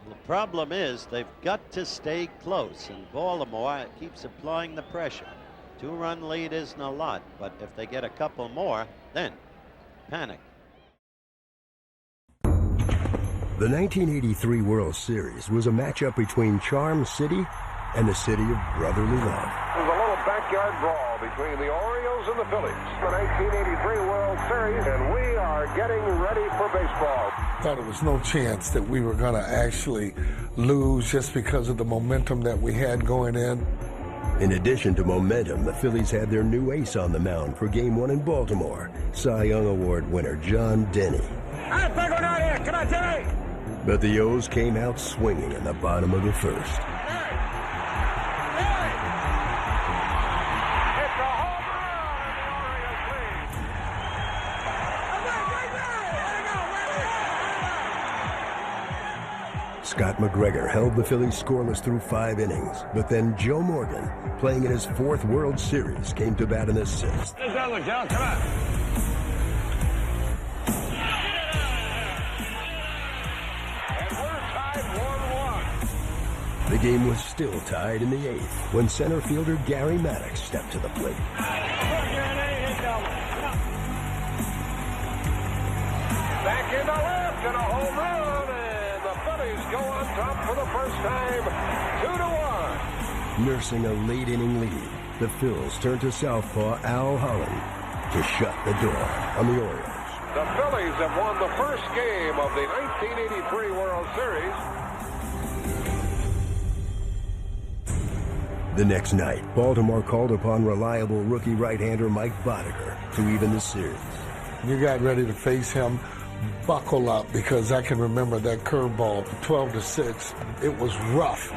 The problem is they've got to stay close, and Baltimore keeps applying the pressure. 2-run lead isn't a lot, but if they get a couple more, then panic. The 1983 World Series was a matchup between Charm City and the city of brotherly love. There's a little backyard brawl between the Orioles and the Phillies. The 1983 World Series, and we are getting ready for baseball. Thought it was no chance that we were going to actually lose just because of the momentum that we had going in. In addition to momentum, the Phillies had their new ace on the mound for Game 1 in Baltimore, Cy Young Award winner John Denny. Hey, big one out here. Come on, Denny. But the O's came out swinging in the bottom of the first. Scott McGregor held the Phillies scoreless through 5 innings, but then Joe Morgan, playing in his 4th World Series, came to bat in the 6th. Here's that one, Joe. Come on. And we're tied 1-1. The game was still tied in the 8th when center fielder Gary Maddox stepped to the plate. Back in the left and a home run. Go on top for the first time, 2-1. Nursing a late inning lead, the Phils turned to southpaw Al Holland to shut the door on the Orioles. The Phillies have won the first game of the 1983 World Series. The next night, Baltimore called upon reliable rookie right-hander Mike Boddicker to even the series. You got ready to face him. Buckle up, because I can remember that curveball, 12-6. It was rough.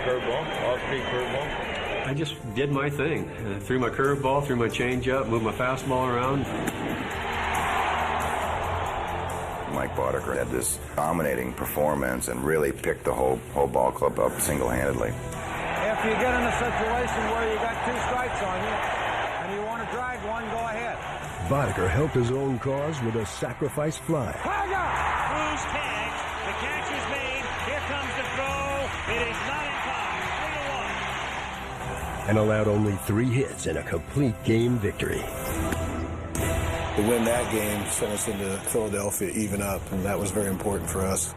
Curveball, off-speed curveball. I just did my thing. Threw my curveball, threw my changeup, moved my fastball around. Mike Boddicker had this dominating performance and really picked the whole ball club up single-handedly. If you get in a situation where you got 2 strikes on you and you want to drag one, go ahead. Boddicker helped his own cause with a sacrifice fly. Cruz tags. The catch is made. Here comes the throw. It is not in time. 3-1. And allowed only 3 hits in a complete game victory. To win that game sent us into Philadelphia even up, and that was very important for us.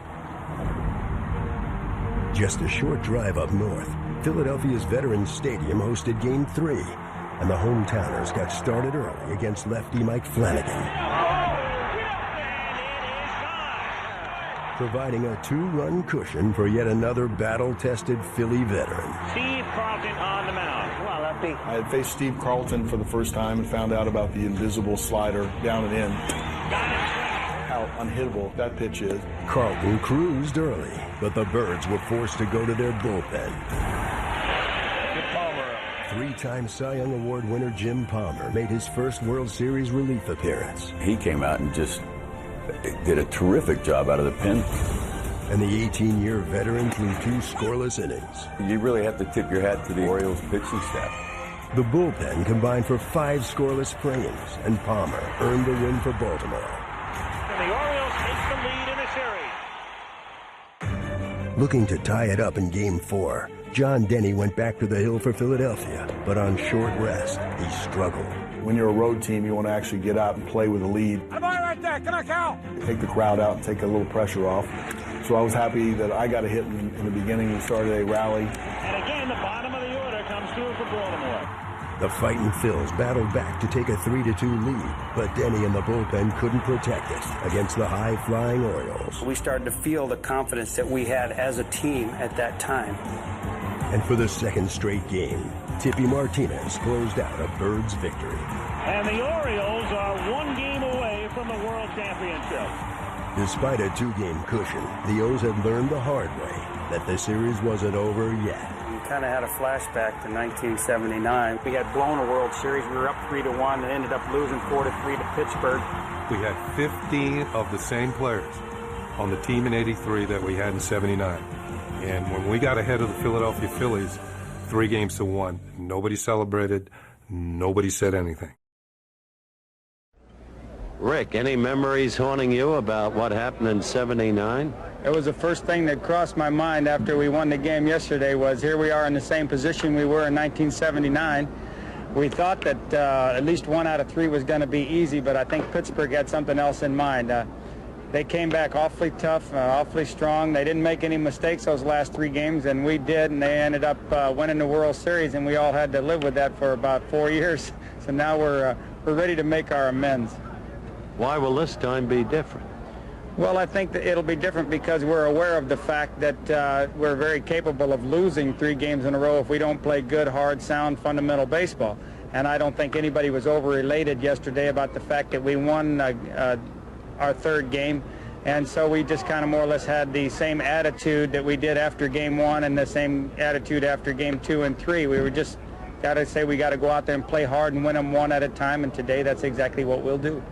Just a short drive up north, Philadelphia's Veterans Stadium hosted Game 3. And the hometowners got started early against lefty Mike Flanagan, providing a 2-run cushion for yet another battle-tested Philly veteran. Steve Carlton on the mound. Come on, lefty. I had faced Steve Carlton for the first time and found out about the invisible slider down and in. How unhittable that pitch is. Carlton cruised early, but the Birds were forced to go to their bullpen. 3-time Cy Young Award winner Jim Palmer made his first World Series relief appearance. He came out and just did a terrific job out of the pen. And the 18-year veteran threw 2 scoreless innings. You really have to tip your hat to the Orioles pitching staff. The bullpen combined for 5 scoreless frames, and Palmer earned the win for Baltimore. And the Orioles take the lead in the series. Looking to tie it up in Game 4, John Denny went back to the hill for Philadelphia, but on short rest, he struggled. When you're a road team, you want to actually get out and play with a lead. Ball right there. Come on, Cal. Take the crowd out and take a little pressure off. So I was happy that I got a hit in the beginning. We started a rally. And again, the bottom of the order comes through for Baltimore. The fighting Phils battled back to take a 3-2 lead, but Denny and the bullpen couldn't protect it against the high-flying Orioles. We started to feel the confidence that we had as a team at that time. And for the second straight game, Tippy Martinez closed out a Birds victory. And the Orioles are 1 game away from the World Championship. Despite a 2-game cushion, the O's had learned the hard way that the series wasn't over yet. We kind of had a flashback to 1979. We had blown a World Series. We were up 3-1 and ended up losing 4-3 to Pittsburgh. We had 15 of the same players on the team in '83 that we had in '79. And when we got ahead of the Philadelphia Phillies, 3-1, nobody celebrated, nobody said anything. Rick, any memories haunting you about what happened in '79? It was the first thing that crossed my mind after we won the game yesterday was here we are in the same position we were in 1979. We thought that at least 1 out of 3 was going to be easy, but I think Pittsburgh had something else in mind. They came back awfully tough, awfully strong. They didn't make any mistakes those last 3 games, and we did, and they ended up winning the World Series, and we all had to live with that for about 4 years. So now we're ready to make our amends. Why will this time be different? Well, I think that it'll be different because we're aware of the fact that we're very capable of losing 3 games in a row if we don't play good, hard, sound, fundamental baseball. And I don't think anybody was over-elated yesterday about the fact that we won our 3rd game. And so we just kind of more or less had the same attitude that we did after game 1 and the same attitude after game 2 and 3. We were just got to say we got to go out there and play hard and win them 1 at a time. And today that's exactly what we'll do.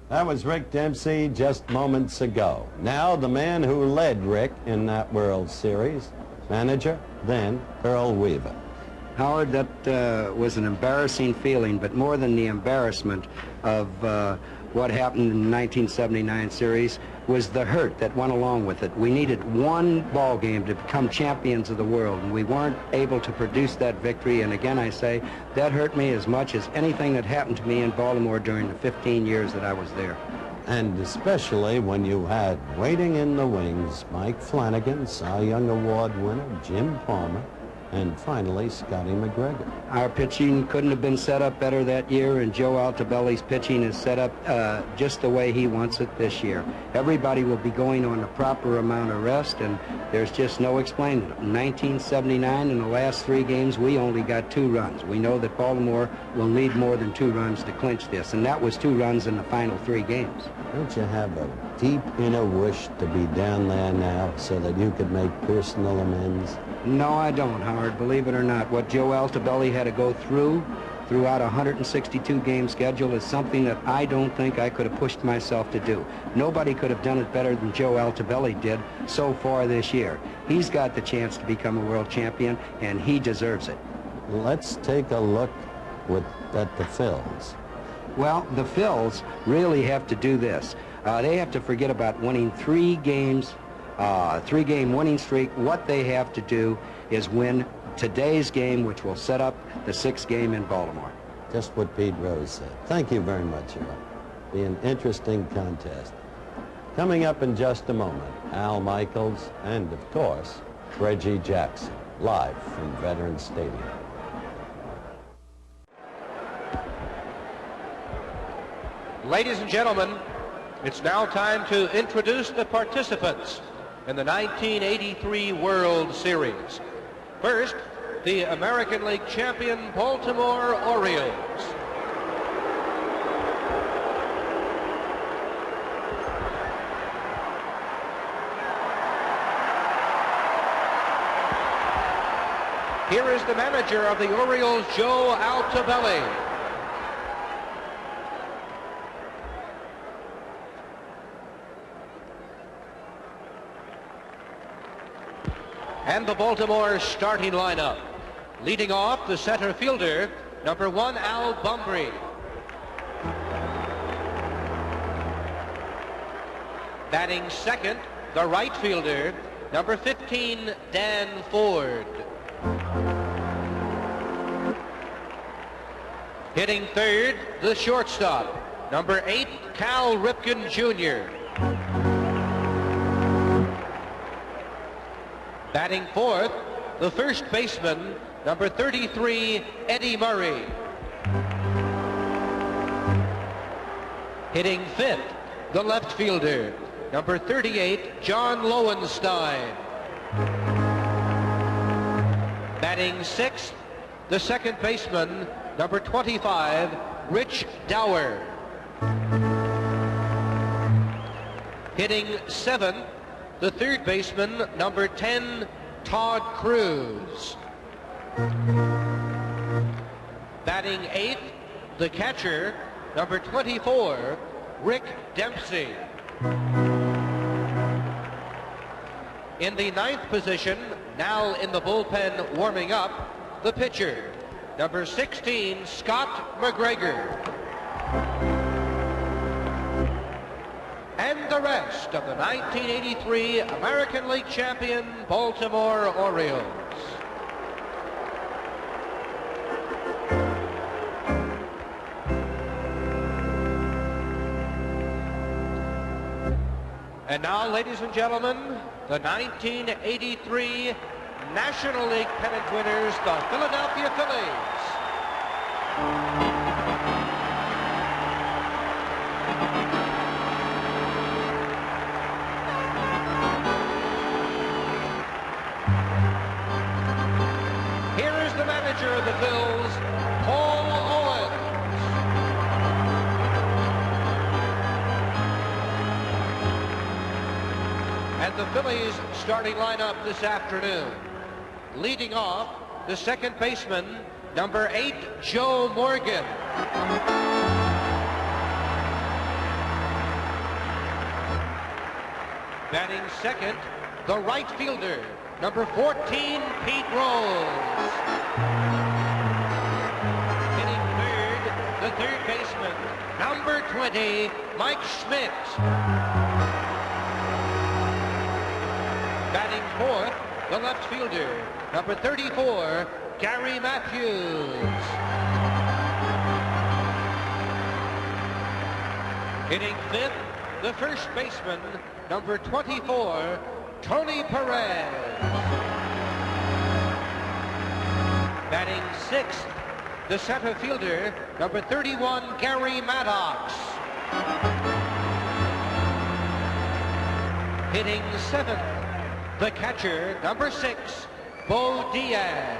That was Rick Dempsey just moments ago. Now the man who led Rick in that World Series, manager, then Earl Weaver. Howard, that was an embarrassing feeling, but more than the embarrassment of what happened in the 1979 series was the hurt that went along with it. We needed 1 ball game to become champions of the world, and we weren't able to produce that victory. And again, I say, that hurt me as much as anything that happened to me in Baltimore during the 15 years that I was there. And especially when you had waiting in the wings Mike Flanagan, Cy Young Award winner, Jim Palmer, and finally Scotty McGregor. Our pitching couldn't have been set up better that year, and Joe Altobelli's pitching is set up just the way he wants it this year. Everybody will be going on the proper amount of rest, and there's just no explaining it. In 1979, in the last 3 games, we only got 2 runs. We know that Baltimore will need more than 2 runs to clinch this, and that was 2 runs in the final 3 games. Don't you have a deep inner wish to be down there now so that you could make personal amends? No, I don't, Howard, believe it or not. What Joe Altobelli had to go throughout a 162-game schedule is something that I don't think I could have pushed myself to do. Nobody could have done it better than Joe Altobelli did so far this year. He's got the chance to become a world champion, and he deserves it. Let's take a look at the Phils. Well, the Phils really have to do this. They have to forget about winning 3 games, 3-game winning streak. What they have to do is win today's game, which will set up the 6th game in Baltimore. Just what Pete Rose said. Thank you very much, Earl. Be an interesting contest. Coming up in just a moment, Al Michaels and, of course, Reggie Jackson, live from Veterans Stadium. Ladies and gentlemen, it's now time to introduce the participants in the 1983 World Series. First, the American League champion Baltimore Orioles. Here is the manager of the Orioles, Joe Altobelli. And the Baltimore starting lineup. Leading off, the center fielder, number 1, Al Bumbry. Batting second, the right fielder, number 15, Dan Ford. Hitting third, the shortstop, number 8, Cal Ripken Jr. Batting fourth, the first baseman, number 33, Eddie Murray. Hitting fifth, the left fielder, number 38, John Lowenstein. Batting sixth, the second baseman, number 25, Rich Dower. Hitting seventh, the third baseman, number 10, Todd Cruz. Batting eighth, the catcher, number 24, Rick Dempsey. In the ninth position, now in the bullpen warming up, the pitcher, number 16, Scott McGregor. and the rest of the 1983 American League champion Baltimore Orioles. And now, ladies and gentlemen, the 1983 National League pennant winners, the Philadelphia Phillies. Here is the manager of the Phils, Paul Owens. And the Phillies starting lineup this afternoon. Leading off, the second baseman, number 8, Joe Morgan. Batting second, the right fielder, number 14, Pete Rose. Hitting third, the third baseman, number 20, Mike Schmidt. Batting fourth, the left fielder, number 34, Gary Matthews. Hitting fifth, the first baseman, number 24, Tony Perez. Batting sixth, the center fielder, number 31, Gary Maddox. Hitting seventh, the catcher, number 6, Bo Diaz.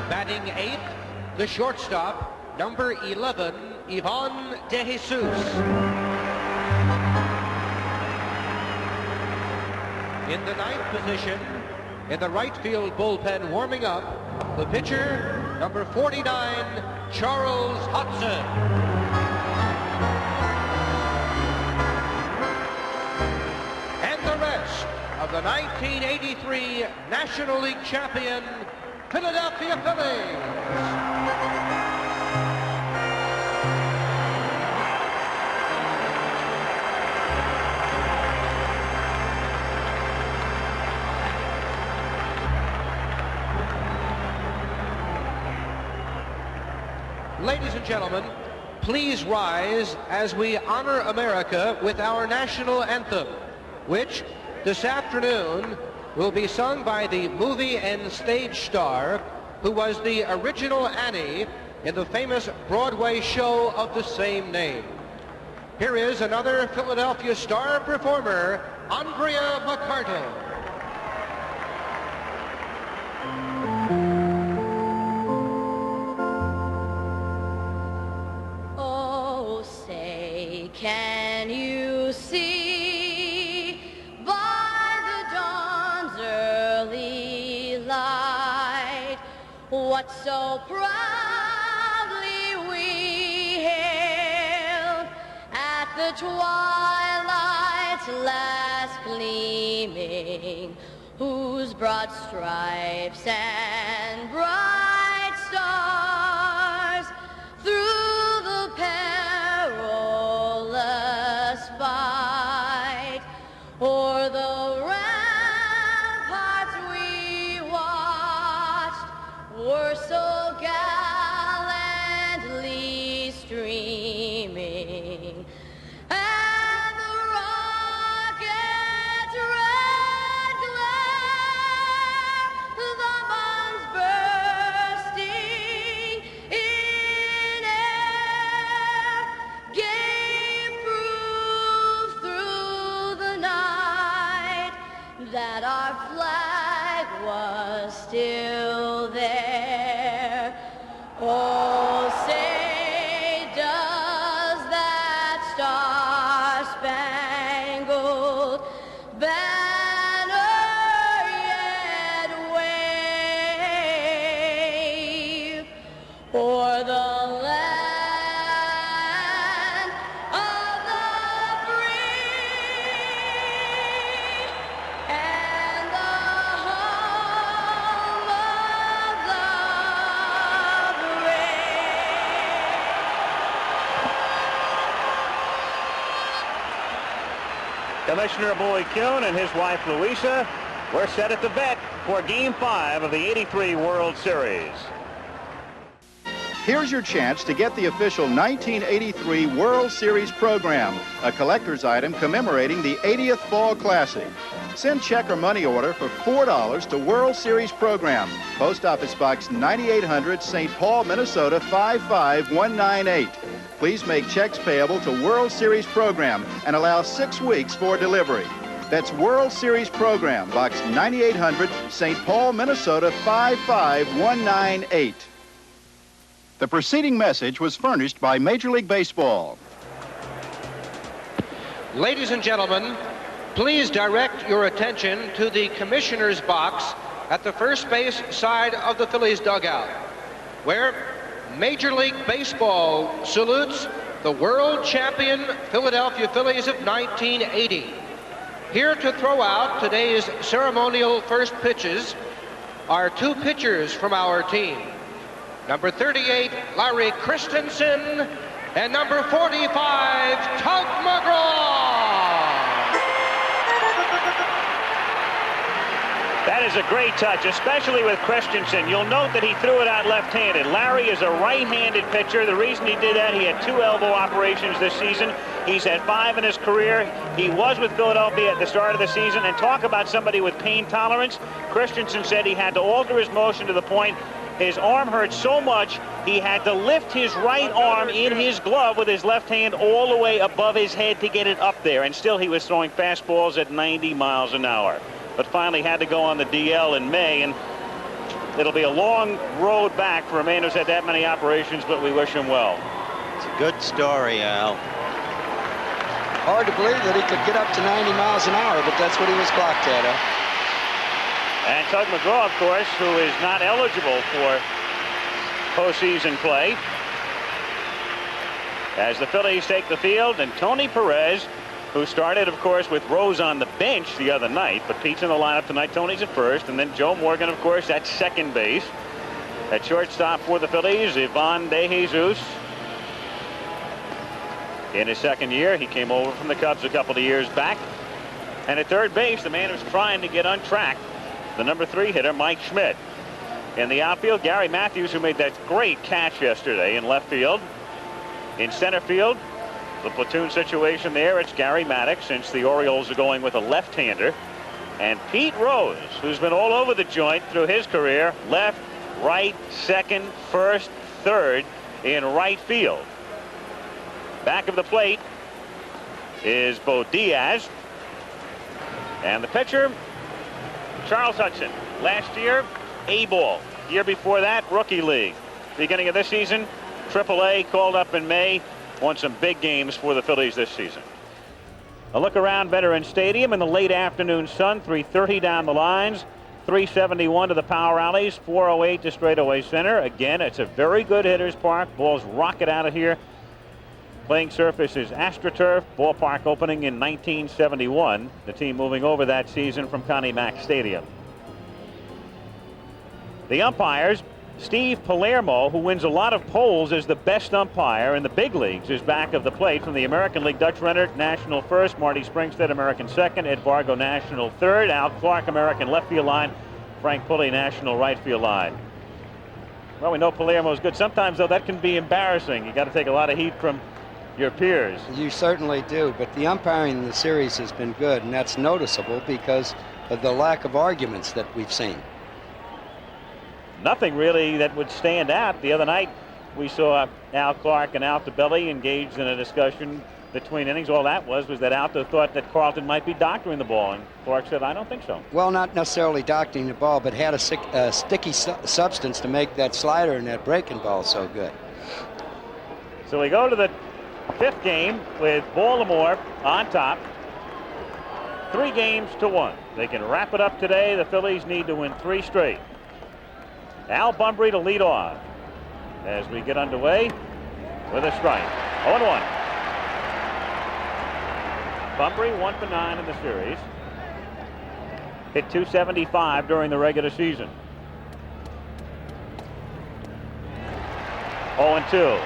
Batting eighth, the shortstop, number 11, Ivan De Jesus. In the ninth position, in the right field bullpen warming up, the pitcher, number 49, Charles Hudson. Of the 1983 National League champion, Philadelphia Phillies. Ladies and gentlemen, please rise as we honor America with our national anthem, which this afternoon will be sung by the movie and stage star who was the original Annie in the famous Broadway show of the same name. Here is another Philadelphia star performer, Andrea McCarty. Oh, say, can you see what so proudly we hailed at the twilight's last gleaming, whose broad stripes and bright stars through the perilous fight o'er the ramparts we watched were so gallantly streaming, and the rocket's red glare, the bombs Commissioner Boyd Kuhn and his wife Louisa were set at the vet for Game 5 of the '83 World Series. Here's your chance to get the official 1983 World Series program, a collector's item commemorating the 80th Fall Classic. Send check or money order for $4 to World Series program, Post Office Box 9800, St. Paul, Minnesota 55198. Please make checks payable to World Series program and allow 6 weeks for delivery. That's World Series program, Box 9800, St. Paul, Minnesota 55198. The preceding message was furnished by Major League Baseball. Ladies and gentlemen, please direct your attention to the commissioner's box at the first base side of the Phillies dugout, where Major League Baseball salutes the world champion Philadelphia Phillies of 1980. Here to throw out today's ceremonial first pitches are 2 pitchers from our team. Number 38, Larry Christensen, and number 45, Tug McGregor. That is a great touch, especially with Christensen. You'll note that he threw it out left-handed. Larry is a right-handed pitcher. The reason he did that, he had 2 elbow operations this season. He's had 5 in his career. He was with Philadelphia at the start of the season. And talk about somebody with pain tolerance. Christensen said he had to alter his motion to the point his arm hurt so much he had to lift his right arm in his glove with his left hand all the way above his head to get it up there. And still he was throwing fastballs at 90 miles an hour. But finally had to go on the DL in May, and it'll be a long road back for a man who's had that many operations, but we wish him well. It's a good story, Al. Hard to believe that he could get up to 90 miles an hour, but that's what he was clocked at, Al. And Tug McGraw, of course, who is not eligible for postseason play, as the Phillies take the field, and Tony Perez, who started, of course, with Rose on the bench the other night, but Pete's in the lineup tonight. Tony's at first, and then Joe Morgan, of course, at second base. At shortstop for the Phillies, Ivan De Jesus. In his second year, he came over from the Cubs a couple of years back. And at third base, the man who's trying to get on track, the number 3 hitter, Mike Schmidt. In the outfield, Gary Matthews, who made that great catch yesterday in left field. In center field, the platoon situation there, it's Gary Maddox, since the Orioles are going with a left-hander. And Pete Rose, who's been all over the joint through his career, left, right, second, first, third in right field. Back of the plate is Bo Diaz. And the pitcher, Charles Hudson. Last year, A-ball. Year before that, rookie league. Beginning of this season, AAA, called up in May. Won some big games for the Phillies this season. A look around Veterans Stadium in the late afternoon sun. 330 down the lines, 371 to the power alleys, 408 to straightaway center. Again, it's a very good hitter's park. Balls rocket out of here. Playing surface is AstroTurf. Ballpark opening in 1971. The team moving over that season from Connie Mack Stadium. The umpires, Steve Palermo, who wins a lot of polls as the best umpire in the big leagues, is back of the plate. From the American League, Dutch Renner, National first, Marty Springstead, American second, Ed Vargo, National third, Al Clark, American left field line, Frank Pulley, National right field line. Well, we know Palermo's good. Sometimes, though, that can be embarrassing. You got to take a lot of heat from your peers. You certainly do, but the umpiring in the series has been good, and that's noticeable because of the lack of arguments that we've seen. Nothing really that would stand out. The other night, we saw Al Clark and Altobelli engaged in a discussion between innings. All that was that Alto thought that Carlton might be doctoring the ball, and Clark said, I don't think so. Well, not necessarily doctoring the ball, but had a sticky substance to make that slider and that breaking ball so good. So we go to the 5th game with Baltimore on top, 3-1. They can wrap it up today. The Phillies need to win 3 straight. Al Bunbury to lead off as we get underway with a strike. 0-1. Bunbury 1 for 9 in the series. Hit .275 during the regular season. 0-2.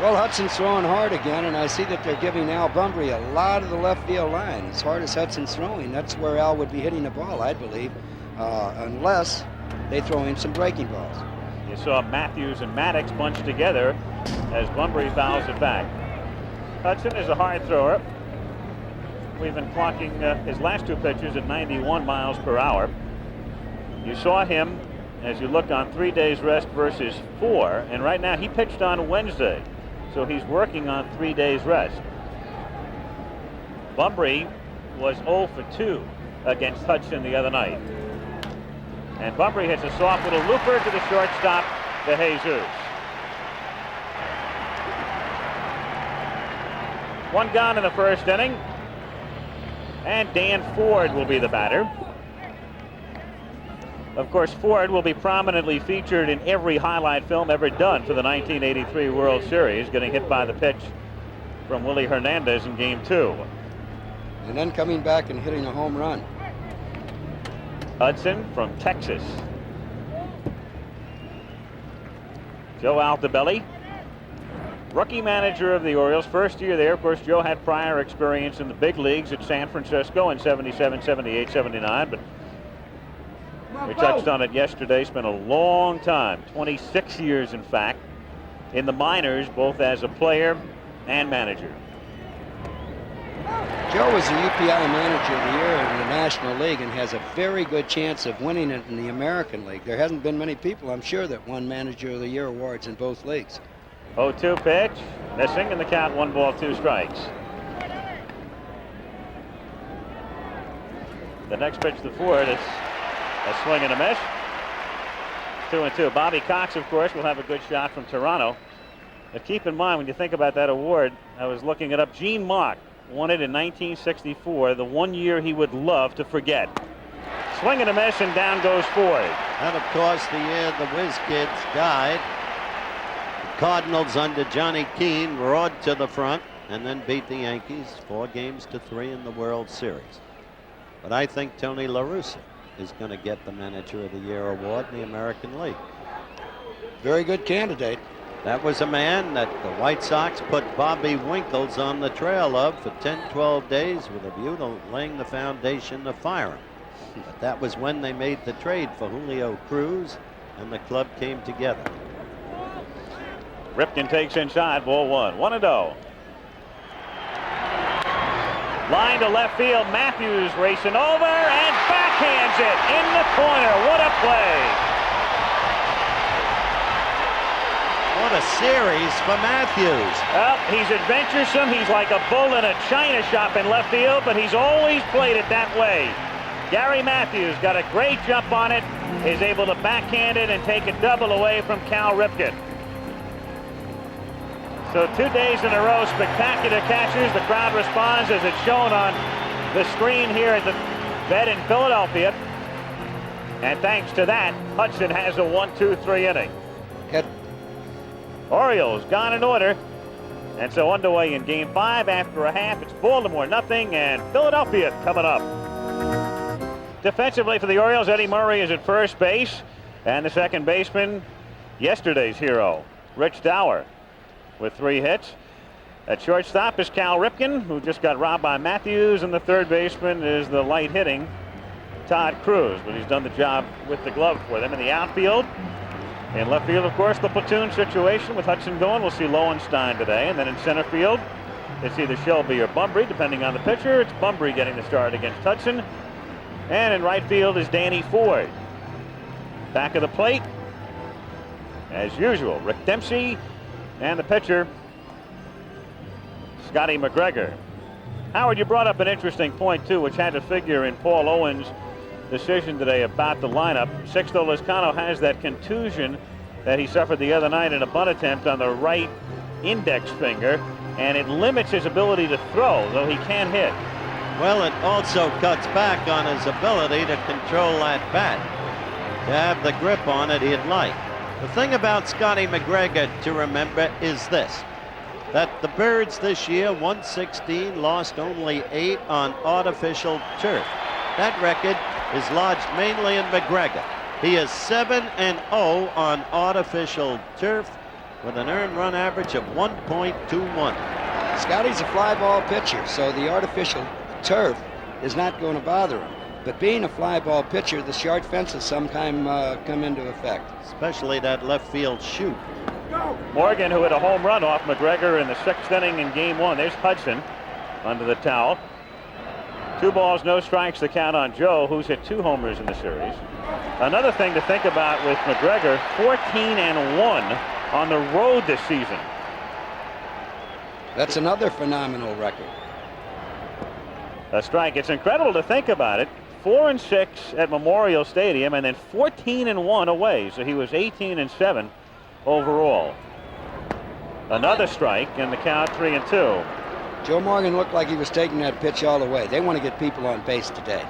Well, Hudson's throwing hard again, and I see that they're giving Al Bunbury a lot of the left field line. As hard as Hudson's throwing, that's where Al would be hitting the ball, I believe, unless they throw in some breaking balls. You saw Matthews and Maddox bunch together as Bunbury fouls it back. Hudson is a hard thrower. We've been clocking his last 2 pitches at 91 miles per hour. You saw him as you look on 3 days rest versus 4, and right now he pitched on Wednesday, so he's working on 3 days rest. Bunbury was 0 for 2 against Hudson the other night. And Bunbury hits a soft little looper to the shortstop, De Jesus. 1 gone in the first inning. And Dan Ford will be the batter. Of course, Ford will be prominently featured in every highlight film ever done for the 1983 World Series, getting hit by the pitch from Willie Hernandez in Game 2. And then coming back and hitting a home run. Hudson from Texas. Joe Altobelli, rookie manager of the Orioles. First year there, of course, Joe had prior experience in the big leagues at San Francisco in 77, 78, 79, but we touched on it yesterday. Spent a long time, 26 years in fact, in the minors, both as a player and manager. Joe was the UPI Manager of the Year in the National League and has a very good chance of winning it in the American League. There hasn't been many people, I'm sure, that won Manager of the Year awards in both leagues. 0-2 pitch, missing, and the count 1 ball, 2 strikes. The next pitch to Ford is a swing and a miss. 2-2. Bobby Cox, of course, will have a good shot from Toronto. But keep in mind, when you think about that award, I was looking it up. Gene Mauch won it in 1964, the one year he would love to forget. Swing and a miss, and down goes Ford. And of course, the year the Whiz Kids died, the Cardinals under Johnny Keane roared to the front and then beat the Yankees 4-3 in the World Series. But I think Tony La Russa is going to get the Manager of the Year award in the American League. Very good candidate. That was a man that the White Sox put Bobby Winkles on the trail of for 10-12 days with a view to laying the foundation to fire him. But that was when they made the trade for Julio Cruz, and the club came together. Ripken takes inside, ball 1. 1-0. Line to left field. Matthews racing over and backhands it in the corner. What a play. What a series for Matthews. Well, he's adventuresome. He's like a bull in a china shop in left field, but he's always played it that way. Gary Matthews got a great jump on it, is able to backhand it and take a double away from Cal Ripken. So 2 days in a row, spectacular catches. The crowd responds as it's shown on the screen here at the vet in Philadelphia. And thanks to that, Hudson has a 1-2-3 inning. Orioles gone in order. And so underway in Game 5 after a half. It's Baltimore 0 and Philadelphia coming up. Defensively for the Orioles, Eddie Murray is at first base. And the second baseman, yesterday's hero, Rich Dower, with 3 hits. At shortstop is Cal Ripken, who just got robbed by Matthews. And the third baseman is the light hitting Todd Cruz. But he's done the job with the glove for them. In the outfield, in left field, of course, the platoon situation with Hudson going. We'll see Lowenstein today. And then in center field, it's either Shelby or Bunbury, depending on the pitcher. It's Bunbury getting the start against Hudson. And in right field is Danny Ford. Back of the plate, as usual, Rick Dempsey. And the pitcher, Scotty McGregor. Howard, you brought up an interesting point, too, which had to figure in Paul Owens' decision today about the lineup. Sixto Lezcano has that contusion that he suffered the other night in a bunt attempt on the right index finger, and it limits his ability to throw, though he can hit. Well, it also cuts back on his ability to control that bat, to have the grip on it he'd like. The thing about Scotty McGregor to remember is this, that the Birds this year, 116, lost only 8 on artificial turf. That record is lodged mainly in McGregor. He is 7-0 on artificial turf. with an earned run average of 1.21. Scotty's a fly ball pitcher, so the artificial turf is not going to bother him. But being a fly ball pitcher, the short fences sometimes come into effect. Especially that left field shoot. Morgan, who hit a home run off McGregor in the 6th inning in game 1. There's Hudson under the towel. 2 balls, no strikes, the count on Joe, who's hit 2 homers in the series. Another thing to think about with McGregor, 14-1 on the road this season. That's another phenomenal record. A strike. It's incredible to think about it. 4-6 at Memorial Stadium, and then 14-1 away. So he was 18-7 overall. Another strike, and the count 3-2. Joe Morgan looked like he was taking that pitch all the way. They want to get people on base today.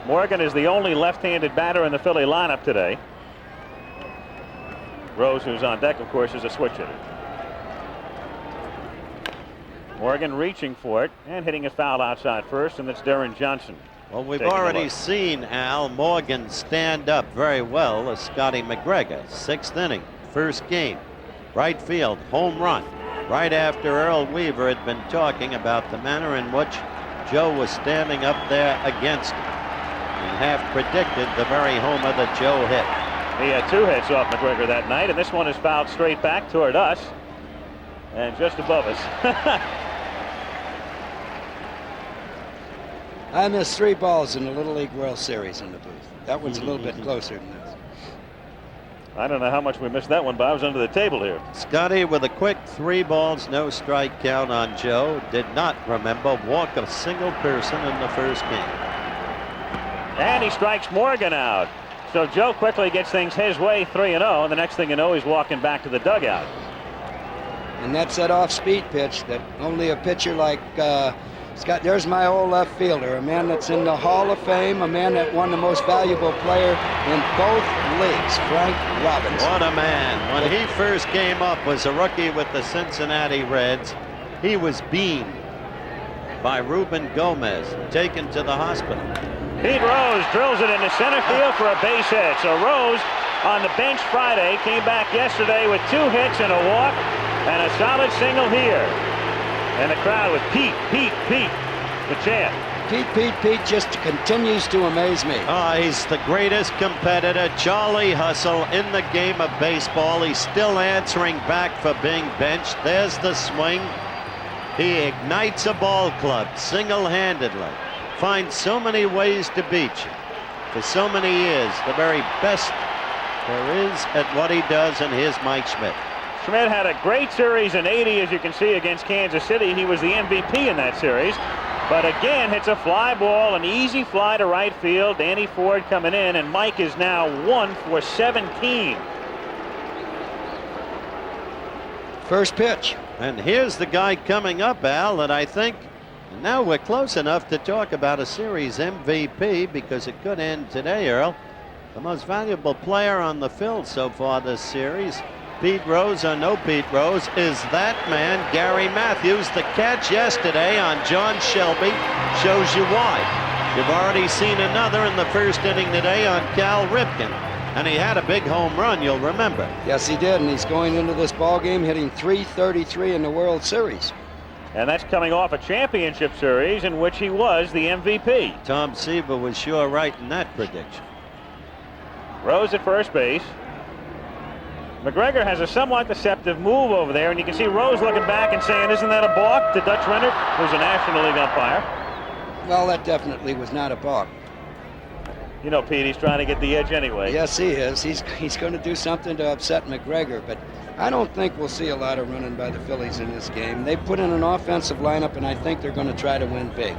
Morgan is the only left-handed batter in the Philly lineup today. Rose, who's on deck, of course, is a switch hitter. Morgan reaching for it and hitting a foul outside first, and it's Darren Johnson. Well, we've already seen Al Morgan stand up very well as Scotty McGregor. 6th inning, first game, right field, home run. Right after Earl Weaver had been talking about the manner in which Joe was standing up there against him, and half predicted the very homer that Joe hit. He had 2 hits off McGregor that night, and this one is fouled straight back toward us and just above us. I missed 3 balls in the Little League World Series in the booth. That one's a little bit closer than this. I don't know how much we missed that one, but I was under the table here. Scotty with a quick 3 balls, no strike count on Joe. Did not, remember, walk a single person in the first game. And he strikes Morgan out. So Joe quickly gets things his way, 3-0, and the next thing you know, he's walking back to the dugout. And that's that off-speed pitch that only a pitcher like Scott, there's my old left fielder, a man that's in the Hall of Fame, a man that won the most valuable player in both leagues, Frank Robinson. What a man. When he first came up, was a rookie with the Cincinnati Reds. He was beamed by Ruben Gomez, taken to the hospital. Pete Rose drills it into center field for a base hit. So Rose on the bench Friday, came back yesterday with 2 hits and a walk and a solid single here. And the crowd with Pete, Pete, Pete, the chant. Pete, Pete, Pete just continues to amaze me. He's the greatest competitor. Charlie Hustle in the game of baseball. He's still answering back for being benched. There's the swing. He ignites a ball club single-handedly. Finds so many ways to beat you. For so many years, the very best there is at what he does, and here's Mike Schmidt. Schmidt had a great series in '80, as you can see, against Kansas City. He was the MVP in that series. But again, hits a fly ball, an easy fly to right field. Danny Ford coming in, and Mike is now 1 for 17. First pitch. And here's the guy coming up, Al, that I think now we're close enough to talk about a series MVP, because it could end today, Earl. The most valuable player on the field so far this series, Pete Rose or no Pete Rose, is that man, Gary Matthews. The catch yesterday on John Shelby shows you why. You've already seen another in the first inning today on Cal Ripken, and he had a big home run, you'll remember. Yes, he did, and he's going into this ball game hitting .333 in the World Series. And that's coming off a championship series in which he was the MVP. Tom Seaver was sure right in that prediction. Rose at first base. McGregor has a somewhat deceptive move over there, and you can see Rose looking back and saying, isn't that a balk to Dutch Rennert, who's a National League umpire? Well, that definitely was not a balk. You know, Pete, he's trying to get the edge anyway. Yes, he is. He's going to do something to upset McGregor, but I don't think we'll see a lot of running by the Phillies in this game. They put in an offensive lineup, and I think they're going to try to win big.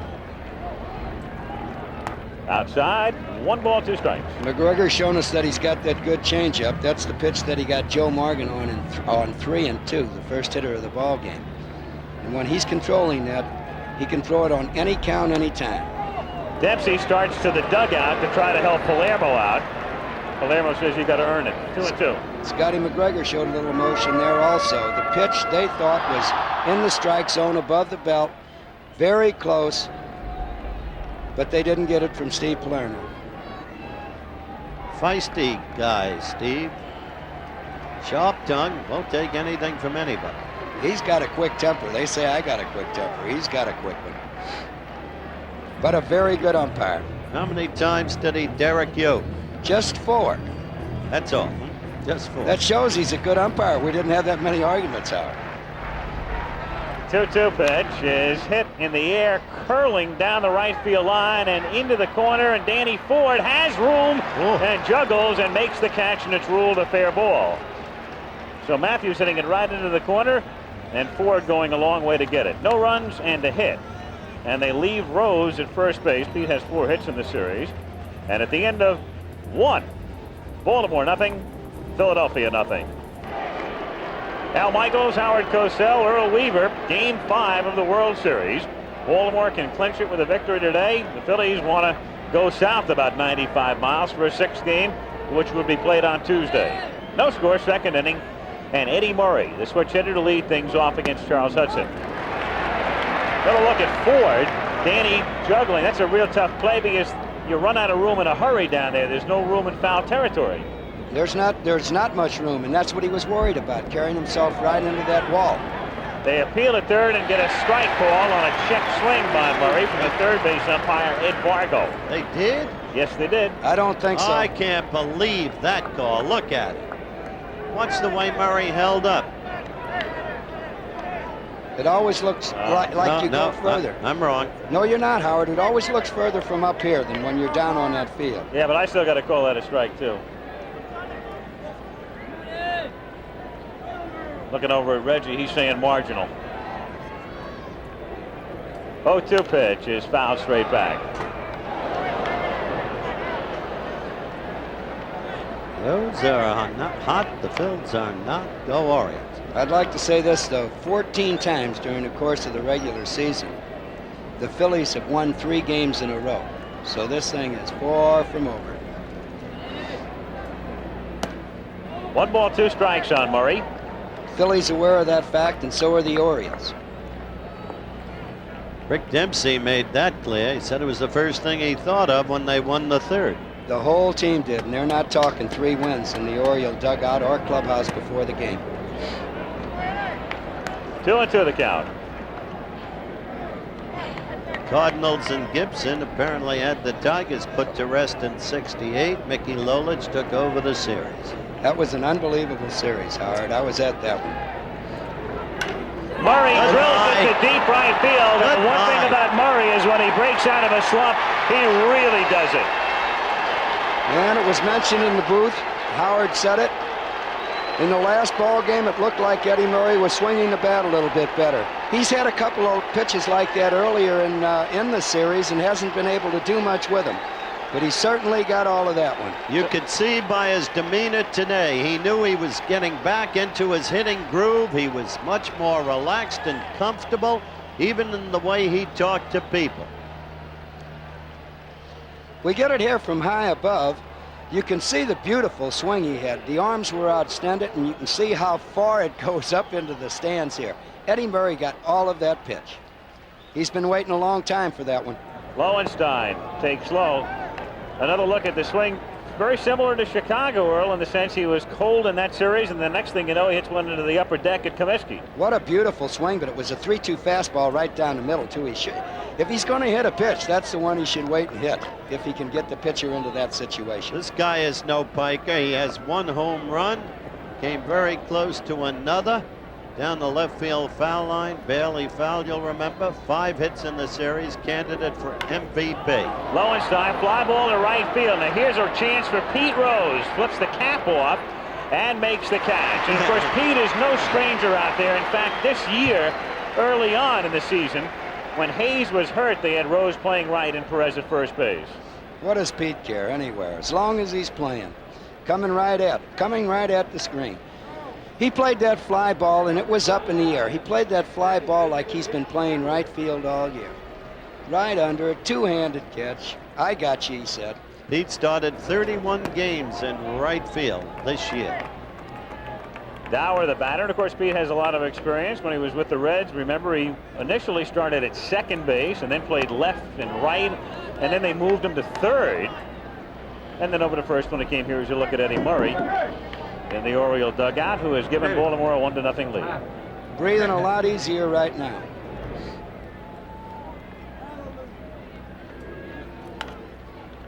Outside, 1 ball, 2 strikes. McGregor's shown us that he's got that good changeup. That's the pitch that he got Joe Morgan on 3-2, the first hitter of the ball game. And when he's controlling that, he can throw it on any count, any time. Dempsey starts to the dugout to try to help Palermo out. Palermo says you got to earn it. 2-2. Scotty McGregor showed a little emotion there also. The pitch they thought was in the strike zone above the belt, very close, but they didn't get it from Steve Palermo. Feisty guy, Steve. Sharp tongue, won't take anything from anybody. He's got a quick temper. They say I got a quick temper. He's got a quick one. But a very good umpire. How many times did he derrick you? Just 4. That's all. Just 4. That shows he's a good umpire. We didn't have that many arguments, Howard. 2-2 pitch is hit in the air, curling down the right field line and into the corner, and Danny Ford has room and juggles and makes the catch, and it's ruled a fair ball. So Matthews hitting it right into the corner, and Ford going a long way to get it. No runs and a hit. And they leave Rose at first base. Pete has 4 hits in the series. And at the end of 1, Baltimore nothing, Philadelphia nothing. Al Michaels, Howard Cosell, Earl Weaver, Game 5 of the World Series. Baltimore can clinch it with a victory today. The Phillies want to go south about 95 miles for a 6th game, which would be played on Tuesday. No score, 2nd inning. And Eddie Murray, the switch hitter, to lead things off against Charles Hudson. Another look at Ford. Danny juggling. That's a real tough play because you run out of room in a hurry down there. There's no room in foul territory. There's not much room, and that's what he was worried about, carrying himself right into that wall. They appeal at third and get a strike call on a check swing by Murray from the third base umpire, Ed Vargo. They did? Yes, they did. I don't think so. I can't believe that call. Look at it. Watch the way Murray held up. It always looks like you go further. I'm wrong. No, you're not, Howard. It always looks further from up here than when you're down on that field. Yeah, but I still got to call that a strike, too. Looking over at Reggie, he's saying marginal. 0-2 pitch is fouled straight back. Those are not hot. The Phillies are not. Go Orioles. I'd like to say this, though. 14 times during the course of the regular season, the Phillies have won 3 games in a row. So this thing is far from over. 1 ball, 2 strikes on Murray. Phillies aware of that fact, and so are the Orioles. Rick Dempsey made that clear. He said it was the first thing he thought of when they won the 3rd. The whole team did, and they're not talking 3 wins in the Oriole dugout or clubhouse before the game. 2-2 the count. Cardinals and Gibson apparently had the Tigers put to rest in '68. Mickey Lolich took over the series. That was an unbelievable series, Howard. I was at that one. Murray drills it to deep right field. And one thing about Murray is when he breaks out of a slump, he really does it. And it was mentioned in the booth. Howard said it. In the last ball game, it looked like Eddie Murray was swinging the bat a little bit better. He's had a couple of pitches like that earlier in the series and hasn't been able to do much with them. But he certainly got all of that one. You could see by his demeanor today, he knew he was getting back into his hitting groove. He was much more relaxed and comfortable, even in the way he talked to people. We get it here from high above. You can see the beautiful swing he had. The arms were outstanded, and you can see how far it goes up into the stands here. Eddie Murray got all of that pitch. He's been waiting a long time for that one. Lowenstein takes low. Another look at the swing. Very similar to Chicago, Earl, in the sense he was cold in that series, and the next thing you know, he hits one into the upper deck at Comiskey. What a beautiful swing, but it was a 3-2 fastball right down the middle, too. If he's going to hit a pitch, that's the one he should wait and hit, if he can get the pitcher into that situation. This guy is no piker. He has 1 home run, came very close to another. Down the left field foul line, barely fouled, you'll remember. 5 hits in the series, candidate for MVP. Lowenstein, fly ball to right field. Now here's our chance for Pete Rose. Flips the cap off and makes the catch. And of course, Pete is no stranger out there. In fact, this year, early on in the season, when Hayes was hurt, they had Rose playing right and Perez at first base. What does Pete care anywhere, as long as he's playing? Coming right at the screen. He played that fly ball, and it was up in the air. He played that fly ball like he's been playing right field all year. Right under it, 2-handed catch. I got you, he said. Pete started 31 games in right field this year. Dower, the batter, and of course, Pete has a lot of experience. When he was with the Reds, remember, he initially started at second base and then played left and right, and then they moved him to third. And then over to first when he came here as you look at Eddie Murray. in the Oriole dugout, who has given Baltimore a 1-0 lead. Breathing a lot easier right now.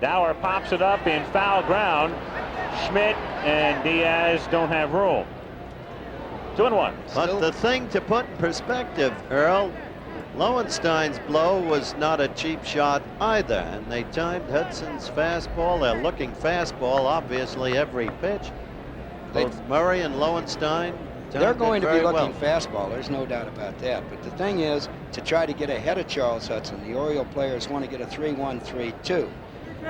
Dower pops it up in foul ground. Schmidt and Diaz don't have room. 2-1. But the thing to put in perspective, Earl, Lowenstein's blow was not a cheap shot either, and they timed Hudson's fastball. They're looking fastball, obviously, every pitch. Both Murray and Lowenstein. They're going to be looking fastball, there's no doubt about that. But the thing is, to try to get ahead of Charles Hudson, the Oriole players want to get a 3-1, 3-2.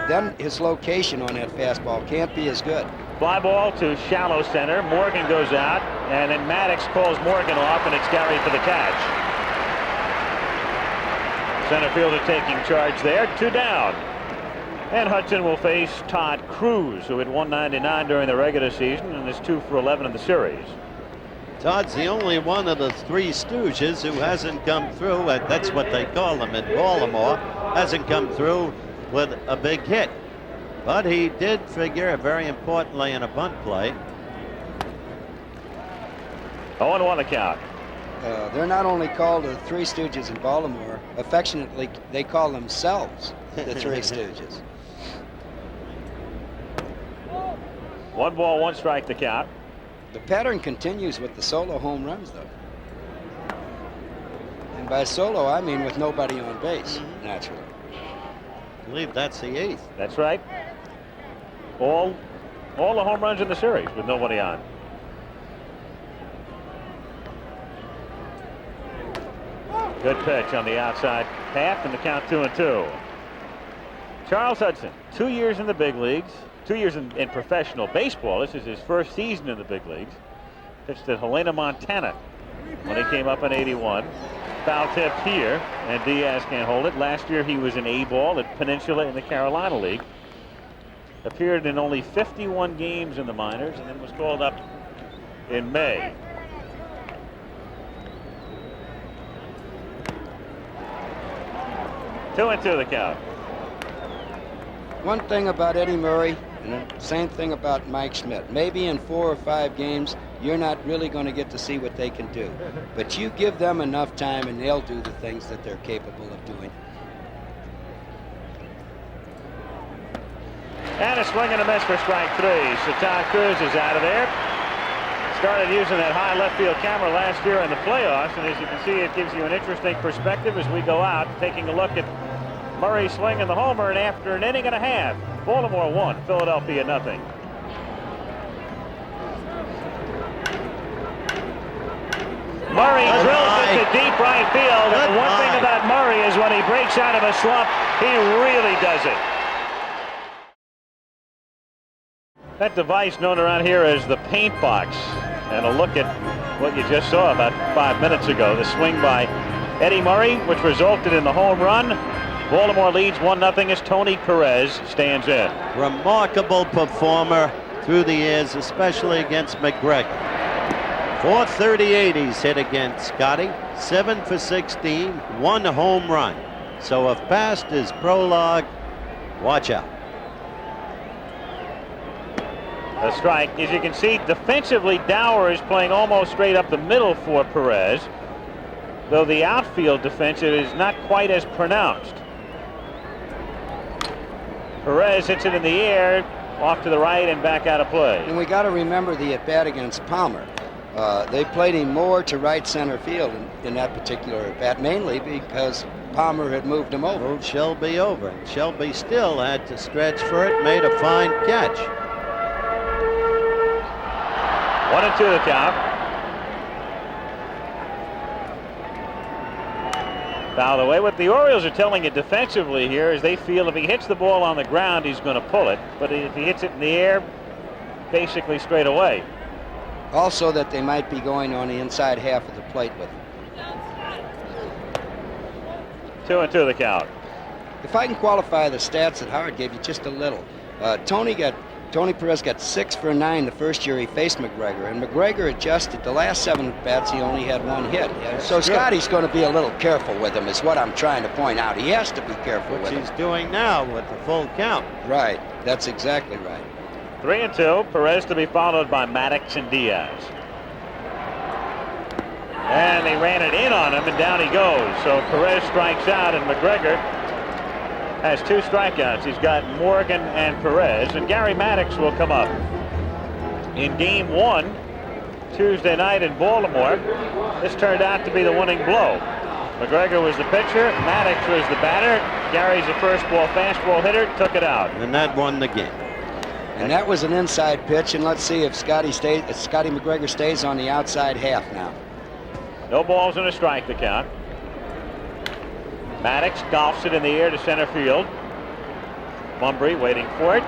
Then his location on that fastball can't be as good. Fly ball to shallow center. Morgan goes out, and then Maddox calls Morgan off, and it's Gary for the catch. Center fielder taking charge there. 2 down. And Hudson will face Todd Cruz, who hit 199 during the regular season and is 2 for 11 in the series. Todd's the only one of the 3 Stooges who hasn't come through, and that's what they call him in Baltimore, hasn't come through with a big hit. But he did figure very importantly in a bunt play. 0-1 the count. They're not only called the 3 Stooges in Baltimore, affectionately they call themselves the 3 Stooges. 1 ball, 1 strike the count. The pattern continues with the solo home runs, though. And by solo, I mean with nobody on base, naturally. I believe that's the 8th. That's right. All the home runs in the series with nobody on. Good pitch on the outside half, and the count 2-2. Charles Hudson, 2 years in the big leagues, 2 years in professional baseball. This is his first season in the big leagues. Pitched at Helena, Montana when he came up in '81. Foul tipped here, and Diaz can't hold it. Last year he was an A-ball at Peninsula in the Carolina League. Appeared in only 51 games in the minors, and then was called up in May. Two and two the count. One thing about Eddie Murray, and the same thing about Mike Schmidt. Maybe in 4 or 5 games, you're not really going to get to see what they can do. But you give them enough time, and they'll do the things that they're capable of doing. And a swing and a miss for strike 3. So Todd Cruz is out of there. Started using that high left field camera last year in the playoffs, and as you can see, it gives you an interesting perspective as we go out, taking a look at Murray swinging the homer, and after an inning and a half, Baltimore 1, Philadelphia 0. Murray drills it to deep right field, and one thing about Murray is when he breaks out of a slump, he really does it. That device known around here as the paint box, and a look at what you just saw about 5 minutes ago, the swing by Eddie Murray, which resulted in the home run. Baltimore leads 1-0 as Tony Perez stands in. Remarkable performer through the years, especially against McGregor. .438 he's hit against Scotty, 7 for 16, 1 home run. So if past is prologue, watch out. A strike. As you can see, defensively, Dower is playing almost straight up the middle for Perez, though the outfield defensive is not quite as pronounced. Perez hits it in the air, off to the right and back out of play. And we got to remember the at-bat against Palmer. They played him more to right center field in that particular at-bat, mainly because Palmer had moved him over. Moved Shelby over. Shelby still had to stretch for it, made a fine catch. 1-2 the count. Foul away. What the Orioles are telling you defensively here is they feel if he hits the ball on the ground, he's going to pull it. But if he hits it in the air, basically straight away. Also that they might be going on the inside half of the plate with him. 2-2 the count. If I can qualify the stats that Howard gave you just a little, Tony Perez got 6 for 9 the first year he faced McGregor, and McGregor adjusted. The last 7 bats, he only had 1 hit. So Scotty's going to be a little careful with him, is what I'm trying to point out. He has to be careful with him. Which he's doing now with the full count. Right. That's exactly right. 3-2. Perez to be followed by Maddox and Diaz. And they ran it in on him, and down he goes. So Perez strikes out, and McGregor has 2 strikeouts. He's got Morgan and Perez, and Gary Maddox will come up. In game 1, Tuesday night in Baltimore, this turned out to be the winning blow. McGregor was the pitcher, Maddox was the batter. Gary's the first ball fastball hitter, took it out. And that won the game. And that was an inside pitch, and let's see if Scotty McGregor stays on the outside half now. No balls and a strike to count. Maddox golfs it in the air to center field. Bunbury waiting for it.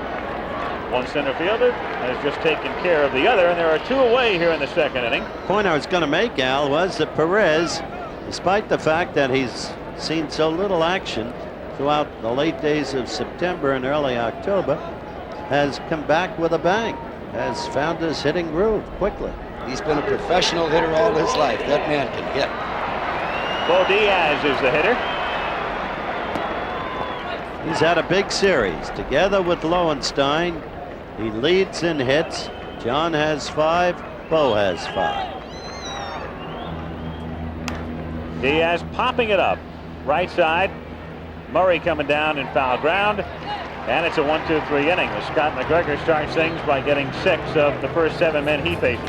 One center fielder has just taken care of the other, and there are 2 away here in the second inning. The point I was going to make, Al, was that Perez, despite the fact that he's seen so little action throughout the late days of September and early October, has come back with a bang, has found his hitting groove quickly. He's been a professional hitter all his life. That man can hit. Bo Diaz is the hitter. He's had a big series. Together with Lowenstein, he leads in hits. John has 5, Bo has 5. Diaz popping it up. Right side. Murray coming down in foul ground. And it's a 1-2-3 inning. Scott McGregor starts things by getting 6 of the first 7 men he faces.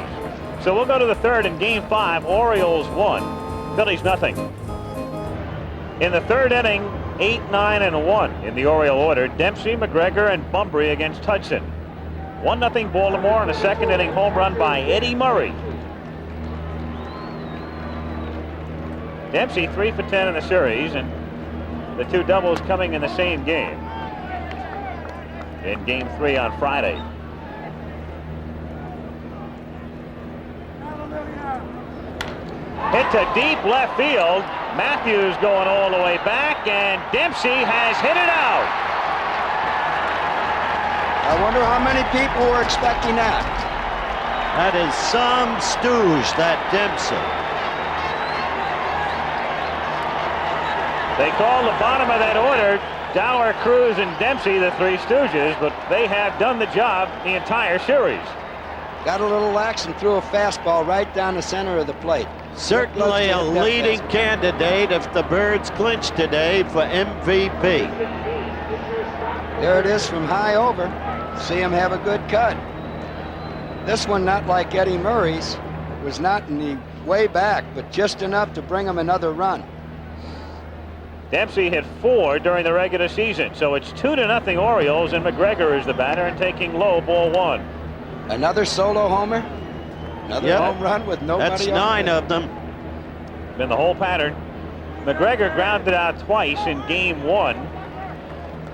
So we'll go to the third in game 5. Orioles 1, Phillies nothing. In the third inning, 8, 9, and 1 in the Oriole order. Dempsey, McGregor, and Bunbury against Hudson. 1-0 Baltimore in a second inning home run by Eddie Murray. Dempsey 3 for 10 in the series, and the 2 doubles coming in the same game. In game 3 on Friday. Hit to deep left field. Matthews going all the way back, and Dempsey has hit it out. I wonder how many people were expecting that. That is some stooge, that Dempsey. They call the bottom of that order Dower, Cruz, and Dempsey the 3 Stooges, but they have done the job the entire series. Got a little lax and threw a fastball right down the center of the plate. Certainly a leading candidate if the Birds clinch today for MVP. There it is from high over. See him have a good cut. This one, not like Eddie Murray's, was not in the way back, but just enough to bring him another run. Dempsey hit 4 during the regular season, so it's 2-0 Orioles, and McGregor is the batter and taking low, ball 1. Another solo homer, another home run with nobody. That's 9 of them. Been the whole pattern. McGregor grounded out twice in game 1,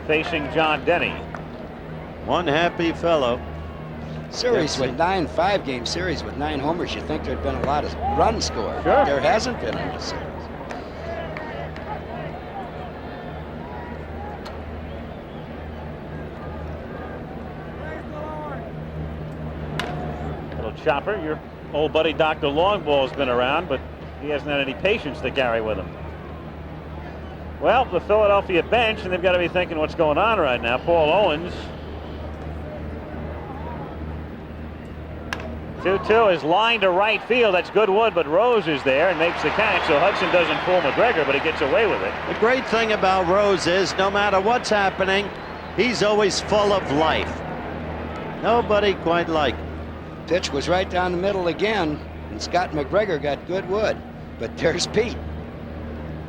facing John Denny. One happy fellow. Series with 9, 5-game series with 9 homers. You think there'd been a lot of runs scored. Sure. There hasn't been in this series. Chopper, your old buddy Dr. Longball's been around, but he hasn't had any patience to carry with him. Well, the Philadelphia bench, and they've got to be thinking what's going on right now. Paul Owens. 2-2 is lined to right field. That's Goodwood, but Rose is there and makes the catch, so Hudson doesn't fool McGregor, but he gets away with it. The great thing about Rose is no matter what's happening, he's always full of life. Nobody quite like him. Pitch was right down the middle again, and Scott McGregor got good wood. But there's Pete.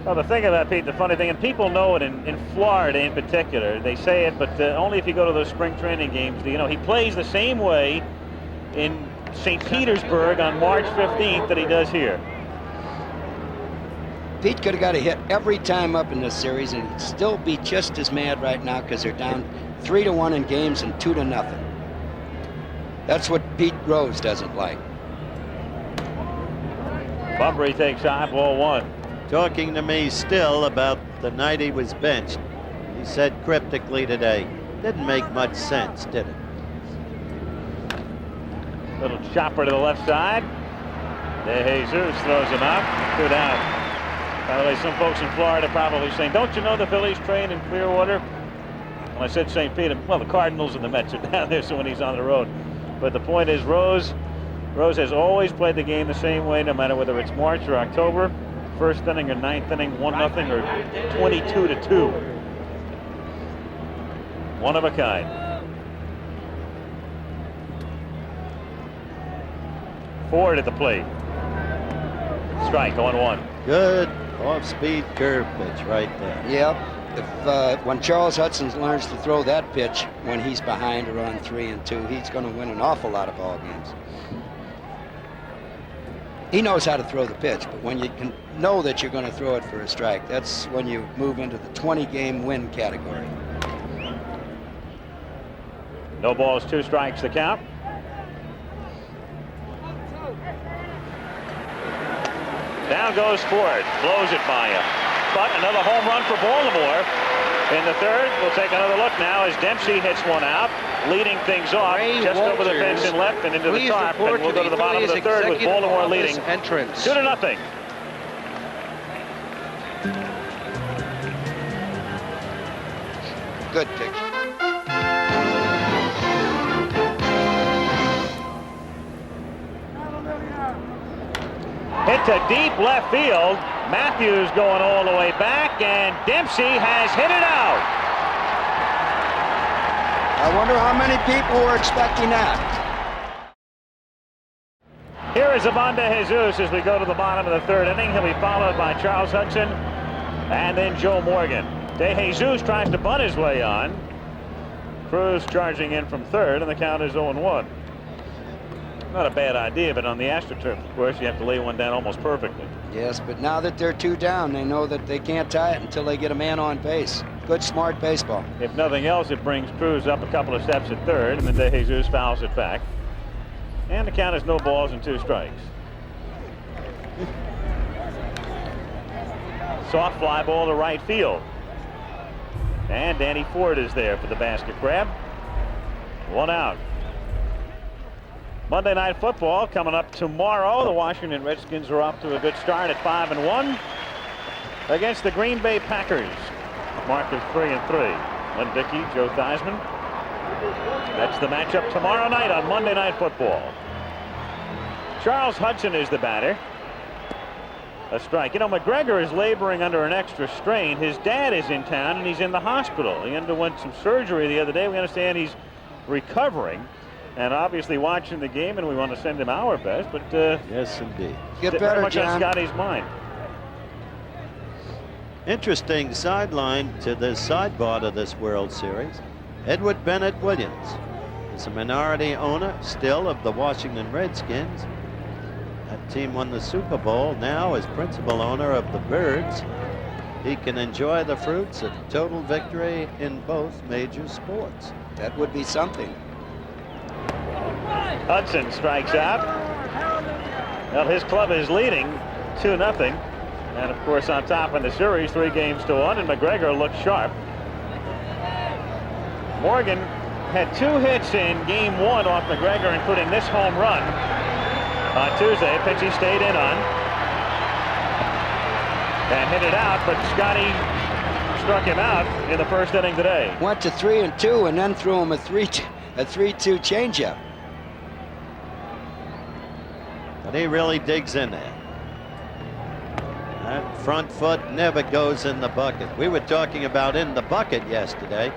Well, the thing about Pete, the funny thing, and people know it in Florida in particular, they say it, but only if you go to those spring training games. You know, he plays the same way in St. Petersburg on March 15th that he does here. Pete could have got a hit every time up in this series, and he'd still be just as mad right now because they're down 3-1 in games and 2-0. That's what Pete Rose doesn't like. Bunbury takes on, ball 1. Talking to me still about the night he was benched. He said cryptically today, didn't make much sense, did it? Little chopper to the left side. De Jesus throws him out. 2 down. By the way, some folks in Florida probably saying, don't you know the Phillies train in Clearwater? Well, I said St. Pete. Well, the Cardinals and the Mets are down there, so when he's on the road. But the point is, Rose has always played the game the same way, no matter whether it's March or October. First inning or ninth inning, 1-0 or 22-2. One of a kind. Ford at the plate. Strike, 0-1. Good off-speed curve pitch right there. Yep. If when Charles Hudson learns to throw that pitch when he's behind or on 3-2, he's going to win an awful lot of ball games. He knows how to throw the pitch, but when you can know that you're going to throw it for a strike, that's when you move into the 20-game win category. No balls, 2 strikes the count. Down goes Ford, blows it by him. But another home run for Baltimore in the third. We'll take another look now as Dempsey hits one out, leading things off just over the fence and left and into the tarp. And we'll go to the bottom of the third with Baltimore leading 2-0. Good picture. Hit to deep left field. Matthews going all the way back, and Dempsey has hit it out. I wonder how many people were expecting that. Here is Abanda Jesus as we go to the bottom of the third inning. He'll be followed by Charles Hudson and then Joe Morgan. De Jesus tries to bunt his way on. Cruz charging in from third, and the count is 0-1. Not a bad idea, but on the AstroTurf, of course, you have to lay one down almost perfectly. Yes, but now that they're 2 down, they know that they can't tie it until they get a man on base. Good, smart baseball. If nothing else, it brings Cruz up a couple of steps at third, and then De Jesus fouls it back. And the count is no balls and 2 strikes. Soft fly ball to right field. And Danny Ford is there for the basket grab. 1 out. Monday Night Football coming up tomorrow. The Washington Redskins are off to a good start at 5-1 against the Green Bay Packers. Mark is 3-3. Lynn Dickey, Joe Theismann. That's the matchup tomorrow night on Monday Night Football. Charles Hudson is the batter. A strike. You know, McGregor is laboring under an extra strain. His dad is in town and he's in the hospital. He underwent some surgery the other day. We understand he's recovering and obviously watching the game, and we want to send him our best. But yes, indeed. Get very better, much John. on Scotty's mind. Interesting sideline to the sidebar of this World Series. Edward Bennett Williams is a minority owner still of the Washington Redskins. That team won the Super Bowl. Now as principal owner of the Birds, he can enjoy the fruits of total victory in both major sports. That would be something. Hudson strikes out. Well, his club is leading 2-0. And of course on top in the series, 3-1, and McGregor looks sharp. Morgan had 2 hits in game 1 off McGregor, including this home run on Tuesday. A pitch he stayed in on and hit it out, but Scotty struck him out in the first inning today. Went to 3-2 and then threw him a 3-2 changeup. But he really digs in there. That front foot never goes in the bucket. We were talking about in the bucket yesterday.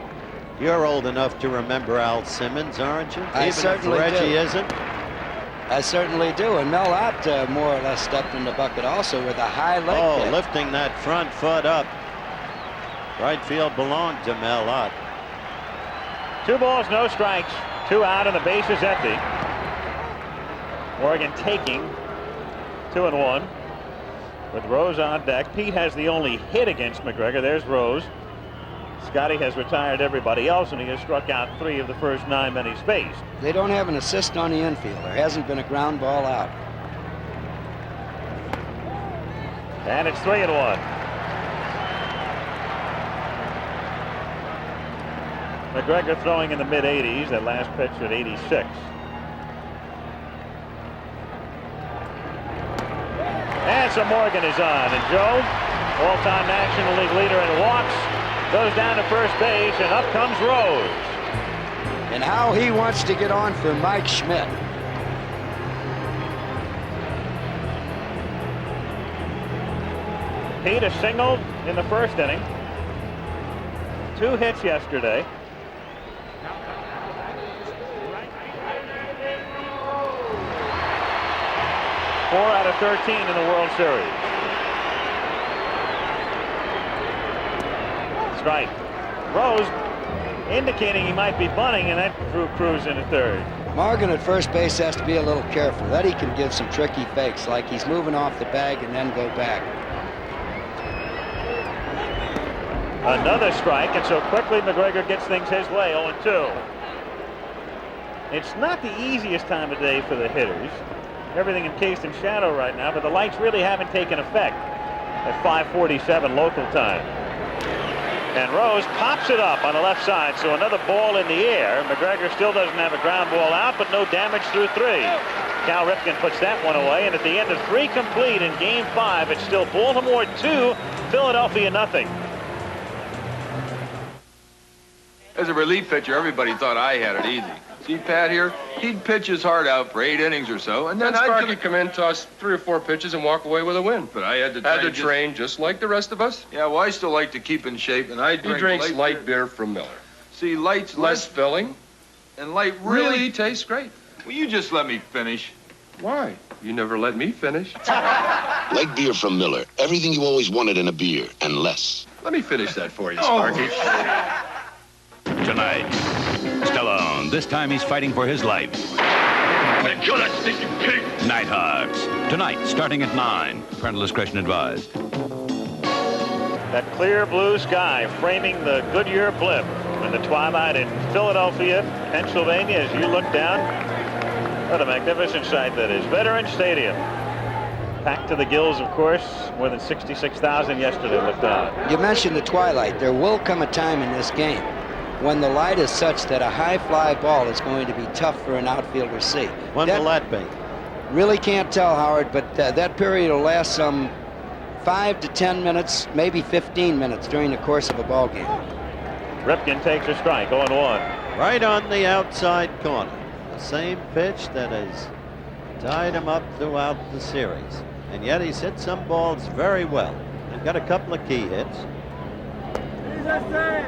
You're old enough to remember Al Simmons, aren't you? I certainly Even if Reggie do. isn't. I certainly do. And Mel Ott more or less stepped in the bucket also with a high leg kick. Lifting that front foot up. Right field belonged to Mel Ott. 2 balls, no strikes, 2 out, and the base is empty. Morgan taking 2-1 with Rose on deck. Pete has the only hit against McGregor. There's Rose. Scotty has retired everybody else, and he has struck out 3 of the first 9 men he's faced. They don't have an assist on the infield. There hasn't been a ground ball out. And it's 3-1. McGregor throwing in the mid-80s. That last pitch at 86. And so Morgan is on. And Joe, all-time National League leader in walks, goes down to first base, and up comes Rose. And how he wants to get on for Mike Schmidt. Pete has singled in the first inning. 2 hits yesterday. Four out of 13 in the World Series. Strike. Rose indicating he might be bunting, and that threw Cruz into third. Morgan at first base has to be a little careful. That he can give some tricky fakes, like he's moving off the bag and then go back. Another strike, and so quickly McGregor gets things his way, 0-2. It's not the easiest time of day for the hitters. Everything encased in shadow right now, but the lights really haven't taken effect at 5:47 local time. And Rose pops it up on the left side, so another ball in the air. McGregor still doesn't have a ground ball out, but no damage through 3. Cal Ripken puts that one away, and at the end of 3 complete in Game 5, it's still Baltimore 2, Philadelphia nothing. As a relief pitcher, everybody thought I had it easy. See Pat here? He'd pitch his heart out for 8 innings or so, and then Sparky come in, toss 3 or 4 pitches, and walk away with a win. But I had to train just like the rest of us. Yeah, well, I still like to keep in shape, and I He drinks light beer from Miller. See, light's Less filling. and light Really tastes great. Will you just let me finish? Why? You never let me finish. Light beer from Miller. Everything you always wanted in a beer, and less. Let me finish that for you, Sparky. Tonight, Stallone. This time he's fighting for his life. Kill that stinking pig! Nighthawks. Tonight, starting at 9. Parental discretion advised. That clear blue sky framing the Goodyear blimp in the twilight in Philadelphia, Pennsylvania, as you look down. What a magnificent sight that is. Veterans Stadium. Packed to the gills, of course. More than 66,000 yesterday looked on. You mentioned the twilight. There will come a time in this game when the light is such that a high fly ball is going to be tough for an outfielder to see. When will that be? Really can't tell, Howard, but that period will last some 5 to 10 minutes, maybe 15 minutes during the course of a ball game. Ripken takes a strike, 0-1. Right on the outside corner. The same pitch that has tied him up throughout the series. And yet he's hit some balls very well. And got a couple of key hits.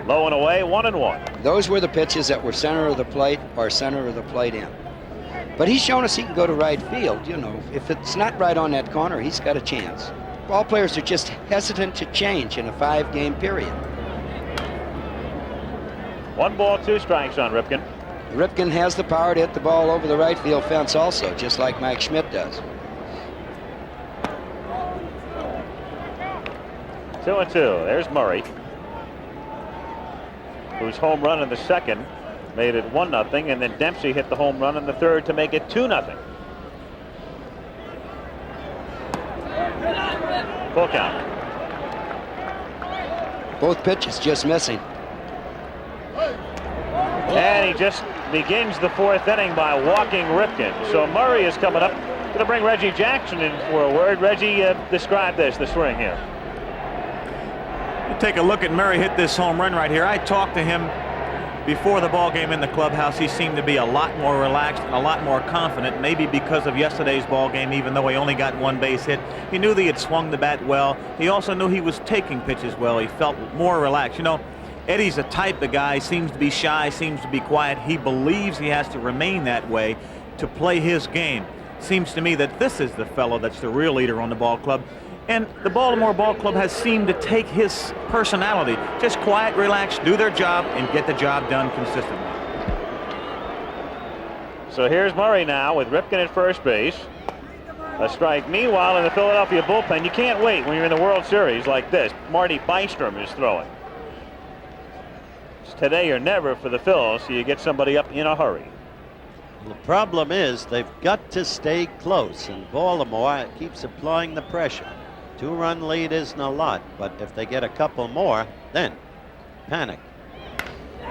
Low and away, 1-1. Those were the pitches that were center of the plate or center of the plate in. But he's shown us he can go to right field. You know, if it's not right on that corner, he's got a chance. Ball players are just hesitant to change in a 5-game period. 1 ball, 2 strikes on Ripken. Ripken has the power to hit the ball over the right field fence also, just like Mike Schmidt does. 2-2. There's Murray, whose home run in the second made it 1-0, and then Dempsey hit the home run in the third to make it 2-0. Full count. Both pitches just missing. And he just begins the 4th inning by walking Ripken. So Murray is coming up. Going to bring Reggie Jackson in for a word. Reggie, describe the swing here. You take a look at Murray hit this home run right here. I talked to him before the ball game in the clubhouse. He seemed to be a lot more relaxed and a lot more confident, maybe because of yesterday's ball game, even though he only got 1 base hit. He knew that he had swung the bat well. He also knew he was taking pitches well. He felt more relaxed. You know, Eddie's a type of guy, seems to be shy, seems to be quiet. He believes he has to remain that way to play his game. Seems to me that this is the fellow that's the real leader on the ball club. And the Baltimore Ball Club has seemed to take his personality. Just quiet, relax, do their job, and get the job done consistently. So here's Murray now with Ripken at first base. A strike. Meanwhile, in the Philadelphia bullpen, you can't wait when you're in the World Series like this. Marty Bystrom is throwing. It's today or never for the Phils, so you get somebody up in a hurry. The problem is they've got to stay close, and Baltimore keeps applying the pressure. 2-run lead isn't a lot, but if they get a couple more, then panic.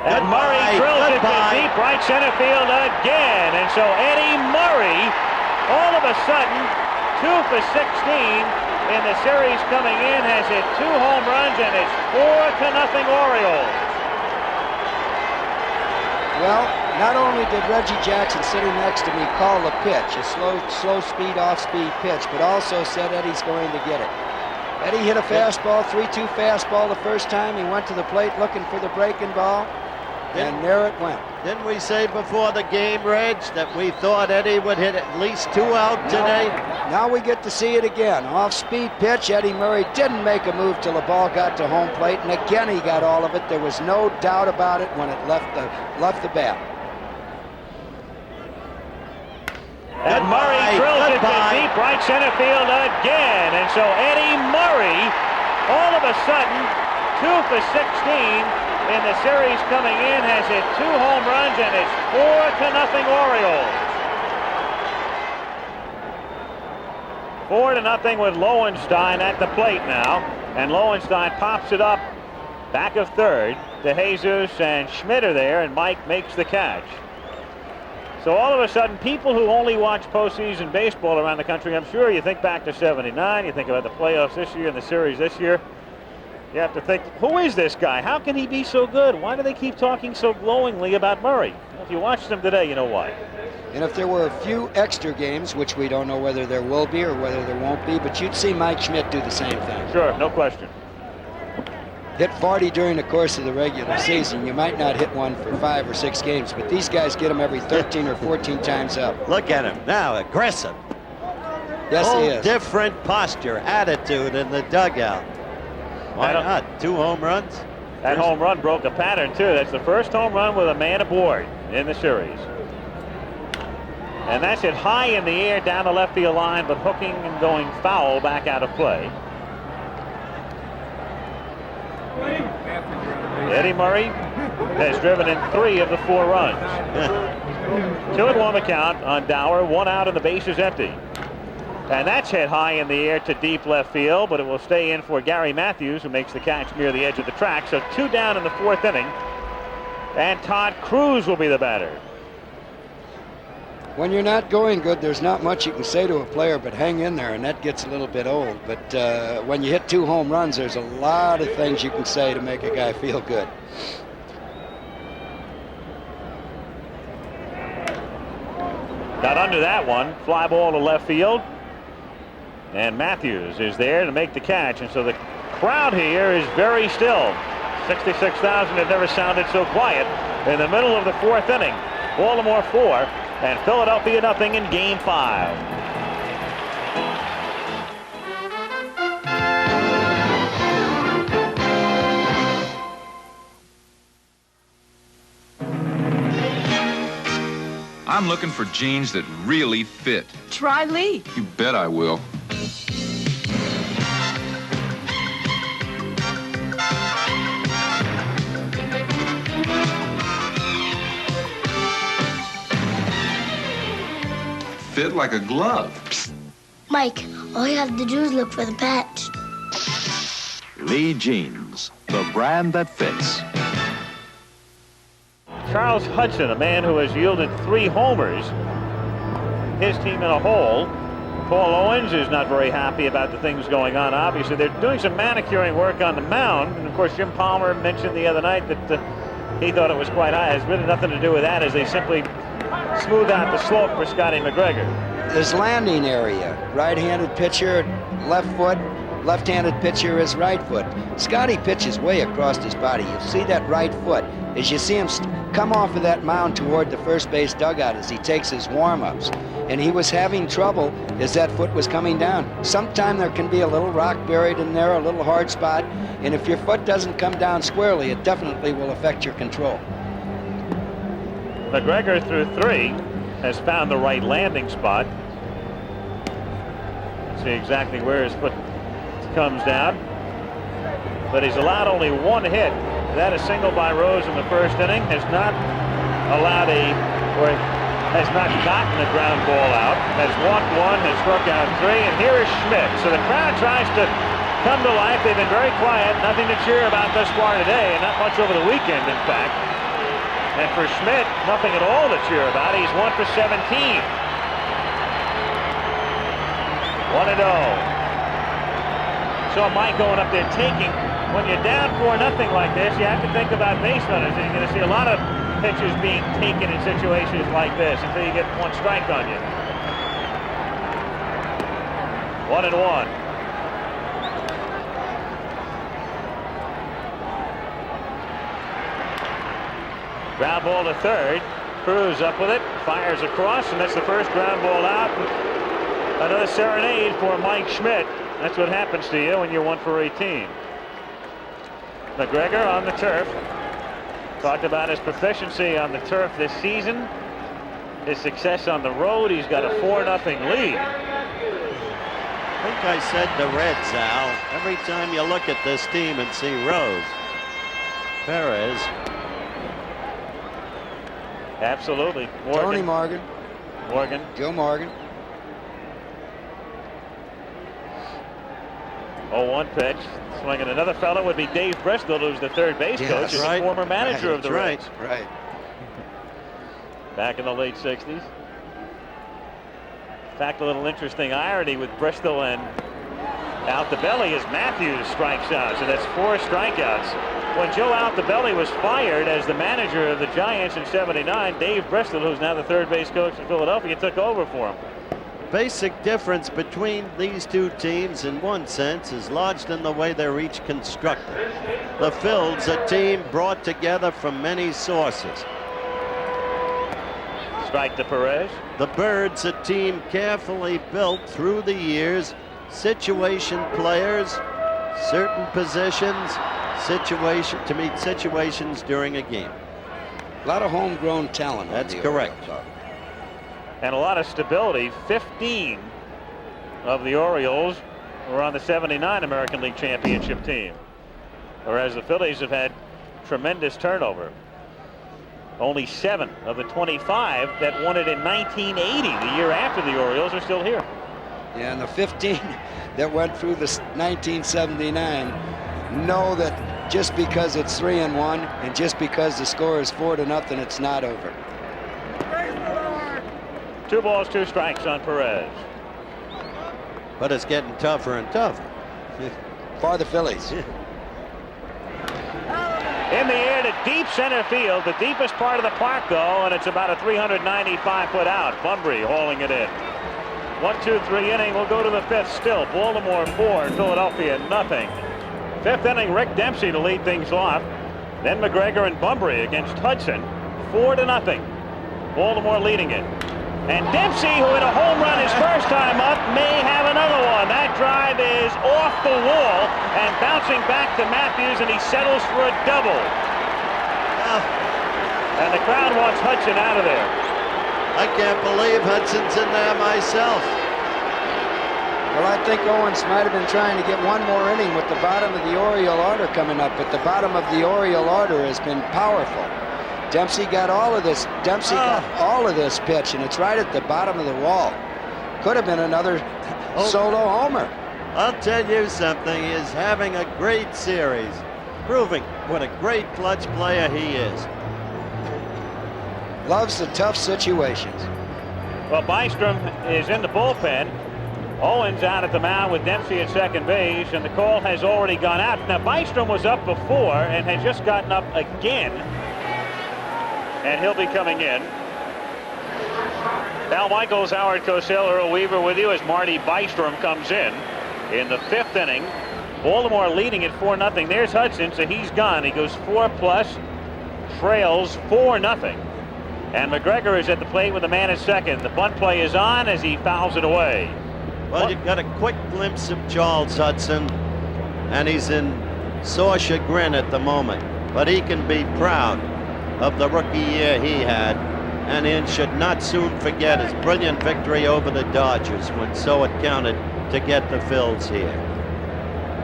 And Murray drills it to deep right center field again. And so Eddie Murray, all of a sudden, 2 for 16, in the series coming in has hit 2 home runs, and it's 4-0 Orioles. Well, not only did Reggie Jackson, sitting next to me, call the pitch, a slow speed, off-speed pitch, but also said Eddie's going to get it. Eddie hit a fastball, 3-2 fastball the first time. He went to the plate looking for the breaking ball, and there it went. Didn't we say before the game, Reg, that we thought Eddie would hit at least 2 out today? Now we get to see it again. Off-speed pitch. Eddie Murray didn't make a move till the ball got to home plate, and again he got all of it. There was no doubt about it when it left the bat. And Murray drills it to deep right center field again. And so Eddie Murray, all of a sudden, 2 for 16 in the series coming in, has hit 2 home runs, and it's 4-0 Orioles. 4-0 with Lowenstein at the plate now. And Lowenstein pops it up back of third to Jesus, and Schmidt are there, and Mike makes the catch. So all of a sudden, people who only watch postseason baseball around the country, I'm sure you think back to '79, you think about the playoffs this year and the series this year. You have to think, who is this guy? How can he be so good? Why do they keep talking so glowingly about Murray? If you watch them today, you know why. And if there were a few extra games, which we don't know whether there will be or whether there won't be, but you'd see Mike Schmidt do the same thing. Sure, no question. Hit 40 during the course of the regular season. You might not hit one for 5 or 6 games, but these guys get them every 13 or 14 times up. Look at him now, aggressive. Yes, he is. Different posture, attitude in the dugout. Why not? 2 home runs? That home run broke a pattern, too. That's the first home run with a man aboard in the series. And that's hit high in the air down the left field line, but hooking and going foul back out of play. Eddie Murray has driven in 3 of the 4 runs. 2-1 the count on Dower, 1 out and the base is empty. And that's hit high in the air to deep left field, but it will stay in for Gary Matthews, who makes the catch near the edge of the track. So 2 down in the 4th inning, and Todd Cruz will be the batter. When you're not going good, there's not much you can say to a player but hang in there, and that gets a little bit old. But when you hit 2 home runs, there's a lot of things you can say to make a guy feel good. Got under that one, fly ball to left field. And Matthews is there to make the catch. And so the crowd here is very still. 66,000 have never sounded so quiet in the middle of the 4th inning. Baltimore 4 and Philadelphia nothing in Game 5. I'm looking for jeans that really fit. Try Lee. You bet I will. Fit like a glove. Psst. Mike, all you have to do is look for the patch. Lee Jeans, the brand that fits. Charles Hudson, a man who has yielded 3 homers, his team in a hole. Paul Owens is not very happy about the things going on. Obviously, they're doing some manicuring work on the mound. And of course, Jim Palmer mentioned the other night that he thought it was quite high. It has really nothing to do with that, as they simply smooth out the slope for Scotty McGregor. His landing area, right-handed pitcher, left foot, left-handed pitcher is right foot. Scotty pitches way across his body. You see that right foot as you see him come off of that mound toward the first base dugout as he takes his warm-ups. And he was having trouble as that foot was coming down. Sometime there can be a little rock buried in there, a little hard spot, and if your foot doesn't come down squarely, it definitely will affect your control. McGregor through 3 has found the right landing spot. See exactly where his foot comes down. But he's allowed only 1 hit. That a single by Rose in the 1st inning. Has not allowed has not gotten a ground ball out. Has walked 1, has struck out 3, and here is Schmidt. So the crowd tries to come to life. They've been very quiet. Nothing to cheer about thus far today, and not much over the weekend, in fact. And for Schmidt, nothing at all to cheer about. He's 1 for 17. 1-0. saw Mike going up there taking. When you're down 4-0 like this, you have to think about base runners, and you're going to see a lot of pitchers being taken in situations like this until you get one strike on you. 1-1. Ground ball to third. Cruz up with it, fires across, and that's the first ground ball out. Another serenade for Mike Schmidt. That's what happens to you when you're 1 for 18. McGregor on the turf. Talked about his proficiency on the turf this season. His success on the road. He's got a 4-0 lead. I think I said the Reds, Al. Every time you look at this team and see Rose, Perez. Absolutely. Morgan. Tony Morgan. Morgan. Joe Morgan. 0-1 pitch. Swinging another fellow would be Dave Bristol, who's the third base coach and the former manager of the Reds. Right. Back in the late 60s. In fact, a little interesting irony with Bristol and Altobelli as Matthews strikes out. So that's 4 strikeouts. When Joe Altobelli was fired as the manager of the Giants in '79, Dave Bristol, who's now the third base coach in Philadelphia, took over for him. Basic difference between these two teams in one sense is lodged in the way they're each constructed. The Phillies, a team brought together from many sources. Strike to Perez. The Birds, a team carefully built through the years, situation players, certain positions, to meet situations during a game. A lot of homegrown talent. That's correct. And a lot of stability. 15 of the Orioles were on the '79 American League Championship team, whereas the Phillies have had tremendous turnover. Only 7 of the 25 that won it in 1980, the year after the Orioles, are still here. Yeah, and the 15 that went through the 1979 know that just because it's 3-1 and just because the score is 4-0, it's not over. 2 balls, 2 strikes on Perez. But it's getting tougher and tougher. For the Phillies. In the air to deep center field, the deepest part of the park, though, and it's about a 395-foot out. Bunbury hauling it in. 1-2-3 inning. We'll go to the 5th still. Baltimore 4, Philadelphia 0. 5th inning, Rick Dempsey to lead things off. Then McGregor and Bunbury against Hudson. 4-0. Baltimore leading it. And Dempsey, who hit a home run his first time up, may have another one. That drive is off the wall and bouncing back to Matthews, and he settles for a double. And the crowd wants Hudson out of there. I can't believe Hudson's in there myself. Well, I think Owens might have been trying to get one more inning with the bottom of the Oriole order coming up, but the bottom of the Oriole order has been powerful. Dempsey got all of this. Dempsey got all of this pitch, and it's right at the bottom of the wall. Could have been another solo homer. I'll tell you something. He is having a great series, proving what a great clutch player he is. Loves the tough situations. Well, Bystrom is in the bullpen. Owens out at the mound with Dempsey at second base, and the call has already gone out. Now, Bystrom was up before and has just gotten up again. And he'll be coming in. Al Michaels, Howard Cosell, Earl Weaver with you as Marty Bystrom comes in the 5th inning. Baltimore leading at 4-0. There's Hudson, so he's gone. He goes 4+, trails 4-0. And McGregor is at the plate with a man at second. The bunt play is on as he fouls it away. Well, you got a quick glimpse of Charles Hudson, and he's in sore chagrin at the moment, but he can be proud of the rookie year he had, and he should not soon forget his brilliant victory over the Dodgers when so it counted to get the Phillies here.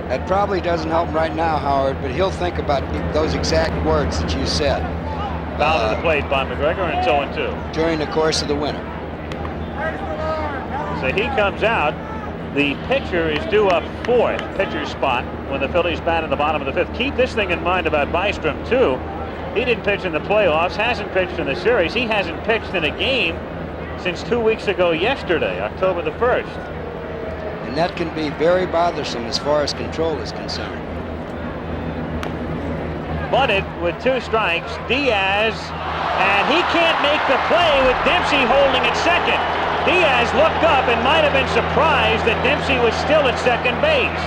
That probably doesn't help him right now, Howard, but he'll think about those exact words that you said. Foul to the plate by McGregor, and it's 0-2. During the course of the winter. So he comes out. The pitcher is due up 4th, pitcher's spot, when the Phillies bat in the bottom of the 5th. Keep this thing in mind about Bystrom, too. He didn't pitch in the playoffs, hasn't pitched in the series. He hasn't pitched in a game since 2 weeks ago yesterday, October the 1st. And And that can be very bothersome as far as control is concerned. Bunted with 2 strikes. Diaz, and he can't make the play with Dempsey holding at second. Diaz looked up and might have been surprised that Dempsey was still at second base.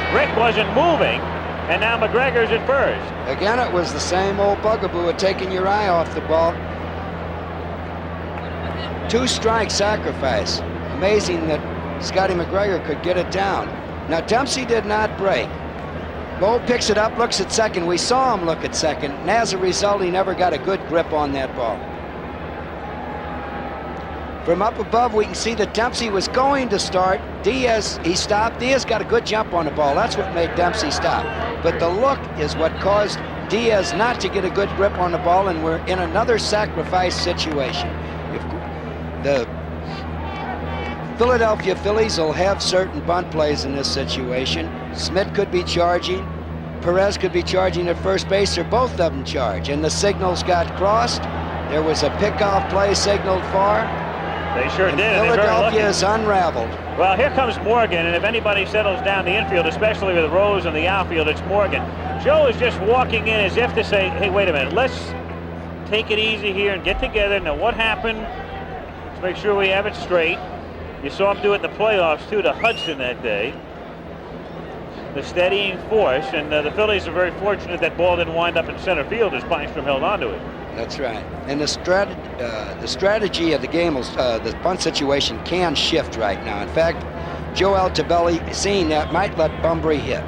Rick wasn't moving, and now McGregor's at first. Again, it was the same old bugaboo of taking your eye off the ball. 2 strike sacrifice. Amazing that Scotty McGregor could get it down. Now, Dempsey did not break. Bo picks it up, looks at second. We saw him look at second, and as a result, he never got a good grip on that ball. From up above, we can see that Dempsey was going to start. Diaz, he stopped. Diaz got a good jump on the ball. That's what made Dempsey stop. But the look is what caused Diaz not to get a good grip on the ball, and we're in another sacrifice situation. If the Philadelphia Phillies will have certain bunt plays in this situation. Smith could be charging. Perez could be charging at first base, or both of them charge. And the signals got crossed. There was a pickoff play signaled for. They sure and did. Philadelphia is unraveled. Well, here comes Morgan, and if anybody settles down the infield, especially with Rose in the outfield, it's Morgan. Joe is just walking in as if to say, hey, wait a minute, let's take it easy here and get together. Now, what happened? Let's make sure we have it straight. You saw him do it in the playoffs, too, to Hudson that day. The steadying force, and the Phillies are very fortunate that ball didn't wind up in center field as Bystrom held onto it. That's right. And the strategy of the game, the bunt situation can shift right now. In fact, Joe Altobelli, seeing that, might let Bunbury hit.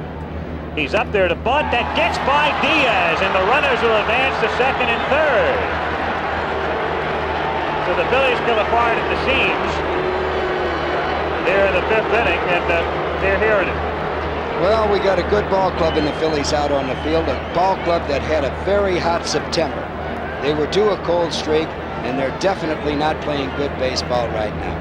He's up there to bunt. That gets by Diaz, and the runners will advance to second and third. So the Phillies come apart at the seams here in the 5th inning, and they're hearing it. Well, we got a good ball club in the Phillies out on the field, a ball club that had a very hot September. They were due a cold streak, and they're definitely not playing good baseball right now.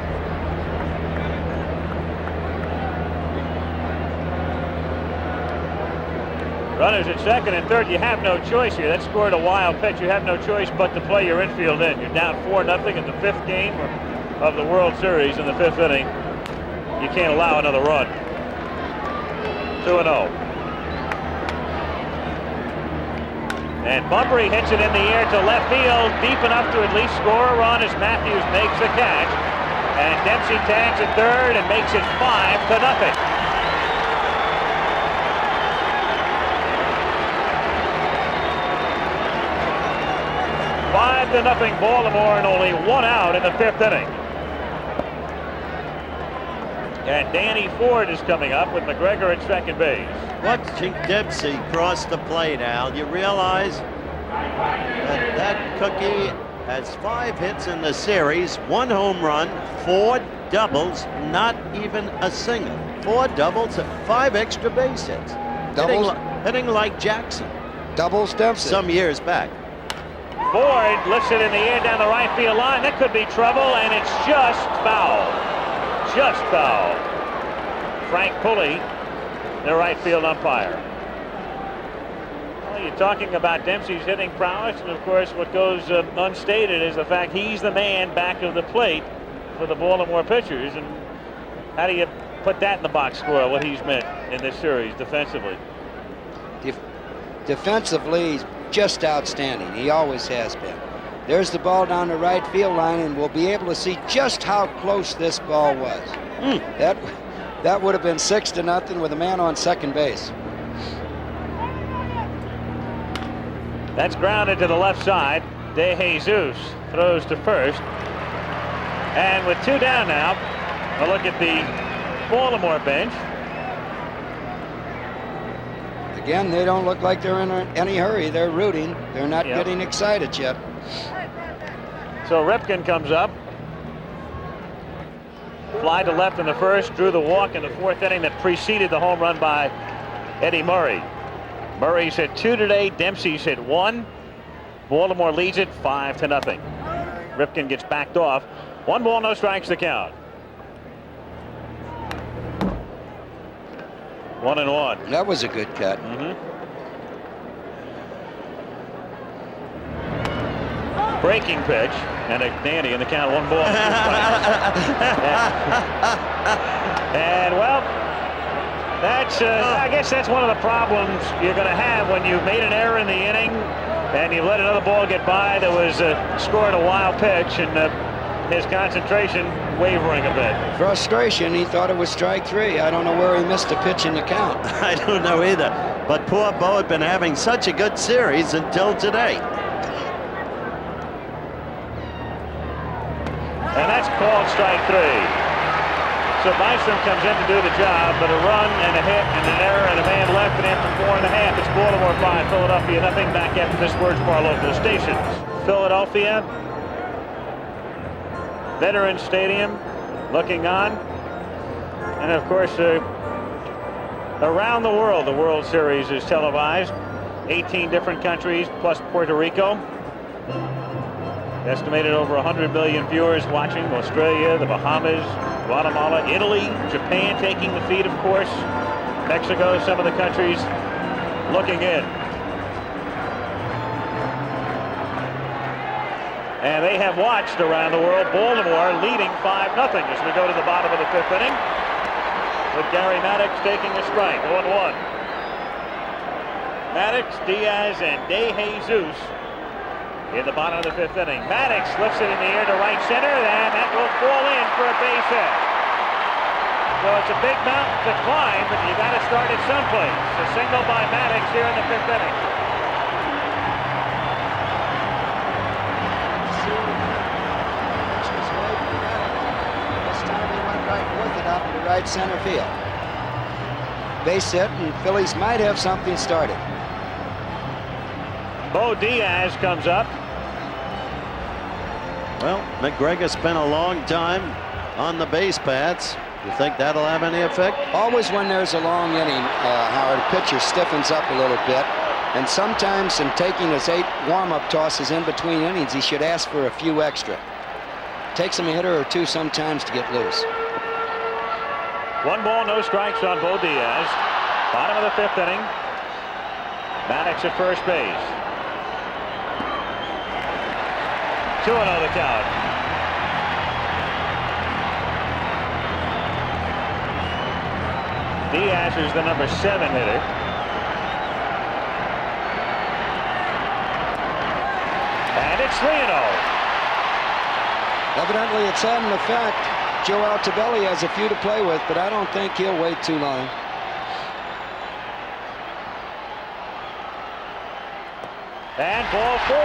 Runners at second and third. You have no choice here. That scored a wild pitch. You have no choice but to play your infield in. You're down 4-0 in the 5th game of the World Series in the 5th inning. You can't allow another run. 2-0. And Bunbury hits it in the air to left field, deep enough to at least score a run as Matthews makes the catch. And Dempsey tags at third and makes it 5-0. Nothing Baltimore, and only 1 out in the 5th inning. And Danny Ford is coming up with McGregor at second base. Watching Dempsey cross the plate, Al, you realize that cookie has 5 hits in the series, 1 home run, 4 doubles, not even a single. 4 doubles, 5 extra base hits. Hitting like Jackson. Doubles Dempsey. Some years back. Ford lifts it in the air down the right field line. That could be trouble, and it's just foul. Just foul. Frank Pulley, the right field umpire. Well, you're talking about Dempsey's hitting prowess, and of course what goes unstated is the fact he's the man back of the plate for the Baltimore pitchers. And how do you put that in the box score, what he's meant in this series defensively? Defensively, he's just outstanding. He always has been. There's the ball down the right field line, and we'll be able to see just how close this ball was. That would have been 6-0 with a man on second base. That's grounded to the left side. De Jesus throws to first. And with 2 down now, a look at the Baltimore bench. Again, they don't look like they're in any hurry. They're rooting. They're not getting excited yet. So Ripken comes up. Fly to left in the first, drew the walk in the 4th inning that preceded the home run by Eddie Murray. Murray's hit 2 today. Dempsey's hit 1. Baltimore leads it 5-0. Ripken gets backed off. 1 ball, no strikes to count. 1-1. That was a good cut. breaking pitch, and a dandy in the count, 1 ball. And well, that's I guess that's one of the problems you're going to have when you've made an error in the inning and you let another ball get by that was scored a wild pitch, and his concentration wavering a bit. Frustration. He thought it was strike 3. I don't know where he missed a pitch in the count. I don't know either. But poor Bo had been having such a good series until today. And that's called strike 3. So Bystrom comes in to do the job, but a run and a hit and an error and a man left, and after 4.5, it's Baltimore 5, Philadelphia nothing. Back after this word from our local stations. Philadelphia, Veterans Stadium, looking on, and of course, around the world, the World Series is televised. 18 different countries plus Puerto Rico. Estimated over 100 million viewers watching. Australia, the Bahamas, Guatemala, Italy, Japan taking the feed, of course. Mexico, some of the countries looking in. And they have watched around the world. Baltimore leading 5-0 as we go to the bottom of the 5th inning, with Gary Maddox taking a strike, 0-1. Maddox, Diaz, and De Jesus in the bottom of the 5th inning. Maddox lifts it in the air to right center, and that will fall in for a base hit. So it's a big mountain to climb, but you got to start it someplace. A single by Maddox here in the 5th inning. This time he went right with it up to right center field. Base hit, and Phillies might have something started. Bo Diaz comes up. Well, McGregor spent a long time on the base paths. You think that'll have any effect? Always when there's a long inning, Howard, pitcher stiffens up a little bit. And sometimes in taking his 8 warm-up tosses in between innings, he should ask for a few extra. Takes him a hitter or 2 sometimes to get loose. 1 ball, no strikes on Bo Diaz. Bottom of the 5th inning. Maddox at first base. 2-0 the count. Diaz is the number 7 hitter. And it's 3-0. Evidently it's had an effect. Joe Altobelli has a few to play with, but I don't think he'll wait too long. And ball 4.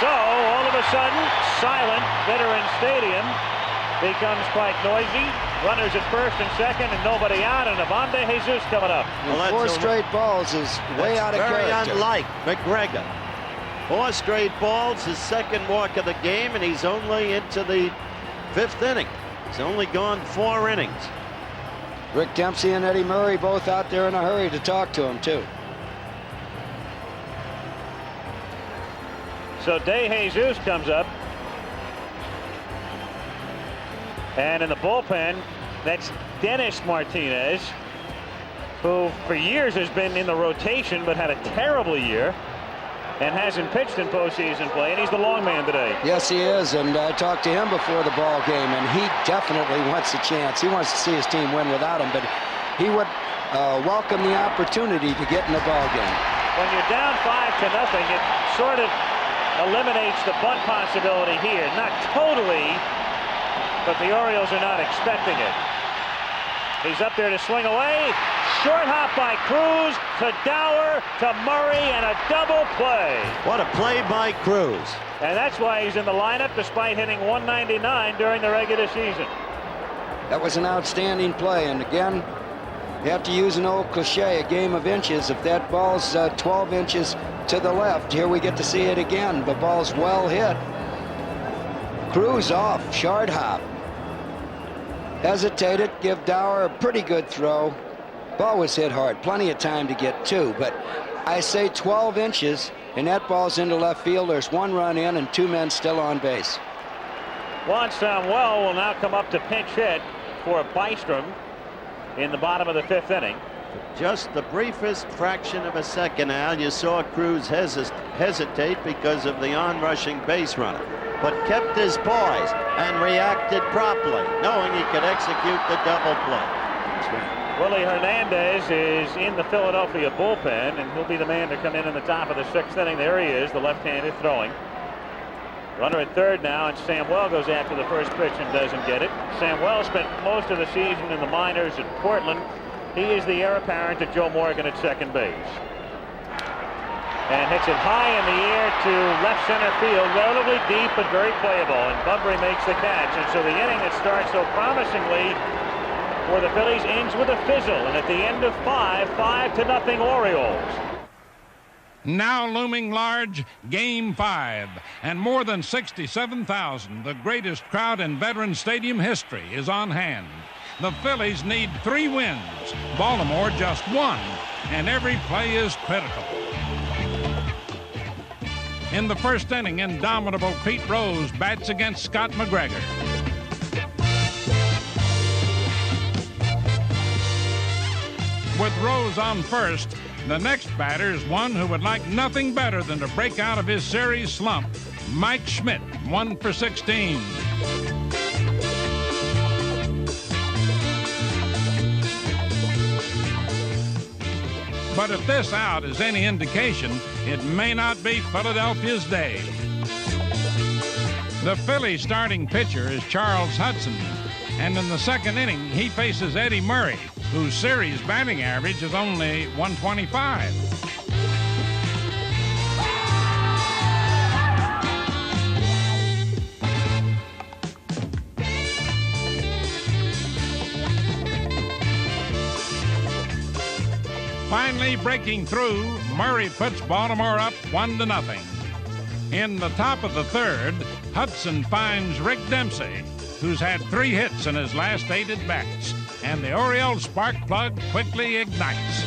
So all of a sudden, silent Veterans Stadium becomes quite noisy. Runners at first and second, and nobody out. And Avante Jesus coming up. Well, 4 straight balls is way out of character. Very unlike McGregor. 4 straight balls, his second walk of the game, and he's only into the 5th inning. He's only gone 4 innings. Rick Dempsey and Eddie Murray both out there in a hurry to talk to him, too. So De Jesus comes up. And in the bullpen, that's Dennis Martinez, who for years has been in the rotation but had a terrible year and hasn't pitched in postseason play, and he's the long man today. Yes, he is, and I talked to him before the ball game, and he definitely wants a chance. He wants to see his team win without him, but he would welcome the opportunity to get in the ball game. When you're down 5-0, it sort of eliminates the bunt possibility here. Not totally, but the Orioles are not expecting it. He's up there to swing away. Short hop by Cruz to Dower to Murray, and a double play. What a play by Cruz. And that's why he's in the lineup despite hitting 199 during the regular season. That was an outstanding play, and again, you have to use an old cliche, a game of inches. If that ball's 12 inches to the left, here we get to see it again. The ball's well hit. Cruz off, short hop. Hesitated, give Dower a pretty good throw. Ball was hit hard, plenty of time to get 2, but I say 12 inches, and that ball's into left field. There's 1 run in and 2 men still on base. Juan Samuel will now come up to pinch hit for Bystrom in the bottom of the 5th inning. For just the briefest fraction of a second, Al, you saw Cruz hesitate because of the on-rushing base runner, but kept his poise and reacted promptly, knowing he could execute the double play. That's right. Willie Hernandez is in the Philadelphia bullpen, and he'll be the man to come in the top of the 6th inning. There he is, the left-handed throwing. Runner at third now, and Samuel goes after the first pitch and doesn't get it. Samuel spent most of the season in the minors at Portland. He is the heir apparent to Joe Morgan at second base. And hits it high in the air to left center field, relatively deep but very playable, and Bunbury makes the catch. And so the inning that starts so promisingly for the Phillies ends with a fizzle, and at the end of 5-0 Orioles. Now looming large, Game 5, and more than 67,000, the greatest crowd in Veterans Stadium history, is on hand. The Phillies need 3 wins, Baltimore just 1, and every play is critical. In the first inning, indomitable Pete Rose bats against Scott McGregor. With Rose on first, the next batter is one who would like nothing better than to break out of his series slump, Mike Schmidt, 1 for 16. But if this out is any indication, it may not be Philadelphia's day. The Phillies starting pitcher is Charles Hudson, and in the second inning, he faces Eddie Murray, whose series batting average is only 125. Finally breaking through, Murray puts Baltimore up 1-0. In the top of the third, Hudson finds Rick Dempsey, who's had 3 hits in his last 8 at-bats, and the Oriole spark plug quickly ignites.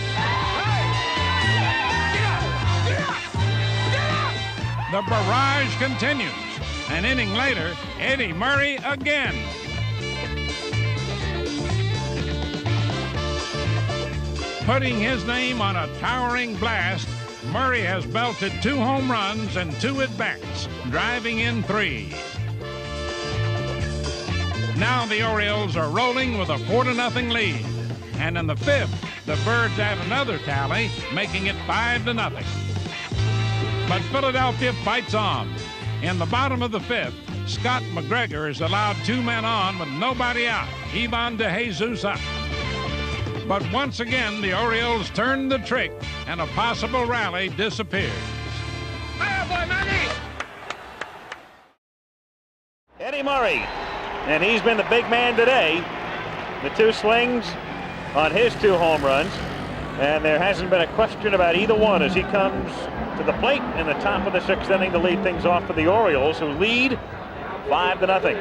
The barrage continues. An inning later, Eddie Murray again. Putting his name on a towering blast, Murray has belted 2 home runs and 2 at-bats, driving in 3. Now the Orioles are rolling with a 4-0 lead. And in the 5th, the Birds add another tally, making it 5-0. But Philadelphia fights on. In the bottom of the 5th, Scott McGregor is allowed 2 men on with nobody out. Ivan DeJesus up. But once again, the Orioles turn the trick, and a possible rally disappears. Eddie Murray, and he's been the big man today. The 2 slings on his 2 home runs, and there hasn't been a question about either one as he comes to the plate in the top of the 6th inning to lead things off for the Orioles, who lead 5-0.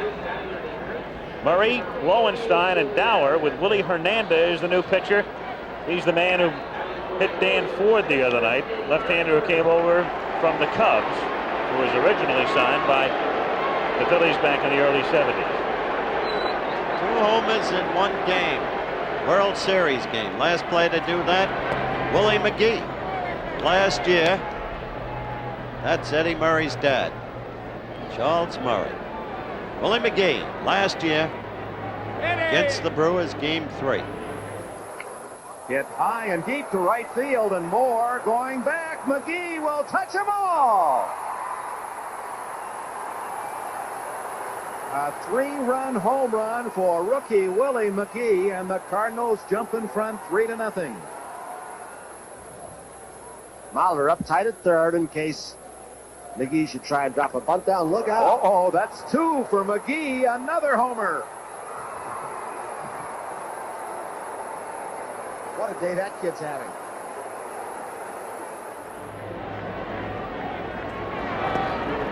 Murray, Lowenstein, and Dower with Willie Hernandez, the new pitcher. He's the man who hit Dan Ford the other night, left-hander who came over from the Cubs, who was originally signed by the Phillies back in the early 70s. 2 homers in 1 game. World Series game. Last player to do that, Willie McGee. Last year, that's Eddie Murray's dad, Charles Murray. Willie McGee, last year, against the Brewers, Game 3. Hit high and deep to right field, and Moore going back. McGee will touch them all. A 3-run home run for rookie Willie McGee, and the Cardinals jump in front 3-0. Mahler up tight at third in case McGee should try and drop a bunt down. Look out. Oh, that's 2 for McGee. Another homer. What a day that kid's having.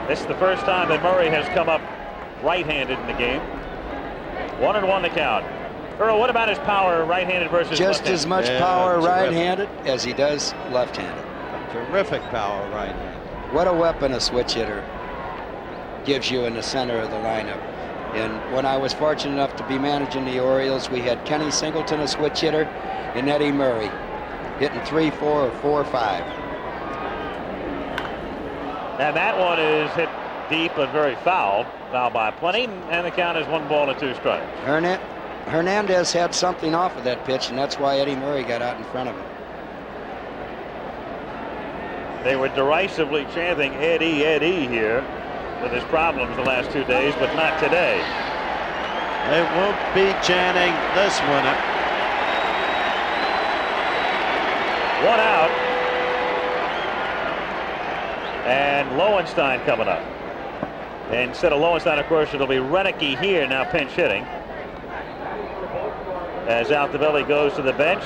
This is the first time that Murray has come up right-handed in the game. 1-1 the count. Earl, what about his power right-handed versus just left-handed? as much power right-handed as he does left-handed. Terrific power right-handed. What a weapon a switch hitter gives you in the center of the lineup. And when I was fortunate enough to be managing the Orioles, we had Kenny Singleton, a switch hitter, and Eddie Murray hitting 3-4 or 4-5. And that one is hit deep but very foul. Foul by plenty, and the count is 1 ball and 2 strikes. Hernandez had something off of that pitch, and that's why Eddie Murray got out in front of him. They were derisively chanting Eddie, Eddie here with his problems the last 2 days, but not today. They won't be chanting this one. 1 out. And Lowenstein coming up. Instead of Lowenstein, of course, it'll be Renicky here now pinch hitting. As Altobelli goes to the bench.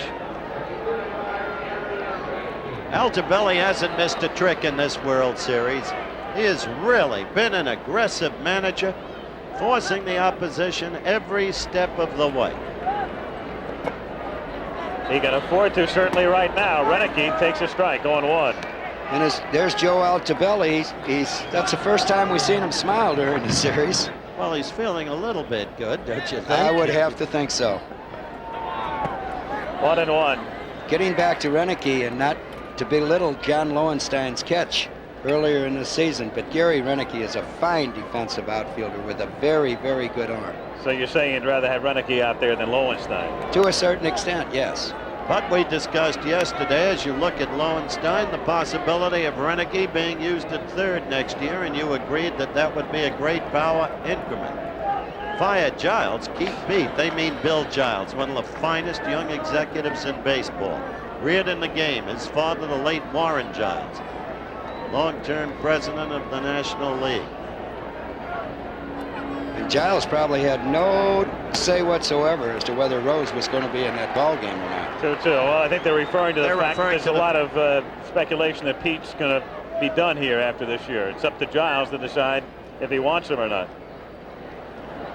Altobelli hasn't missed a trick in this World Series. He has really been an aggressive manager, forcing the opposition every step of the way. He can afford to certainly right now. Renicky takes a strike, 0-1. And there's Joe Altobelli. That's the first time we've seen him smile during the series. Well, he's feeling a little bit good, don't you think? I would have to think so. 1-1. Getting back to Renicky, and not to belittle John Lowenstein's catch earlier in the season, but Gary Renicky is a fine defensive outfielder with a very, very good arm. So you're saying you'd rather have Renicky out there than Lowenstein? To a certain extent, yes. But we discussed yesterday, as you look at Lowenstein, the possibility of Renicky being used at third next year, and you agreed that that would be a great power increment. Fire Giles, keep Pete. They mean Bill Giles, one of the finest young executives in baseball. Reared in the game, his father, the late Warren Giles, long-term president of the National League. And Giles probably had no say whatsoever as to whether Rose was going to be in that ball game or not. 2-2. Well, I think they're referring to the fact that there's a lot of speculation that Pete's going to be done here after this year. It's up to Giles to decide if he wants him or not.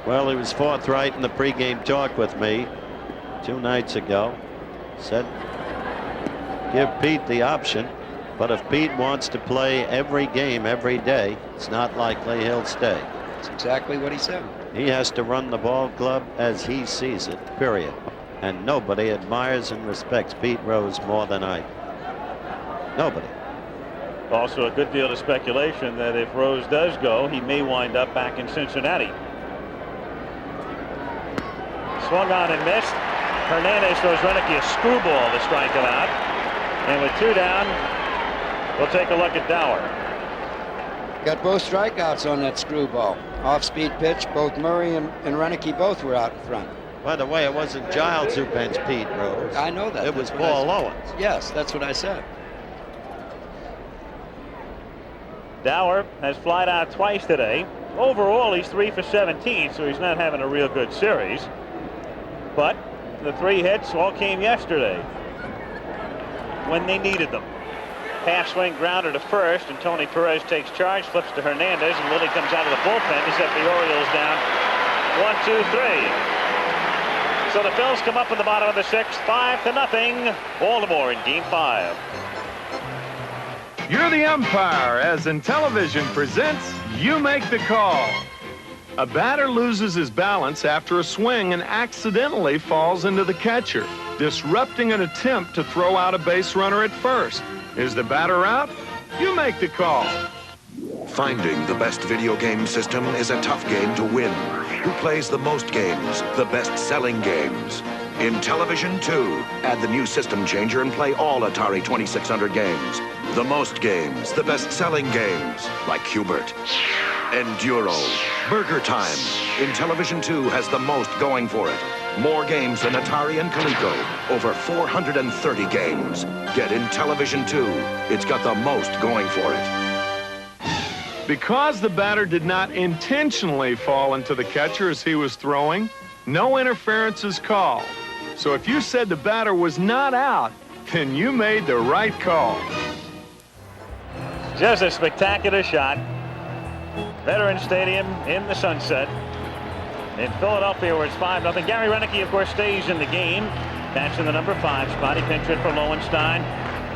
Well, he was forthright in the pregame talk with me 2 nights ago. Said, give Pete the option, but if Pete wants to play every game every day, it's not likely he'll stay. That's exactly what he said. He has to run the ball club as he sees it, period. And nobody admires and respects Pete Rose more than I. Nobody. Also a good deal of speculation that if Rose does go, he may wind up back in Cincinnati. Swung on and missed. Hernandez throws Renicky a screwball to strike him out. And with 2 down, we'll take a look at Dower. Got both strikeouts on that screwball. Off-speed pitch. Both Murray and Renicky both were out in front. By the way, it wasn't Giles who benched Pete Rose. I know that. It was Paul Owens. Yes, that's what I said. Dower has flied out twice today. Overall, he's 3 for 17, so he's not having a real good series. But the 3 hits all came yesterday when they needed them. Half swing grounder to first, and Tony Perez takes charge, flips to Hernandez, and Willie comes out of the bullpen to set the Orioles down 1-2-3. So the Phils come up in the bottom of the 6th, 5-0. Baltimore in Game 5. You're the umpire, as Intellivision presents You Make the Call. A batter loses his balance after a swing and accidentally falls into the catcher, disrupting an attempt to throw out a base runner at first. Is the batter out? You make the call. Finding the best video game system is a tough game to win. Who plays the most games, the best-selling games? In Television 2, add the new system changer and play all Atari 2600 games. The most games, the best-selling games, like Hubert. Enduro, Burger Time. In Television 2 has the most going for it. More games than Atari and Coleco. Over 430 games. Get in Television 2. It's got the most going for it. Because the batter did not intentionally fall into the catcher as he was throwing, no interference is called. So if you said the batter was not out, then you made the right call. Just a spectacular shot. Veterans Stadium in the sunset. In Philadelphia, where it's 5-0. Gary Renicky, of course, stays in the game. Catching the number 5 spot. He pinch hit for Lowenstein.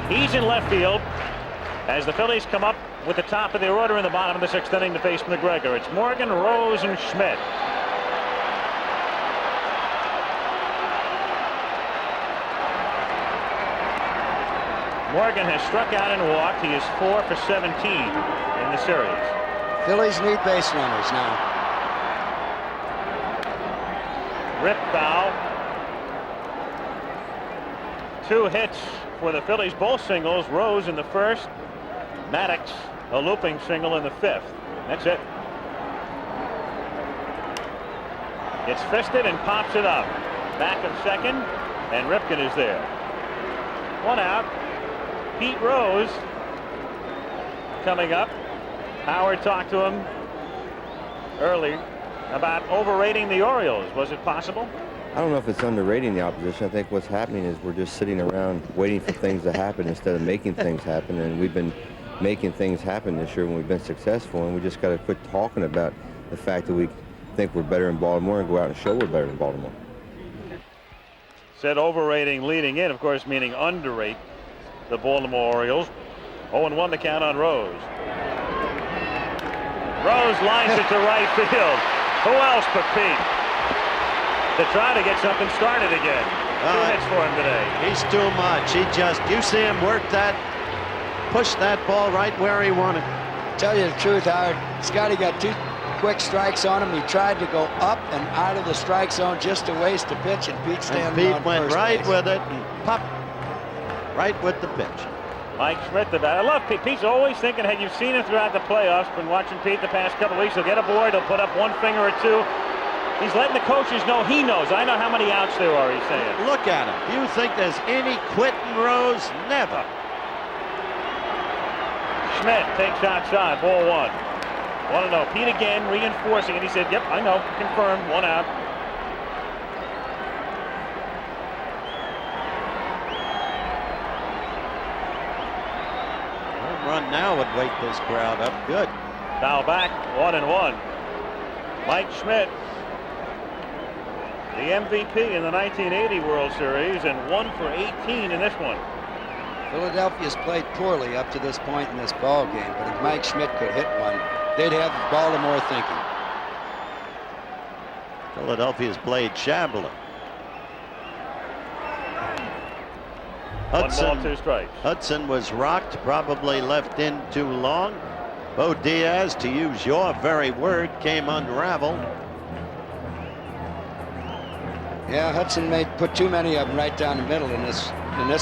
He's in left field as the Phillies come up with the top of their order in the bottom of the 6th inning to face McGregor. It's Morgan, Rose, and Schmidt. Morgan has struck out and walked. He is 4 for 17 in the series. Phillies need base runners now. Rip foul. 2 hits for the Phillies, both singles. Rose in the first, Maddox a looping single in the 5th. That's it. Gets fisted and pops it up. Back of second, and Ripken is there. 1 out. Pete Rose coming up. Howard talked to him early about overrating the Orioles. Was it possible? I don't know if it's underrating the opposition. I think what's happening is we're just sitting around waiting for things to happen instead of making things happen. And we've been making things happen this year when we've been successful. And we just got to quit talking about the fact that we think we're better in Baltimore and go out and show we're better in Baltimore. Said overrating leading in, of course, meaning underrate the Baltimore Orioles. 0-1 the count on Rose. Rose lines it to right field. Who else but Pete? To try to get something started again. 2 hits for him today. He's too much. You see him work that, push that ball right where he wanted. Tell you the truth, Howard, Scotty got 2 quick strikes on him. He tried to go up and out of the strike zone just to waste a pitch, and Pete standing on Pete went first right base. with it and popped right with the pitch. Mike Schmidt, the bat. I love Pete. Pete's always thinking, had you seen him throughout the playoffs, been watching Pete the past couple of weeks, he'll get aboard, he'll put up 1 finger or 2. He's letting the coaches know he knows. I know how many outs there are, he's saying. Look at him. Do you think there's any quitting, Rose? Never. Schmidt takes outside, ball 1. Want to know, Pete again reinforcing it. He said, yep, I know, confirmed, 1 out. Home run now would wake this crowd up good. Foul back, 1-1. Mike Schmidt, the MVP in the 1980 World Series, and 1 for 18 in this one. Philadelphia's played poorly up to this point in this ball game, but if Mike Schmidt could hit one, they'd have Baltimore thinking. Philadelphia's played shabbily. 1 ball, 2 strikes. Hudson was rocked, probably left in too long. Bo Diaz, to use your very word, came unraveled. Yeah, Hudson put too many of them right down the middle in this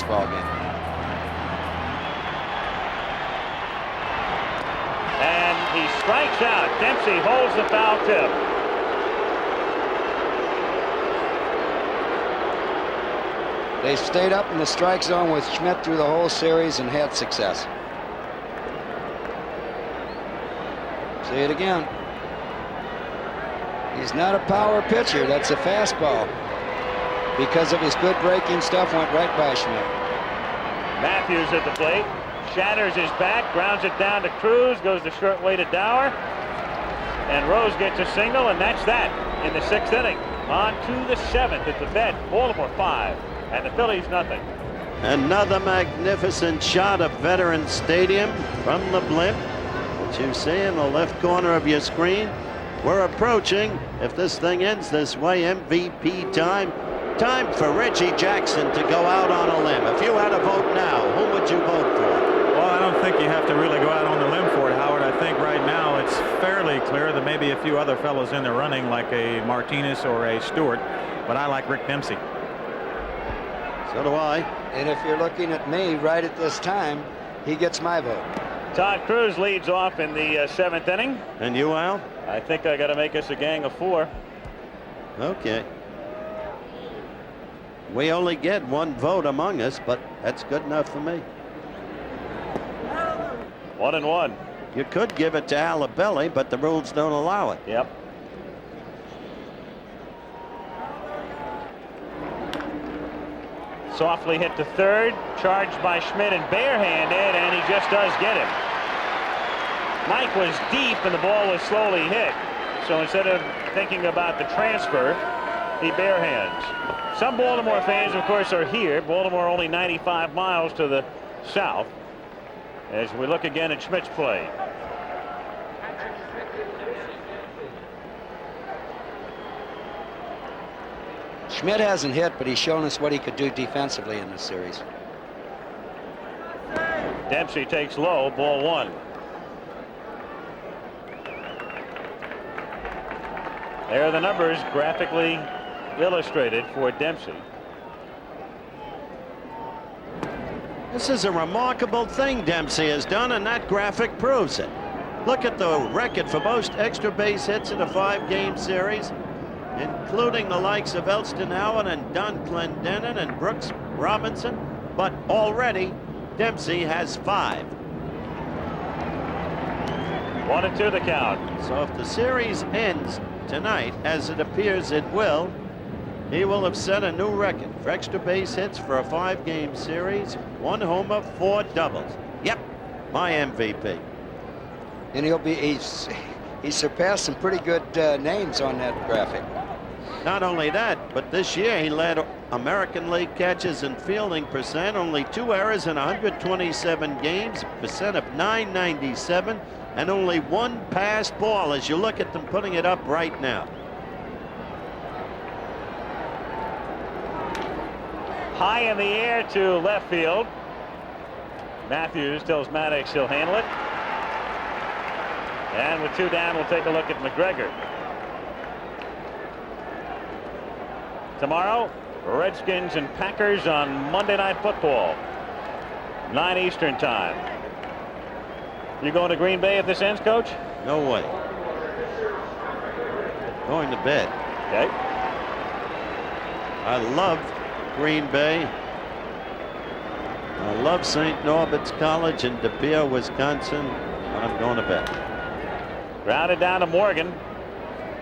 ball game. And he strikes out. Dempsey holds the foul tip. They stayed up in the strike zone with Schmidt through the whole series and had success. See it again. He's not a power pitcher. That's a fastball. Because of his good breaking stuff, went right by Schmidt. Matthews at the plate. Shatters his back, grounds it down to Cruz, goes the short way to Dower. And Rose gets a single, and that's that in the 6th inning. On to the 7th at the vet. Baltimore 5, and the Phillies nothing. Another magnificent shot of Veterans Stadium from the blimp, which you see in the left corner of your screen. We're approaching, if this thing ends this way, MVP time. Time for Reggie Jackson to go out on a limb. If you had a vote now, who would you vote for? Well, I don't think you have to really go out on the limb for it, Howard. I think right now it's fairly clear that maybe a few other fellows in the running, like a Martinez or a Stewart, but I like Rick Dempsey. So do I. And if you're looking at me right at this time, he gets my vote. Todd Cruz leads off in the 7th inning. And you, Al? I think I got to make us a gang of 4. Okay. We only get 1 vote among us, but that's good enough for me. 1-1. You could give it to Alabelli, but the rules don't allow it. Yep. Softly hit to third, charged by Schmidt and barehanded, and he just does get him. Mike was deep and the ball was slowly hit. So instead of thinking about the transfer, he barehands. Some Baltimore fans, of course, are here. Baltimore only 95 miles to the south. As we look again at Schmidt's play. Schmidt hasn't hit, but he's shown us what he could do defensively in this series. Dempsey takes low, ball 1. There are the numbers graphically illustrated for Dempsey. This is a remarkable thing Dempsey has done, and that graphic proves it. Look at the record for most extra base hits in a 5-game series, including the likes of Elston Howard and Don Clendenin and Brooks Robinson. But already, Dempsey has 5. 1-2 the count. So if the series ends tonight, as it appears it will, he will have set a new record for extra base hits for a 5-game series. 1 homer, 4 doubles. Yep, my MVP. And he's surpassed some pretty good names on that graphic. Not only that, but this year he led American League catches and fielding percent. Only 2 errors in 127 games, percent of .997, and only 1 passed ball as you look at them putting it up right now. High in the air to left field. Matthews tells Maddox he'll handle it. And with 2 down, we'll take a look at McGregor. Tomorrow, Redskins and Packers on Monday Night Football, 9 Eastern time. You going to Green Bay if this ends, Coach? No way. Going to bed. Okay. I love Green Bay. I love St. Norbert's College in De Pere, Wisconsin. I'm going to bed. Grounded down to Morgan.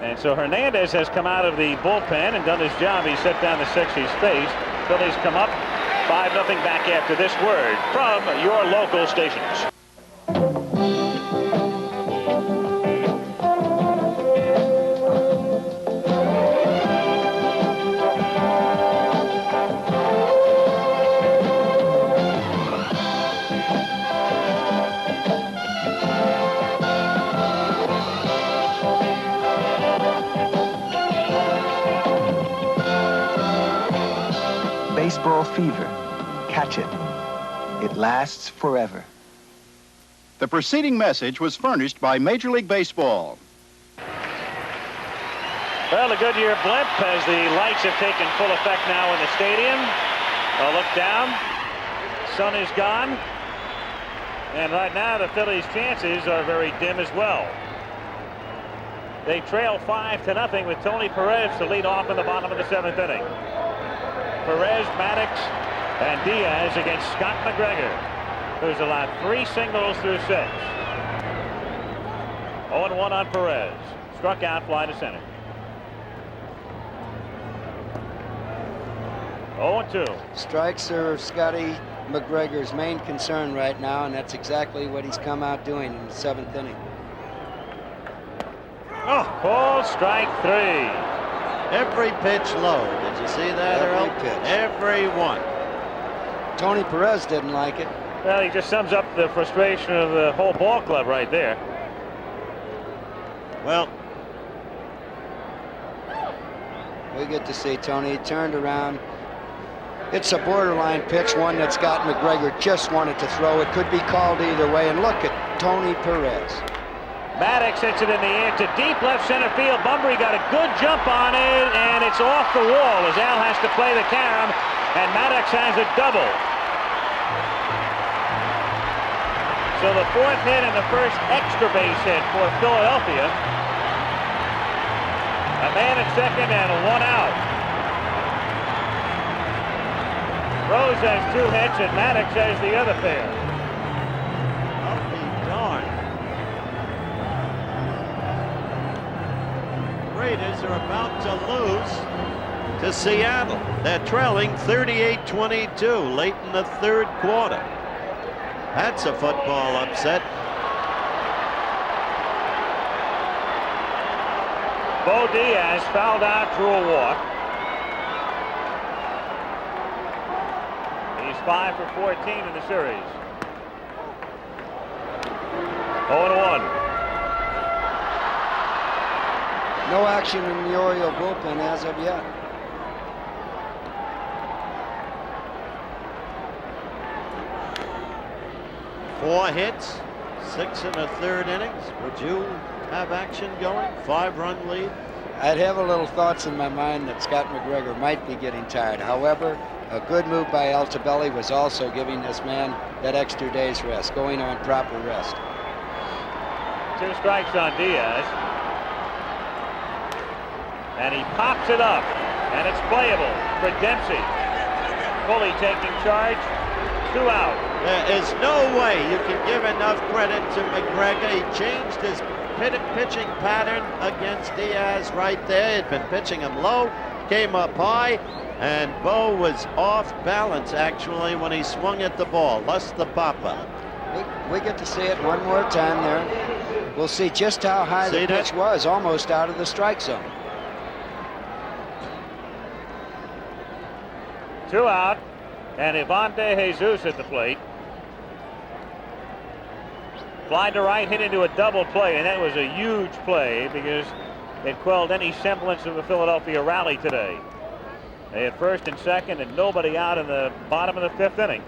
And so Hernandez has come out of the bullpen and done his job. He set down the 60 space. Phillies come up 5-0 back after this word from your local stations. Baseball fever. Catch it. It lasts forever. The preceding message was furnished by Major League Baseball. Well, the Goodyear blimp as the lights have taken full effect now in the stadium. A look down. Sun is gone. And right now the Phillies' chances are very dim as well. They trail 5-0 with Tony Perez to lead off in the bottom of the 7th inning. Perez, Maddox, and Diaz against Scott McGregor, who's allowed 3 singles through 6. 0-1 on Perez. Struck out, fly to center. 0-2. Strikes are Scotty McGregor's main concern right now, and that's exactly what he's come out doing in the 7th inning. Oh, called strike 3. Every pitch low. Did you see that, Earl? Every pitch. Every one. Tony Perez didn't like it. Well, he just sums up the frustration of the whole ball club right there. Well, we get to see Tony. He turned around. It's a borderline pitch, one that Scott McGregor just wanted to throw. It could be called either way, and look at Tony Perez. Maddox hits it in the air to deep left center field. Bunbury got a good jump on it, and it's off the wall as Al has to play the carom, and Maddox has a double. So the 4th hit and the first extra base hit for Philadelphia. A man at second and 1 out. Rose has 2 hits and Maddox has the other pair. I'll be darned. Raiders are about to lose to Seattle. They're trailing 38-22 late in the 3rd quarter. That's a football upset. Bo Diaz fouled out through a walk. He's 5 for 14 in the series. 0-1. No action in the Oriole bullpen as of yet. 4 hits, 6 in the 3rd innings. Would you have action going? 5-run lead? I'd have a little thoughts in my mind that Scott McGregor might be getting tired. However, a good move by Altobelli was also giving this man that extra day's rest, going on proper rest. 2 strikes on Diaz. And he pops it up, and it's playable for Dempsey. Fully taking charge, 2 out. There is no way you can give enough credit to McGregor. He changed his pitching pattern against Diaz right there. He'd been pitching him low, came up high, and Bo was off balance actually when he swung at the ball. Lost the pop-up. We get to see it one more time there. We'll see just how high the pitch was, almost out of the strike zone. 2 out, and Ivante Jesus at the plate. Fly to right, hit into a double play, and that was a huge play because it quelled any semblance of a Philadelphia rally today. They had 1st and 2nd, and nobody out in the bottom of the 5th inning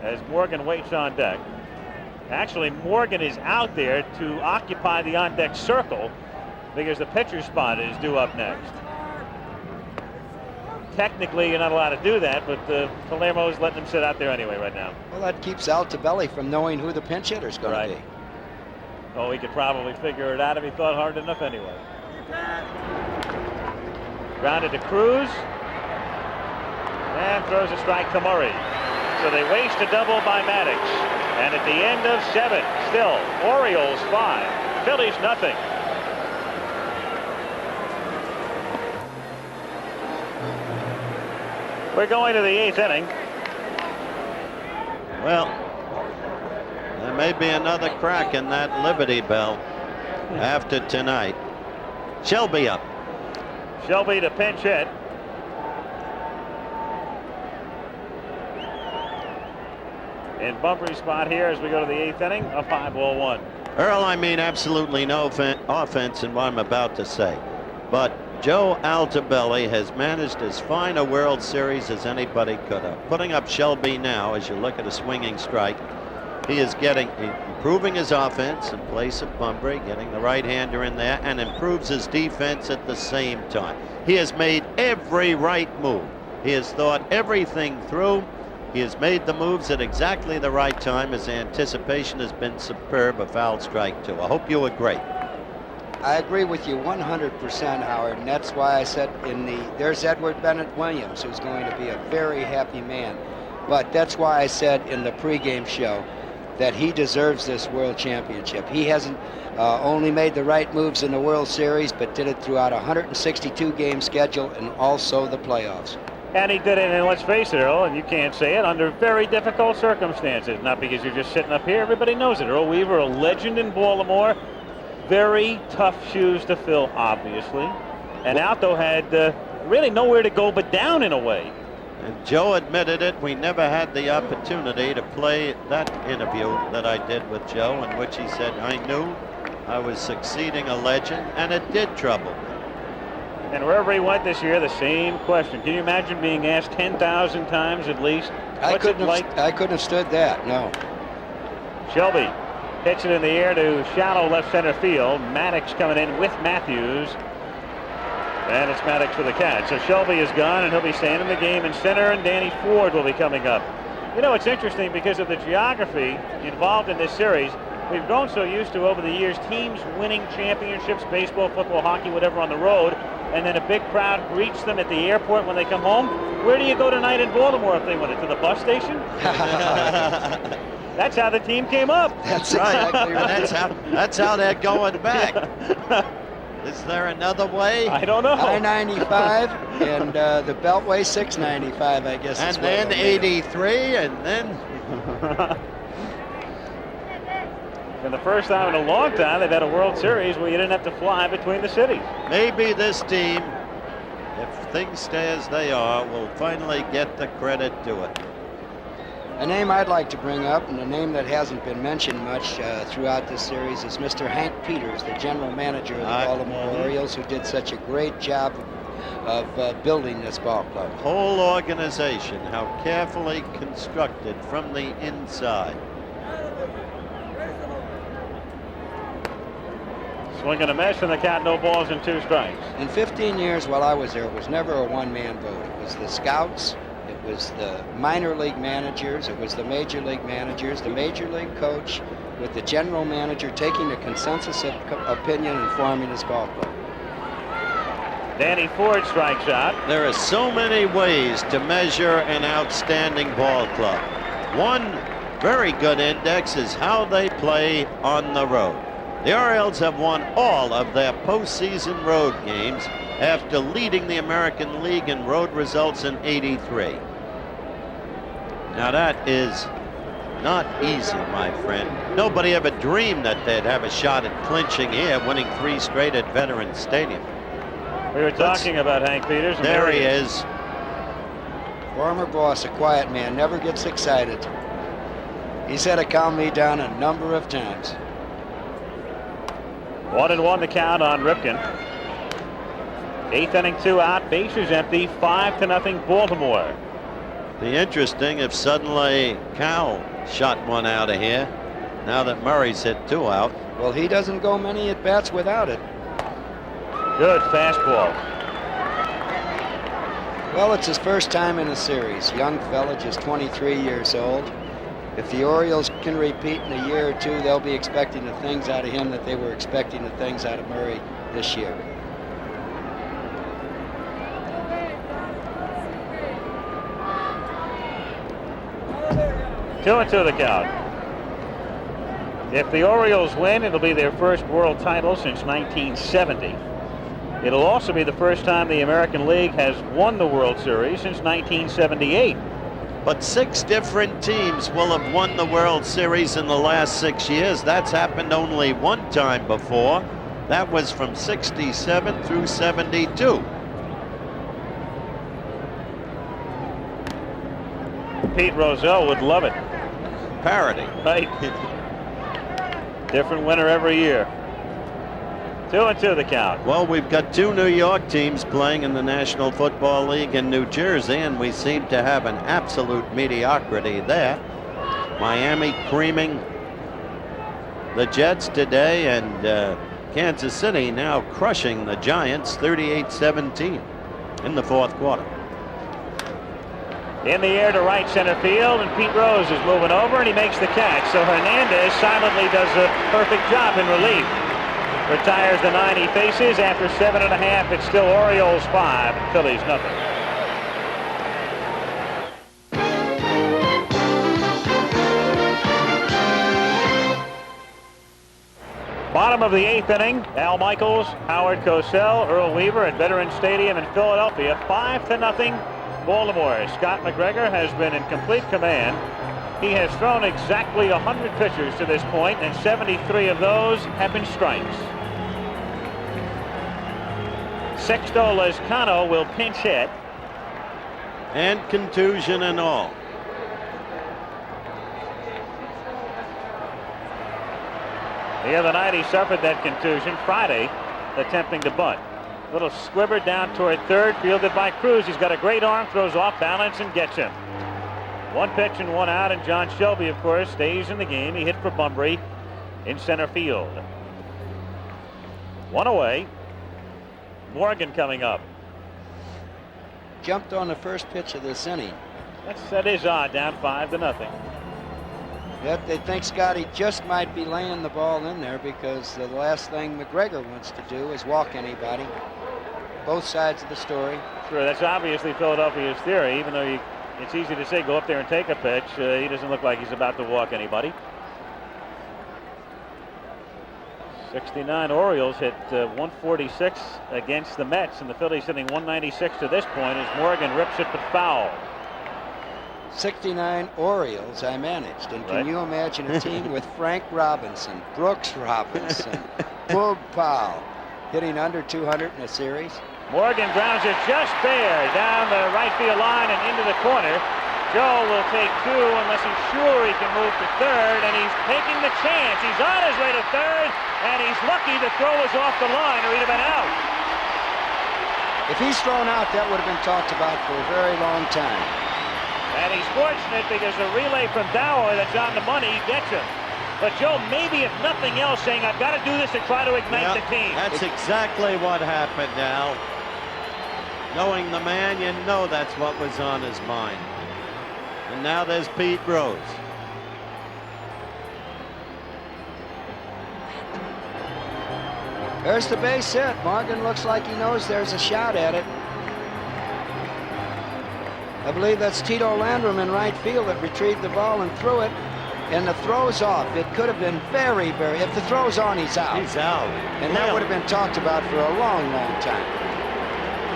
as Morgan waits on deck. Actually, Morgan is out there to occupy the on-deck circle because the pitcher's spot is due up next. Technically, you're not allowed to do that, but Palermo's letting him sit out there anyway right now. Well, that keeps Altobelli from knowing who the pinch hitter's going to be. Oh, he could probably figure it out if he thought hard enough anyway. Grounded to Cruz. And throws a strike to Murray. So they waste a double by Maddox. And at the end of 7, still, Orioles 5, Phillies nothing. We're going to the 8th inning. Well, there may be another crack in that Liberty Bell after tonight. Shelby up. Shelby to pinch hit. In Bumfrey's spot here as we go to the 8th inning, a 5-1. Earl, I mean absolutely no offense in what I'm about to say, but Joe Altobelli has managed as fine a World Series as anybody could have. Putting up Shelby now, as you look at a swinging strike, he is improving his offense in place of Bunbury, getting the right-hander in there, and improves his defense at the same time. He has made every right move. He has thought everything through. He has made the moves at exactly the right time. His anticipation has been superb. A foul strike, too. I hope you agree. I agree with you 100%, Howard, and that's why I said there's Edward Bennett Williams, who's going to be a very happy man. But that's why I said in the pregame show that he deserves this World Championship. He hasn't only made the right moves in the World Series, but did it throughout a 162-game schedule and also the playoffs. And he did it, and let's face it, Earl, and you can't say it, under very difficult circumstances. Not because you're just sitting up here. Everybody knows it. Earl Weaver, a legend in Baltimore. Very tough shoes to fill, obviously. And Alto had really nowhere to go but down in a way. And Joe admitted it. We never had the opportunity to play that interview that I did with Joe, in which he said, I knew I was succeeding a legend, and it did trouble me. And wherever he went this year, the same question. Can you imagine being asked 10,000 times at least? I couldn't have stood that, no. Shelby hits it in the air to shallow left center field. Maddox coming in with Matthews. And it's Maddox for the catch. So Shelby is gone, and he'll be staying in the game in center, and Danny Ford will be coming up. You know, it's interesting because of the geography involved in this series. We've grown so used to, over the years, teams winning championships, baseball, football, hockey, whatever, on the road, and then a big crowd greets them at the airport when they come home. Where do you go tonight in Baltimore if they win it? To the bus station? That's how the team came up. That's exactly right. That's how they're going back. Is there another way? I don't know. I-95 and the Beltway 695, I guess. And then 83, and then... And the first time in a long time they've had a World Series where you didn't have to fly between the cities. Maybe this team, if things stay as they are, will finally get the credit to it. A name I'd like to bring up, and a name that hasn't been mentioned much throughout this series, is Mr. Hank Peters, the general manager of the Baltimore Orioles, who did such a great job of building this ball club. The whole organization, how carefully constructed from the inside. Swing and a miss, and the count, no balls and 2 strikes. In 15 years while I was there, it was never a one-man vote. It was the scouts, it was the minor league managers, it was the major league managers, the major league coach, with the general manager taking a consensus opinion and forming his ball club. Danny Ford strikes out. There are so many ways to measure an outstanding ball club. One very good index is how they play on the road. The Orioles have won all of their postseason road games after leading the American League in road results in '83. Now that is not easy, my friend. Nobody ever dreamed that they'd have a shot at clinching here, winning 3 straight at Veterans Stadium. We were talking about Hank Peters. And there he is. Former boss, a quiet man, never gets excited. He's had to calm me down a number of times. 1-1 the count on Ripken. 8th inning, 2 out, bases empty, 5-0 Baltimore. Be interesting if suddenly Cal shot one out of here, now that Murray's hit 2 out. Well, he doesn't go many at bats without it. Good fastball. Well, it's his first time in a series. Young fella, just 23 years old. If the Orioles can repeat in a year or 2, they'll be expecting the things out of him that they were expecting the things out of Murray this year. Two and 2 the count. If the Orioles win, it'll be their first world title since 1970. It'll also be the first time the American League has won the World Series since 1978. But 6 different teams will have won the World Series in the last 6 years. That's happened only one time before. That was from '67 through '72. Pete Rozelle would love it. Parody. Right. Different winner every year. 2 and 2 the count. Well, we've got 2 New York teams playing in the National Football League in New Jersey, and we seem to have an absolute mediocrity there. Miami creaming the Jets today, and Kansas City now crushing the Giants 38-17 in the 4th quarter. In the air to right center field, and Pete Rose is moving over, and he makes the catch. So Hernandez silently does a perfect job in relief. Retires the 9 he faces. After 7.5, it's still Orioles 5, Phillies nothing. Bottom of the 8th inning, Al Michaels, Howard Cosell, Earl Weaver at Veterans Stadium in Philadelphia, 5-0 Baltimore. Scott McGregor has been in complete command. He has thrown exactly 100 pitches to this point, and 73 of those have been strikes. Sexto Lezcano will pinch hit. And contusion and all. The other night he suffered that contusion Friday, attempting to bunt. Little squibber down toward third, fielded by Cruz. He's got a great arm, throws off balance and gets him. 1 pitch and 1 out, and John Shelby, of course, stays in the game. He hit for Bunbury in center field. 1 away. Morgan coming up. Jumped on the first pitch of this inning. That is odd, down 5-0. Yet they think Scotty just might be laying the ball in there, because the last thing McGregor wants to do is walk anybody. Both sides of the story. Sure, that's obviously Philadelphia's theory, even though it's easy to say go up there and take a pitch. He doesn't look like he's about to walk anybody. 69 Orioles hit 146 against the Mets, and the Phillies hitting 196 to this point as Morgan rips it but foul. 69 Orioles I managed, and can you imagine a team with Frank Robinson, Brooks Robinson, Boog Powell hitting under 200 in a series? Morgan grounds it just there down the right field line and into the corner. Joe will take 2 unless he's sure he can move to third, and he's taking the chance. He's on his way to third, and he's lucky the throw was off the line or he'd have been out. If he's thrown out, that would have been talked about for a very long time. And he's fortunate because the relay from Dower that's on the money gets him. But Joe, maybe if nothing else, saying I've got to do this to try to ignite the team. That's exactly what happened, Al. Knowing the man, you know that's what was on his mind. And now there's Pete Rose. There's the base hit. Morgan looks like he knows there's a shot at it. I believe that's Tito Landrum in right field that retrieved the ball and threw it. And the throw's off. It could have been very, very... If the throw's on, he's out. He's out. And that would have been talked about for a long, long time.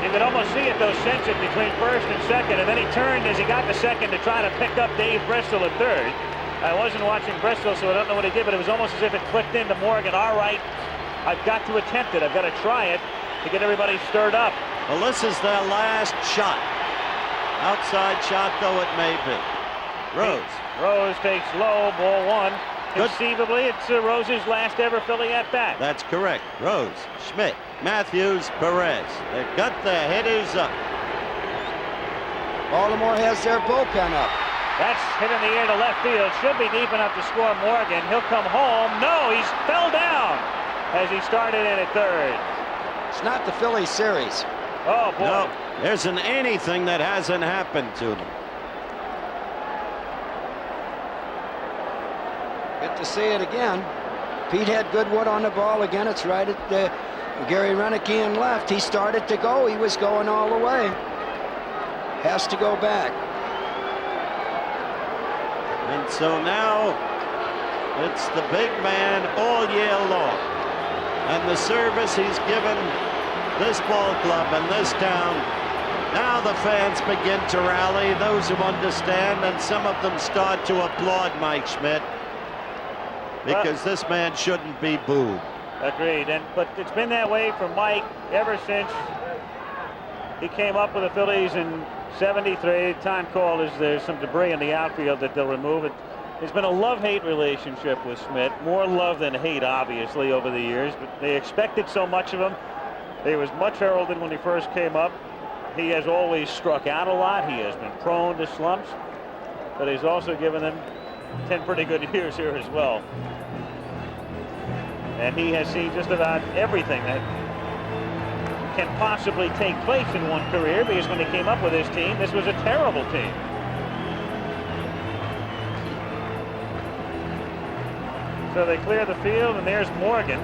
You could almost see it, though, sense it between first and second. And then he turned as he got to second to try to pick up Dave Bristol at third. I wasn't watching Bristol, so I don't know what he did, but it was almost as if it clicked into Morgan. All right, I've got to attempt it. I've got to try it to get everybody stirred up. Well, this is their last shot. Outside shot, though it may be. Rose takes low, ball one. Conceivably, it's Rose's last ever Philly at bat. That's correct. Rose, Schmidt, Matthews, Perez. They've got their hitters up. Baltimore has their bullpen up. That's hit in the air to left field. Should be deep enough to score Morgan. He'll come home. No, he's fell down as he started in at third. It's not the Phillies series. Oh, boy. No, there isn't anything that hasn't happened to them. Good to see it again. Pete had good wood on the ball again. It's right at Gary Renicky in left. He started to go. He was going all the way. Has to go back. And so now it's the big man all year long. And the service he's given this ball club and this town. Now the fans begin to rally, those who understand, and some of them start to applaud Mike Schmidt. Because this man shouldn't be booed. Agreed. But it's been that way for Mike ever since he came up with the Phillies in '73. Time call is there's some debris in the outfield that they'll remove. There's been a love-hate relationship with Schmidt. More love than hate, obviously, over the years. But they expected so much of him. He was much heralded when he first came up. He has always struck out a lot. He has been prone to slumps. But he's also given them 10 pretty good years here as well. And he has seen just about everything that can possibly take place in one career, because when he came up with his team, this was a terrible team. So they clear the field, and there's Morgan.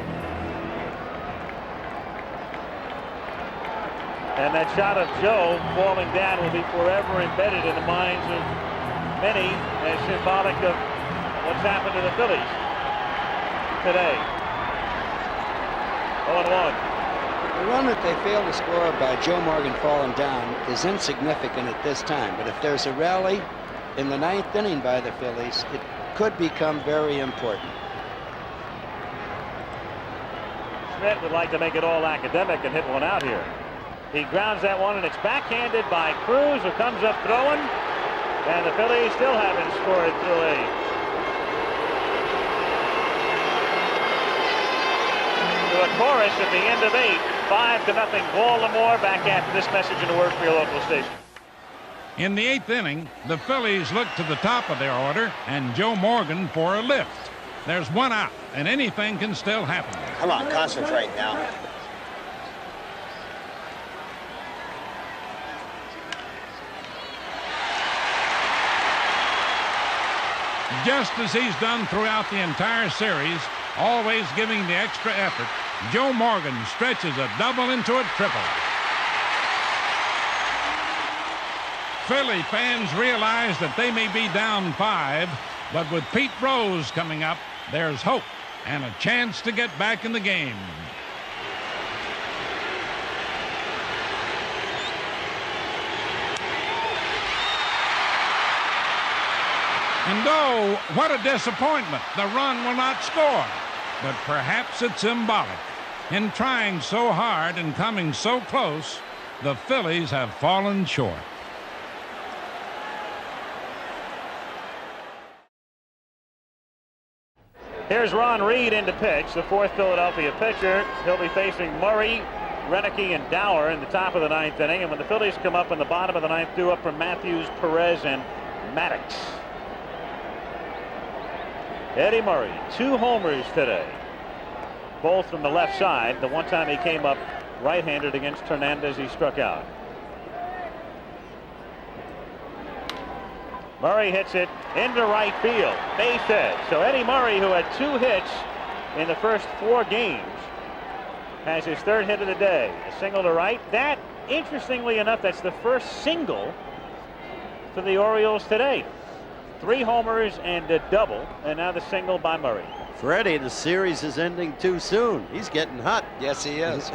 And that shot of Joe falling down will be forever embedded in the minds of many as symbolic of what's happened to the Phillies today. 0-1. The run that they failed to score by Joe Morgan falling down is insignificant at this time. But if there's a rally in the 9th inning by the Phillies, it could become very important. Schmidt would like to make it all academic and hit one out here. He grounds that one, and it's backhanded by Cruz, who comes up throwing. And the Phillies still haven't scored through 8. To a chorus at the end of 8, 5-0 Baltimore. Back after this message and a word for your local station. In the 8th inning, the Phillies look to the top of their order and Joe Morgan for a lift. There's one out, and anything can still happen. Come on, concentrate now. Just as he's done throughout the entire series, always giving the extra effort, Joe Morgan stretches a double into a triple. Philly fans realize that they may be down 5, but with Pete Rose coming up, there's hope and a chance to get back in the game. And oh, what a disappointment. The run will not score. But perhaps it's symbolic. In trying so hard and coming so close, the Phillies have fallen short. Here's Ron Reed in to pitch, the 4th Philadelphia pitcher. He'll be facing Murray, Renicky, and Dower in the top of the 9th inning. And when the Phillies come up in the bottom of the 9th, due up from Matthews, Perez, and Maddox. Eddie Murray, 2 homers today, both from the left side. The one time he came up right-handed against Hernandez, he struck out. Murray hits it into right field, base hit. So Eddie Murray, who had 2 hits in the first 4 games, has his 3rd hit of the day. A single to right. That, interestingly enough, that's the first single for the Orioles today. 3 homers and a double, and now the single by Murray. Freddie, the series is ending too soon. He's getting hot. Yes, he is.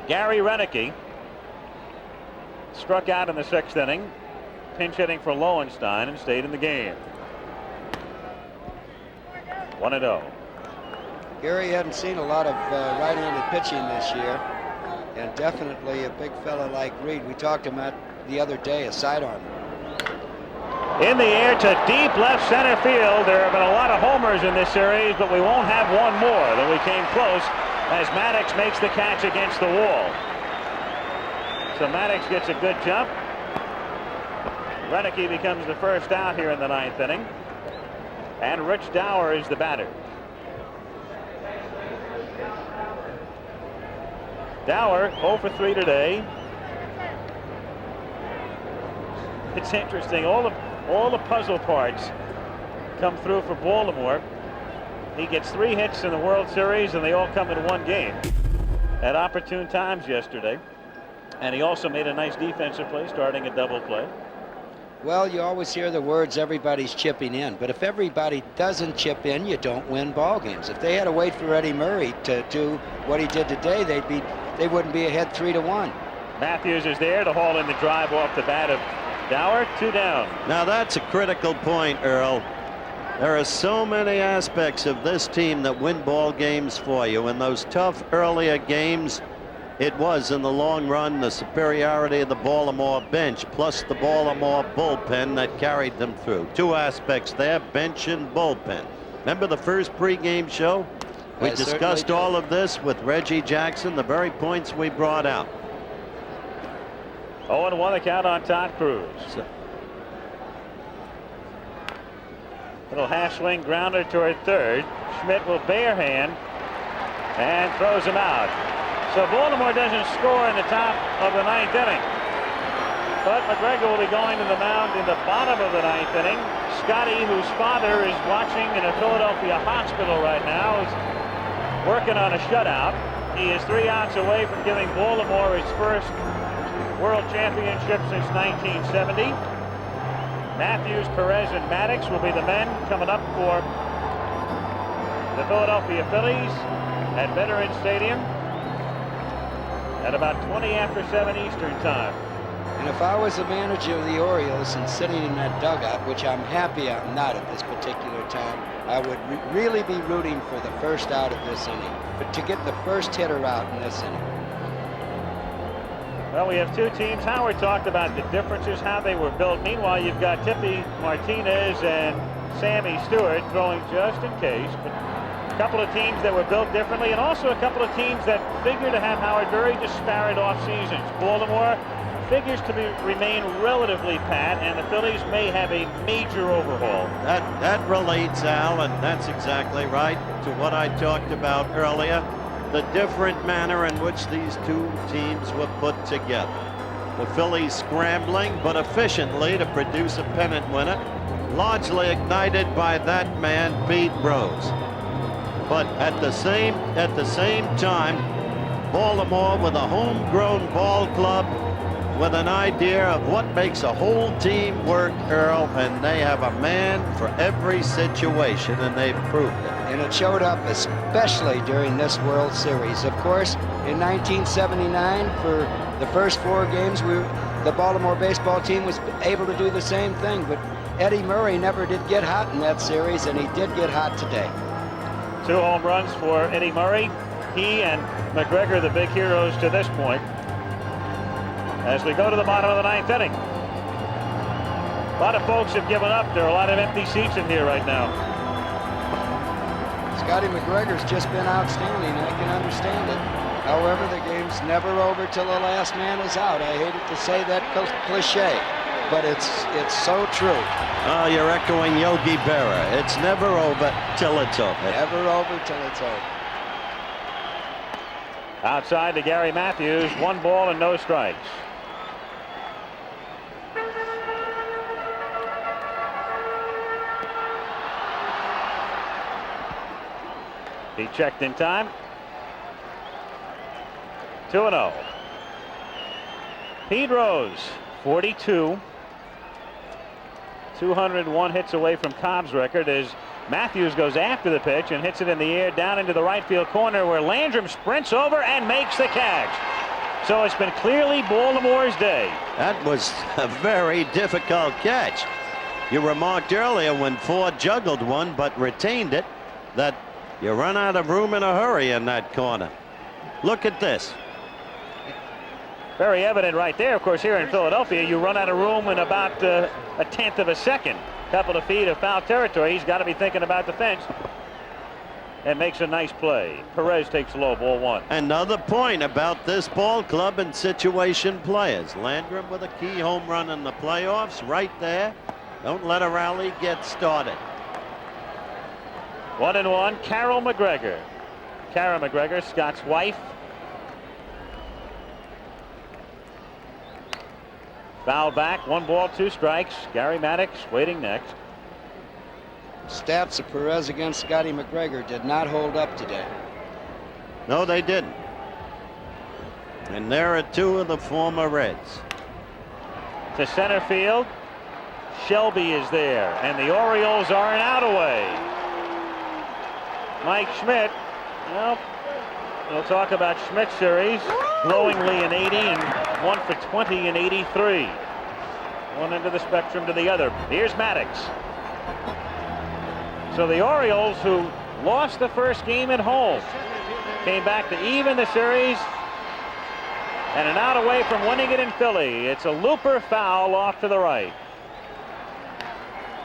Gary Renicky struck out in the 6th inning, pinch hitting for Lowenstein, and stayed in the game. 1-0. Gary hadn't seen a lot of right-handed pitching this year, and definitely a big fella like Reed. We talked about the other day, a sidearm. In the air to deep left center field. There have been a lot of homers in this series, but we won't have one more. Though we came close as Maddox makes the catch against the wall. So Maddox gets a good jump. Renicky becomes the first out here in the 9th inning. And Rich Dower is the batter. Dower 0 for 3 today. It's interesting. All the puzzle parts come through for Baltimore. He gets 3 hits in the World Series, and they all come in one game at opportune times yesterday. And he also made a nice defensive play, starting a double play. Well, you always hear the words, everybody's chipping in. But if everybody doesn't chip in, you don't win ball games. If they had to wait for Eddie Murray to do what he did today, they wouldn't be ahead 3-1. Matthews is there to haul in the drive off the bat of Dower. 2 down. Now that's a critical point, Earl. There are so many aspects of this team that win ball games for you. In those tough earlier games, it was in the long run the superiority of the Baltimore bench plus the Baltimore bullpen that carried them through. 2 aspects there, bench and bullpen. Remember the first pregame show? We discussed all of this with Reggie Jackson, the very points we brought out. 0-1 the count on Todd Cruz. Little half swing grounder toward third. Schmidt will barehand and throws him out. So Baltimore doesn't score in the top of the 9th inning. But McGregor will be going to the mound in the bottom of the 9th inning. Scotty, whose father is watching in a Philadelphia hospital right now, is working on a shutout. He is 3 outs away from giving Baltimore its first World Championship since 1970. Matthews, Perez, and Maddox will be the men coming up for the Philadelphia Phillies at Veterans Stadium at about 20 after 7 Eastern time. And if I was the manager of the Orioles and sitting in that dugout, which I'm happy I'm not at this particular time, I would really be rooting for the first out of this inning, but to get the first hitter out in this inning. Well, we have 2 teams. Howard talked about the differences, how they were built. Meanwhile, you've got Tippy Martinez and Sammy Stewart throwing just in case. But a couple of teams that were built differently, and also a couple of teams that figure to have Howard very disparate off seasons. Baltimore figures to remain relatively pat, and the Phillies may have a major overhaul. That relates, Al, and that's exactly right, to what I talked about earlier. The different manner in which these 2 teams were put together. The Phillies scrambling but efficiently to produce a pennant winner, largely ignited by that man Pete Rose. But at the same time, Baltimore with a homegrown ball club with an idea of what makes a whole team work, Earl, and they have a man for every situation, and they've proved it. And it showed up especially during this World Series. Of course, in 1979, for the first 4 games, the Baltimore baseball team was able to do the same thing, but Eddie Murray never did get hot in that series, and he did get hot today. 2 home runs for Eddie Murray. He and McGregor, the big heroes to this point. As we go to the bottom of the 9th inning. A lot of folks have given up. There are a lot of empty seats in here right now. Scotty McGregor's just been outstanding. I can understand it. However, the game's never over till the last man is out. I hate it to say that cliche. but it's so true. Oh, you're echoing Yogi Berra. It's never over till it's over. Never over till it's over. Outside to Gary Matthews, 1 ball and no strikes. He checked in time. 2-0. Pete Rose, 42. 201 hits away from Cobb's record as Matthews goes after the pitch and hits it in the air down into the right field corner where Landrum sprints over and makes the catch. So it's been clearly Baltimore's day. That was a very difficult catch. You remarked earlier when Ford juggled one but retained it that you run out of room in a hurry in that corner. Look at this. Very evident right there. Of course, here in Philadelphia, you run out of room in about a 1/10 of a second. Couple of feet of foul territory. He's got to be thinking about the fence. And makes a nice play. Perez takes low, ball 1. Another point about this ball club and situation players. Landrum with a key home run in the playoffs right there. Don't let a rally get started. 1-1. Carol McGregor. Kara McGregor, Scott's wife. Foul back, 1 ball, 2 strikes. Gary Maddox waiting next. Stats of Perez against Scotty McGregor did not hold up today. No, they didn't. And there are 2 of the former Reds. To center field. Shelby is there, and the Orioles are an out away. Mike Schmidt, well, we'll talk about Schmidt's series. Glowingly in 80 and 1 for 20 in 83. One end of the spectrum to the other. Here's Maddox. So the Orioles, who lost the first game at home, came back to even the series and an out away from winning it in Philly. It's a looper foul off to the right.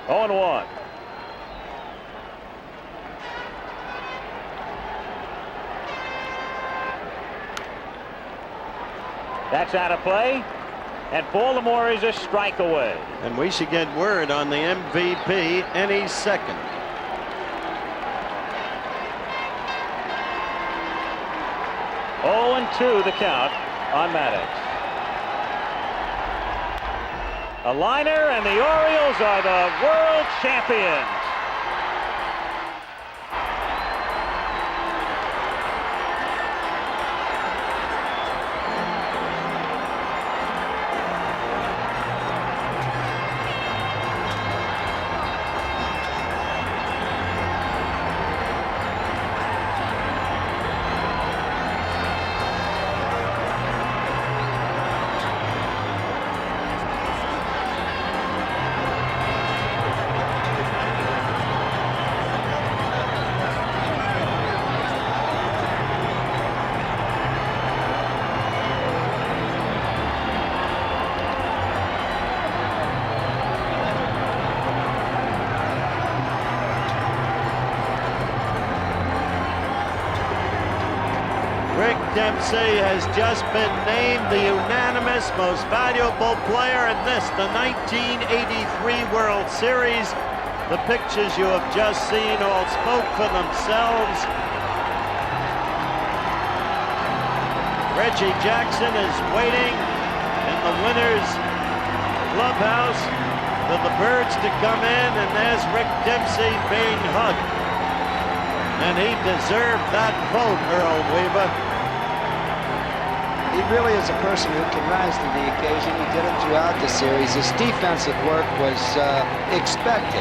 0-1. That's out of play, and Baltimore is a strike away. And we should get word on the MVP any second. Oh, 2 the count on Maddox. A liner, and the Orioles are the world champions. Dempsey has just been named the unanimous most valuable player in this, the 1983 World Series. The pictures you have just seen all spoke for themselves. Reggie Jackson is waiting in the winner's clubhouse for the birds to come in, and there's Rick Dempsey being hugged. And he deserved that vote, Earl Weaver. He really is a person who can rise to the occasion. He did it throughout the series. His defensive work was expected.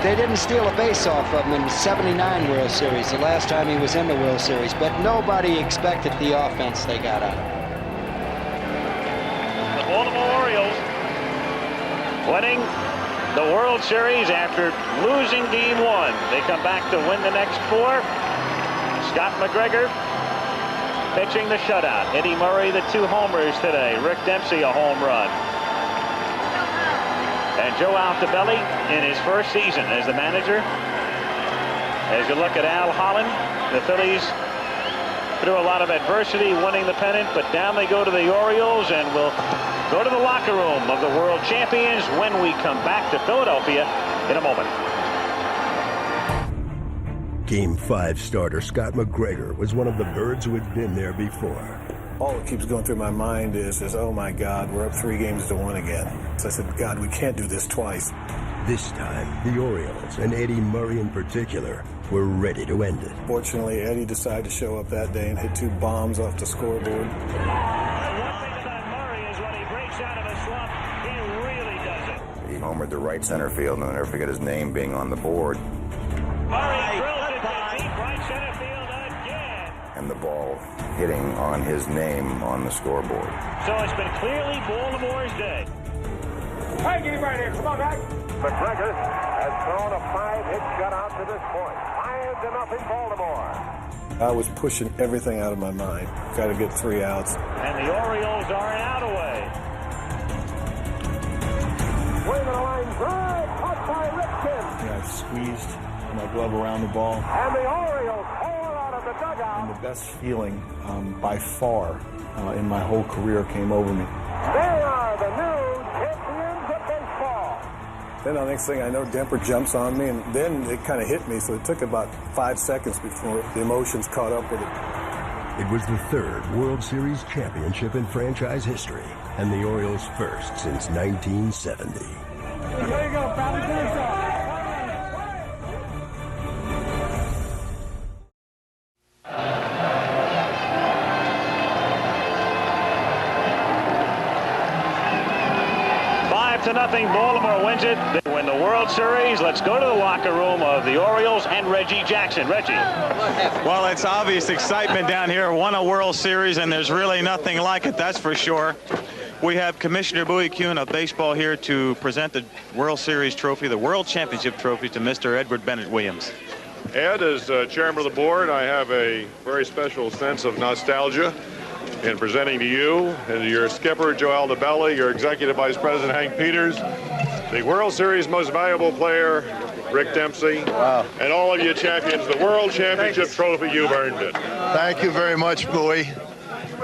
They didn't steal a base off of him in the '79 World Series, the last time he was in the World Series, but nobody expected the offense they got out of him. The Baltimore Orioles winning the World Series after losing Game 1. They come back to win the next 4. Scott McGregor pitching the shutout. Eddie Murray, the 2 homers today. Rick Dempsey, a home run. And Joe Altobelli in his first season as the manager. As you look at Al Holland, the Phillies through a lot of adversity, winning the pennant, but down they go to the Orioles, and we'll go to the locker room of the world champions when we come back to Philadelphia in a moment. Game 5 starter Scott McGregor was one of the birds who had been there before. All that keeps going through my mind is oh my God, we're up 3-1 again. So I said, God, we can't do this twice. This time, the Orioles, and Eddie Murray in particular, were ready to end it. Fortunately, Eddie decided to show up that day and hit 2 bombs off the scoreboard. One thing about Murray is when he breaks out of a slump, he really does it. He homered the right center field, and I'll never forget his name being on the board. Murray drills it to deep right center field again. And the ball hitting on his name on the scoreboard. So it's been clearly Baltimore's day. Hey, get him right here. Come on, back. McGregor has thrown a 5-hit shutout to this point. 5-0 Baltimore. I was pushing everything out of my mind. Got to get 3 outs. And the Orioles are an out away. Waving a line drive, caught by Ripken. I squeezed my glove around the ball. And the Orioles pull out of the dugout. And the best feeling by far in my whole career came over me. They are the new champions of baseball. Then the next thing I know, Demper jumps on me, and then it kind of hit me, so it took about 5 seconds before the emotions caught up with it. It was the 3rd World Series championship in franchise history, and the Orioles' first since 1970. There you go, Bobby. Finish up. 5-0, Baltimore wins it. They win the World Series. Let's go to the locker room of the Orioles and Reggie Jackson. Reggie. Well, it's obvious excitement down here. Won a World Series, and there's really nothing like it, that's for sure. We have Commissioner Bowie Kuhn of baseball here to present the World Series trophy, the World Championship trophy, to Mr. Edward Bennett Williams. Ed, as chairman of the board, I have a very special sense of nostalgia in presenting to you and to your skipper, Joe Aldebelli, your executive vice president, Hank Peters, the World Series most valuable player, Rick Dempsey, and all of you champions, the World Championship trophy. You've earned it. Thank you very much, Bowie.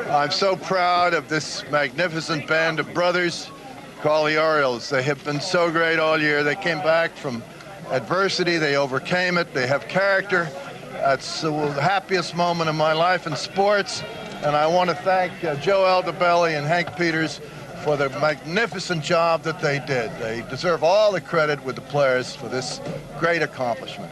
I'm so proud of this magnificent band of brothers called the Orioles. They have been so great all year. They came back from adversity. They overcame it. They have character. That's the happiest moment of my life in sports. And I want to thank Joe Aldebelli and Hank Peters for the magnificent job that they did. They deserve all the credit with the players for this great accomplishment.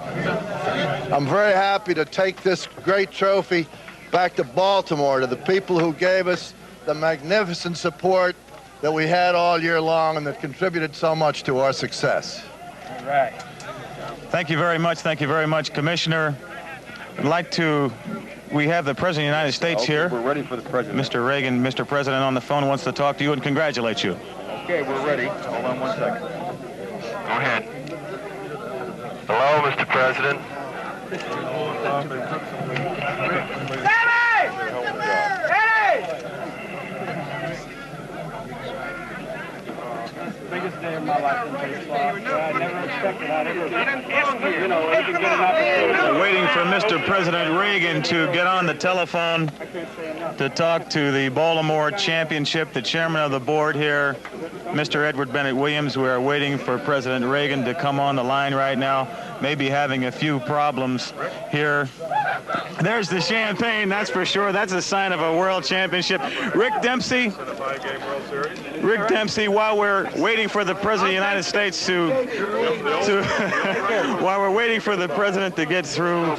I'm very happy to take this great trophy back to Baltimore, to the people who gave us the magnificent support that we had all year long and that contributed so much to our success. All right. Thank you very much. Thank you very much, Commissioner. I'd like to... We have the President of the United States here. We're ready for the President. Mr. Reagan, Mr. President on the phone wants to talk to you and congratulate you. Okay, we're ready. Hold on 1 second. Go ahead. Hello, Mr. President. Biggest day of my life in baseball. I never expected I'd ever, even get an opportunity. We're waiting for Mr. President Reagan to get on the telephone to talk to the Baltimore Championship, the chairman of the board here, Mr. Edward Bennett Williams. We are waiting for President Reagan to come on the line right now. Maybe having a few problems here. There's the champagne, that's for sure. That's a sign of a world championship. Rick Dempsey, while we're waiting for the President of the United States while we're waiting for the President to get through,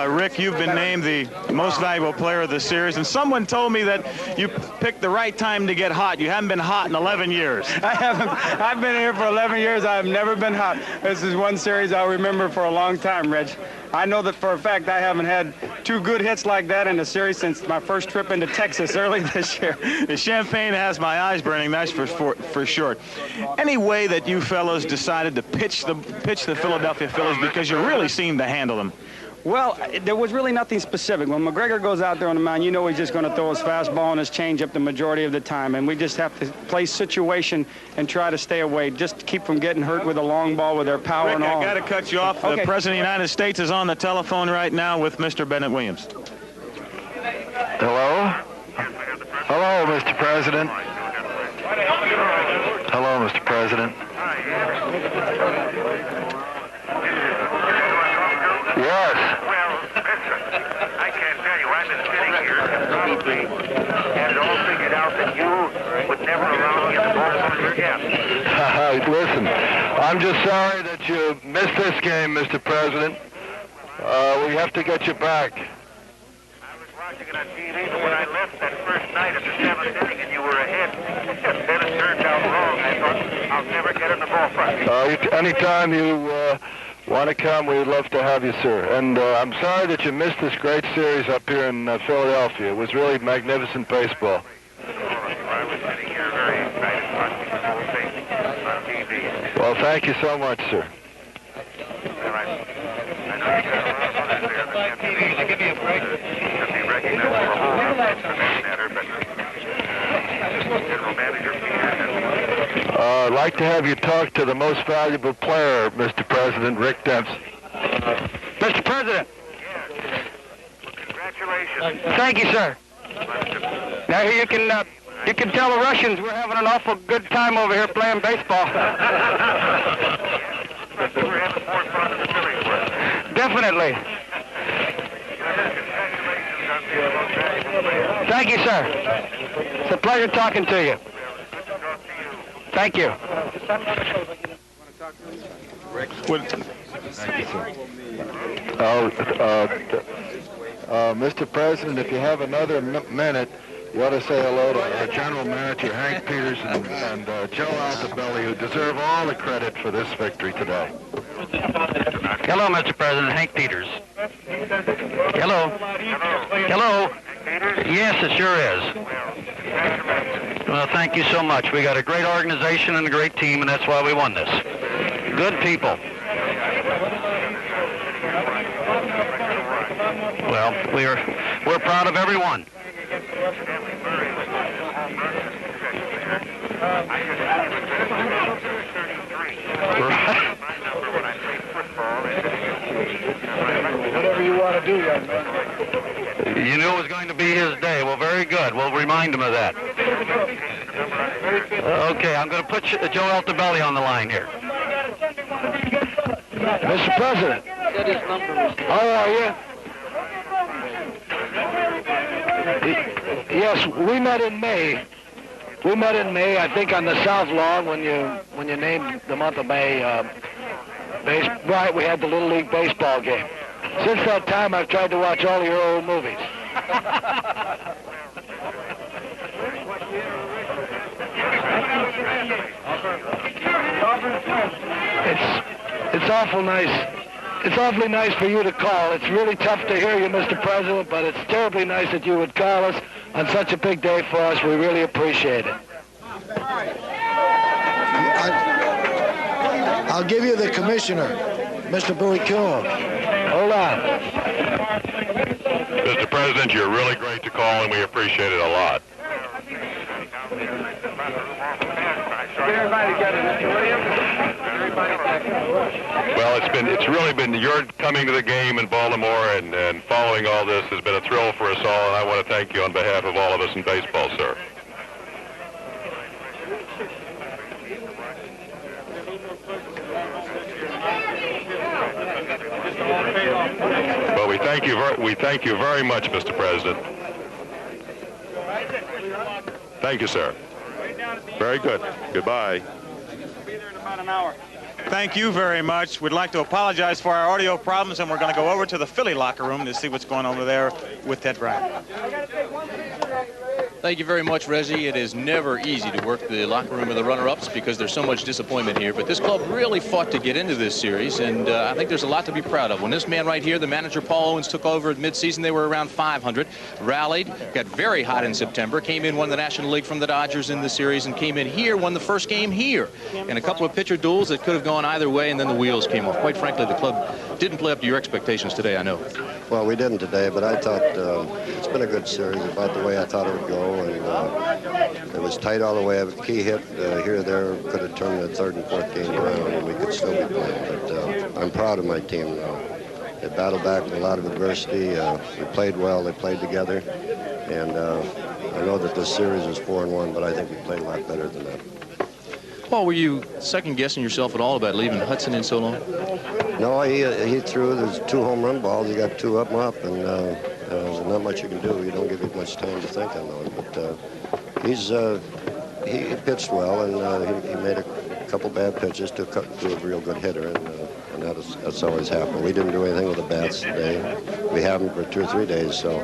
Rick, you've been named the most valuable player of the series, and someone told me that you picked the right time to get hot. You haven't been hot in 11 years. I haven't. I've been here for 11 years. I've never been hot. This is one series I'll remember for a long time, Reg. I know that for a fact I haven't had 2 good hits like that in a series since my first trip into Texas early this year. The champagne has my eyes burning, that's for sure. Any way that you fellows decided to pitch the Philadelphia Phillies, because you really seem to handle them? Well, there was really nothing specific. When McGregor goes out there on the mound, you know he's just going to throw his fastball and his changeup the majority of the time, and we just have to play situation and try to stay away, just to keep from getting hurt with a long ball with their power Rick, and all. I got to cut you off. Okay. The President of the United States is on the telephone right now with Mr. Bennett Williams. Hello? Hello, Mr. President. Hello, Mr. President. Yes. Well, listen, I can't tell you, I've been sitting here and probably had it all figured out that you would never allow me to ball on your guest. Listen, I'm just sorry that you missed this game, Mr. President. We have to get you back. I was watching it on TV, but when I left that first night at the 7th inning and you were ahead, then it turned out wrong. I thought, I'll never get in the ballpark. Anytime you want to come, we'd love to have you, sir. And I'm sorry that you missed this great series up here in Philadelphia. It was really magnificent baseball. I was sitting here very excited watching the whole thing on TV. Well, thank you so much, sir. I know you got a lot of others there that can't give me a break. Should be recognized for a whole lot for that matter, but General Manager Peters. I'd like to have you talk to the most valuable player, Mr. President, Rick Dempsey. Mr. President. Yes. Congratulations. Thank you, sir. Now here you can tell the Russians we're having an awful good time over here playing baseball. We're having more fun than the Phillies were. Definitely. Congratulations on being the most valuable player. Thank you, sir. It's a pleasure talking to you. Thank you. Mr. President, if you have another minute, you ought to say hello to General Manager Hank Peters and Joe Altobelli, who deserve all the credit for this victory today. Hello, Mr. President. Hank Peters. Hello. Hello. Yes, it sure is. Well, thank you so much. We got a great organization and a great team, and that's why we won this. Good people. Well, we're proud of everyone. Whatever you want to do, young man. You knew it was going to be his day. Well, very good. We'll remind him of that. Okay, I'm going to put Joe Altobelli on the line here. Mr. President. How are you? Yes, we met in May. I think, on the South Lawn when you named the month of May. Right, we had the Little League baseball game. Since that time, I've tried to watch all your old movies. It's awful nice. It's awfully nice for you to call. It's really tough to hear you, Mr. President, but it's terribly nice that you would call us on such a big day for us. We really appreciate it. I'll give you the commissioner, Mr. Bowie Kuhn. Hold on. Mr. President, you're really great to call, and we appreciate it a lot. Everybody together, Mr. Williams. Well, it's really been your coming to the game in Baltimore and following all this has been a thrill for us all, and I want to thank you on behalf of all of us in baseball, sir. Well, we thank you very much, Mr. President. Thank you, sir. Very good. Goodbye. Thank you very much. We'd like to apologize for our audio problems, and we're going to go over to the Philly locker room to see what's going on over there with Ted Bryant. Thank you very much, Reggie. It is never easy to work the locker room of the runner-ups because there's so much disappointment here. But this club really fought to get into this series, and I think there's a lot to be proud of. When this man right here, the manager Paul Owens, took over at midseason, they were around 500, rallied, got very hot in September, came in, won the National League from the Dodgers in the series, and came in here, won the first game here. And a couple of pitcher duels that could have gone either way, and then the wheels came off. Quite frankly, the club didn't play up to your expectations today, I know. Well, we didn't today, but I thought it's been a good series, about the way I thought it would go. And it was tight all the way. A key hit here or there could have turned the third and fourth game around, and we could still be playing. But I'm proud of my team now. They battled back with a lot of adversity. We played well. They played together. And I know that this series is 4-1, but I think we played a lot better than that. Paul, were you second-guessing yourself at all about leaving Hudson in so long? No, he threw. There's 2 home run balls. He got 2 up and up, and there's not much you can do. You don't give him much time to think on those. But he pitched well, and he made a couple bad pitches to a real good hitter, and that's always happened. We didn't do anything with the bats today. We haven't for 2 or 3 days, so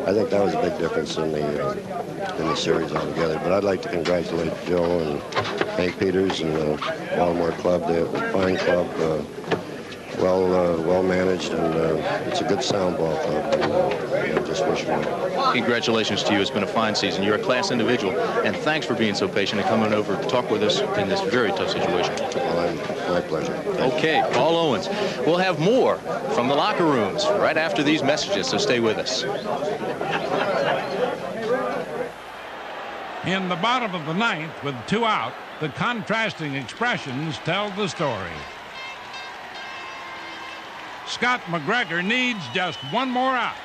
I think that was a big difference in the series altogether. But I'd like to congratulate Joe and Hank Peters and the Baltimore club. They have a fine club, well managed, and it's a good sound ball club. And, I just wish them well. Congratulations to you. It's been a fine season. You're a class individual, and thanks for being so patient and coming over to talk with us in this very tough situation. Well, my pleasure. Okay, Paul Owens. We'll have more from the locker rooms right after these messages, so stay with us. In the bottom of the 9th, with 2 out, the contrasting expressions tell the story. Scott McGregor needs just 1 more out.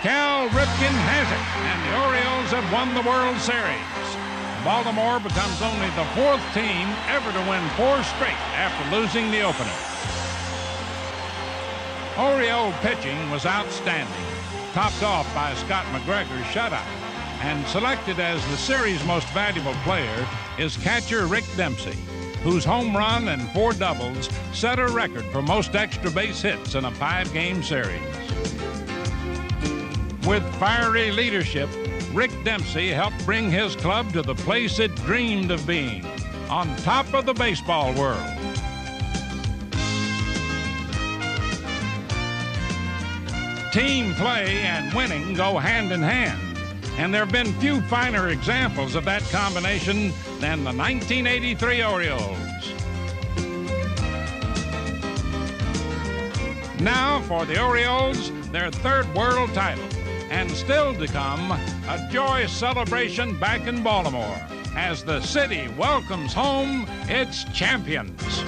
Cal Ripken has it, and the Orioles have won the World Series. Baltimore becomes only the 4th team ever to win 4 straight after losing the opener. Oriole pitching was outstanding, topped off by Scott McGregor's shutout. And selected as the series' most valuable player is catcher Rick Dempsey, whose home run and 4 doubles set a record for most extra base hits in a 5-game series. With fiery leadership, Rick Dempsey helped bring his club to the place it dreamed of being, on top of the baseball world. Team play and winning go hand in hand, and there have been few finer examples of that combination than the 1983 Orioles. Now for the Orioles, their 3rd world title, and still to come, a joyous celebration back in Baltimore as the city welcomes home its champions.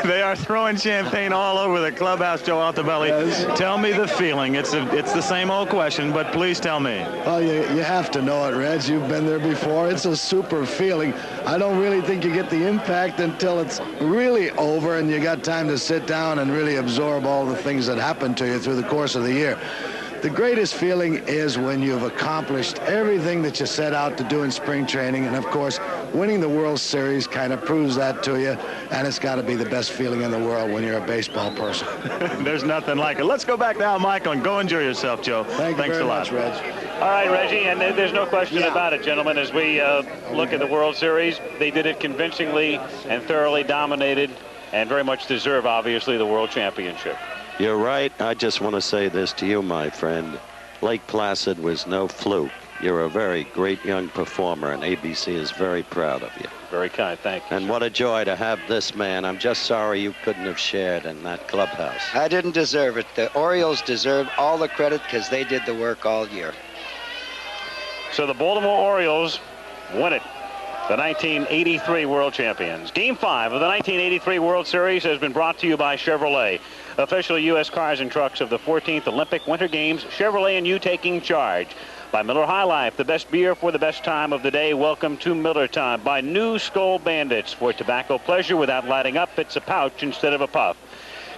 They are throwing champagne all over the clubhouse, Joe Altobelli. Yes. Tell me the feeling. It's the same old question, but please tell me. Well, you have to know it, Reg. You've been there before. It's a super feeling. I don't really think you get the impact until it's really over and you got time to sit down and really absorb all the things that happened to you through the course of the year. The greatest feeling is when you've accomplished everything that you set out to do in spring training, and of course, winning the World Series kind of proves that to you, and it's got to be the best feeling in the world when you're a baseball person. There's nothing like it. Let's go back now, Michael, and go enjoy yourself, Joe. Thanks very much, Reg. All right, Reggie, and there's no question about it, gentlemen. As we look at the World Series, they did it convincingly and thoroughly dominated, and very much deserve, obviously, the World Championship. You're right. I just want to say this to you, my friend. Lake Placid was no fluke. You're a very great young performer, and ABC is very proud of you. Very kind. Thank you. And what a joy to have this man. I'm just sorry you couldn't have shared in that clubhouse. I didn't deserve it. The Orioles deserve all the credit because they did the work all year. So the Baltimore Orioles win it. The 1983 World Champions. Game 5 of the 1983 World Series has been brought to you by Chevrolet, official U.S. cars and trucks of the 14th Olympic Winter Games. Chevrolet and you taking charge. By Miller High Life, the best beer for the best time of the day. Welcome to Miller Time. By New Skull Bandits, for tobacco pleasure without lighting up. It's a pouch instead of a puff.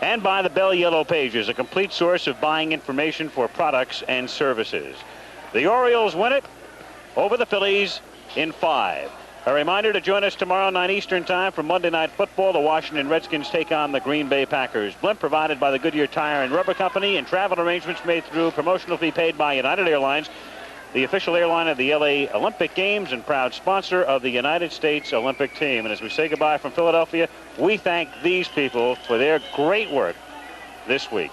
And by the Bell Yellow Pages, a complete source of buying information for products and services. The Orioles win it over the Phillies in 5. A reminder to join us tomorrow 9 Eastern Time for Monday Night Football. The Washington Redskins take on the Green Bay Packers. Blimp provided by the Goodyear Tire and Rubber Company, and travel arrangements made through promotional fee paid by United Airlines, the official airline of the LA Olympic Games and proud sponsor of the United States Olympic team. And as we say goodbye from Philadelphia, we thank these people for their great work this week.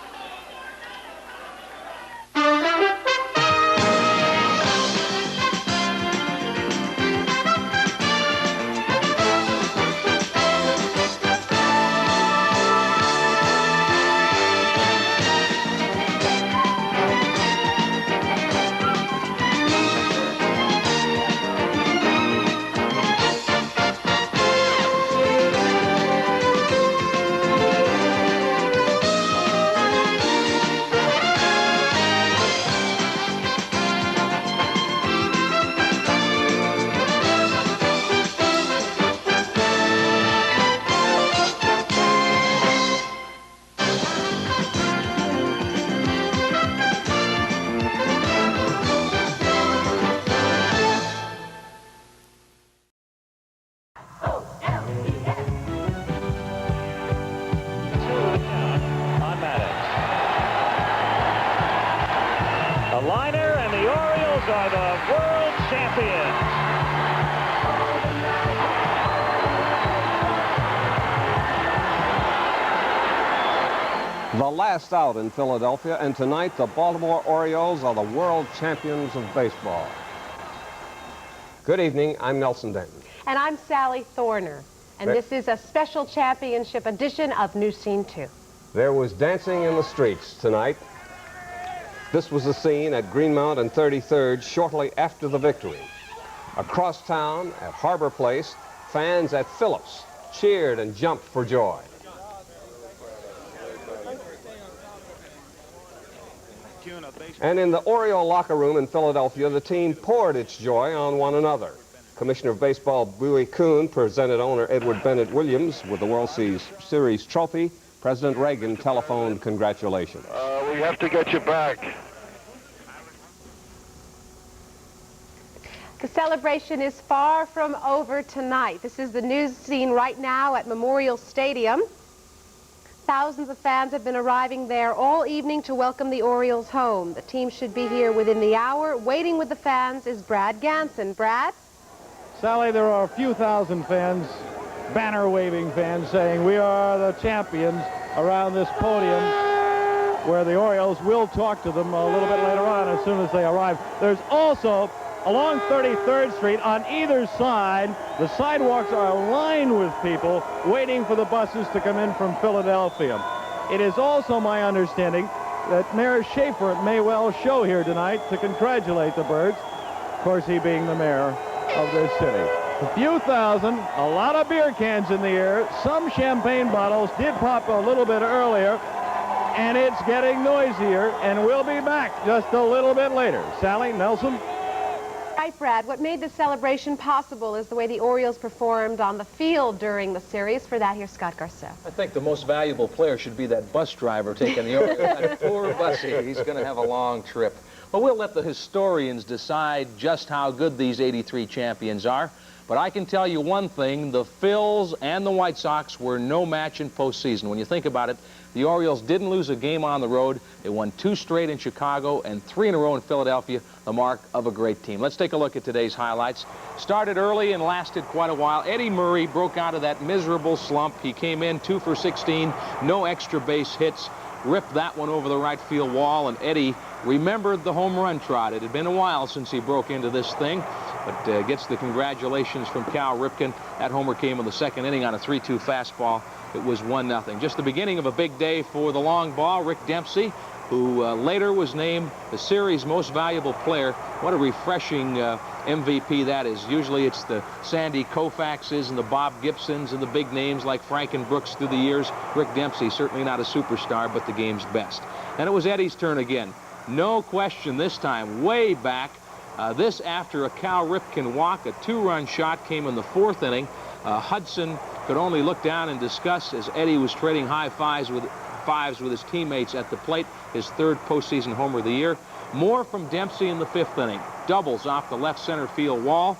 The last out in Philadelphia, and tonight the Baltimore Orioles are the world champions of baseball. Good evening, I'm Nelson Denton. And I'm Sally Thorner, and this is a special championship edition of New Scene 2. There was dancing in the streets tonight. This was the scene at Greenmount and 33rd shortly after the victory. Across town at Harbor Place, fans at Phillips cheered and jumped for joy. And in the Oriole locker room in Philadelphia, the team poured its joy on one another. Commissioner of Baseball Bowie Kuhn presented owner Edward Bennett Williams with the World Series trophy. President Reagan telephoned congratulations. We have to get you back. The celebration is far from over tonight. This is the news scene right now at Memorial Stadium. Thousands of fans have been arriving there all evening to welcome the Orioles home. The team should be here within the hour. Waiting with the fans is Brad Ganson. Brad? Sally, there are a few thousand fans, banner-waving fans, saying we are the champions around this podium, where the Orioles will talk to them a little bit later on as soon as they arrive. There's also, along 33rd Street, on either side, the sidewalks are lined with people waiting for the buses to come in from Philadelphia. It is also my understanding that Mayor Schaefer may well show here tonight to congratulate the Birds, of course he being the mayor of this city. A few thousand, a lot of beer cans in the air, some champagne bottles did pop a little bit earlier, and it's getting noisier, and we'll be back just a little bit later. Sally, Nelson? Right, Brad. What made this celebration possible is the way the Orioles performed on the field during the series. For that, here's Scott Garcia. I think the most valuable player should be that bus driver taking the Orioles. That poor bussie. He's going to have a long trip. Well, we'll let the historians decide just how good these 83 champions are. But I can tell you one thing, the Phils and the White Sox were no match in postseason. When you think about it, the Orioles didn't lose a game on the road. They won 2 straight in Chicago and 3 in a row in Philadelphia, the mark of a great team. Let's take a look at today's highlights. Started early and lasted quite a while. Eddie Murray broke out of that miserable slump. He came in 2 for 16, no extra base hits, ripped that one over the right field wall, and Eddie remembered the home run trot. It had been a while since he broke into this thing, but gets the congratulations from Cal Ripken. That homer came in the second inning on a 3-2 fastball. It was 1-0. Just the beginning of a big day for the long ball. Rick Dempsey, who later was named the series' most valuable player. What a refreshing MVP that is. Usually it's the Sandy Koufaxes and the Bob Gibsons and the big names like Franken Brooks through the years. Rick Dempsey, certainly not a superstar, but the game's best. And it was Eddie's turn again. No question this time, way back This after a Cal Ripken walk. A 2-run shot came in the 4th inning. Hudson could only look down in disgust as Eddie was trading high fives with his teammates at the plate. His 3rd postseason homer of the year. More from Dempsey in the 5th inning. Doubles off the left center field wall.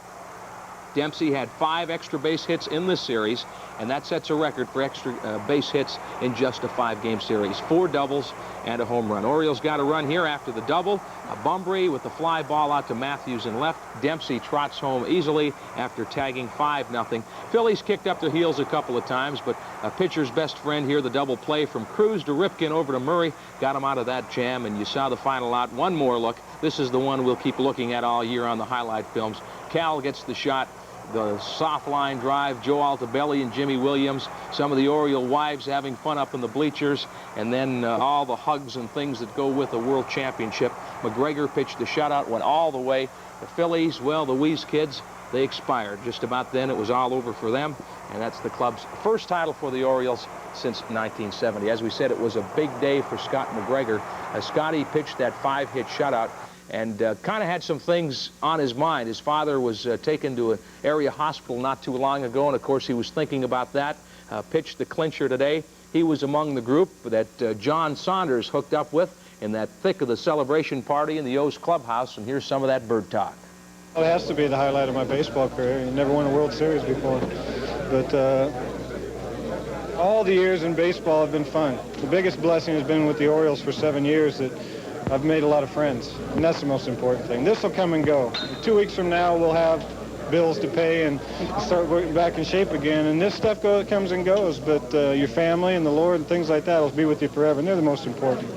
Dempsey had 5 extra base hits in this series, and that sets a record for extra base hits in just a 5-game series. 4 doubles and a home run. Orioles got a run here after the double. A Bumbry with the fly ball out to Matthews in left. Dempsey trots home easily after tagging 5-0. Phillies kicked up their heels a couple of times, but a pitcher's best friend here, the double play from Cruz to Ripken over to Murray, got him out of that jam, and you saw the final out. One more look. This is the one we'll keep looking at all year on the highlight films. Cal gets the shot. The soft line drive, Joe Altobelli and Jimmy Williams, some of the Oriole wives having fun up in the bleachers, and then all the hugs and things that go with a world championship. McGregor pitched the shutout, went all the way. The Phillies, well, the Wheeze kids, they expired. Just about then, it was all over for them, and that's the club's first title for the Orioles since 1970. As we said, it was a big day for Scott McGregor. Scotty pitched that 5-hit shutout, and kind of had some things on his mind. His father was taken to an area hospital not too long ago, and of course he was thinking about that. Pitched the clincher today. He was among the group that John Saunders hooked up with in that thick of the celebration party in the O's clubhouse, and here's some of that bird talk. Well, it has to be the highlight of my baseball career. You never won a World Series before, but all the years in baseball have been fun. The biggest blessing has been with the Orioles for 7 years that I've made a lot of friends, and that's the most important thing. This will come and go. 2 weeks from now, we'll have bills to pay and start getting back in shape again, and this stuff comes and goes, but your family and the Lord and things like that will be with you forever, and they're the most important.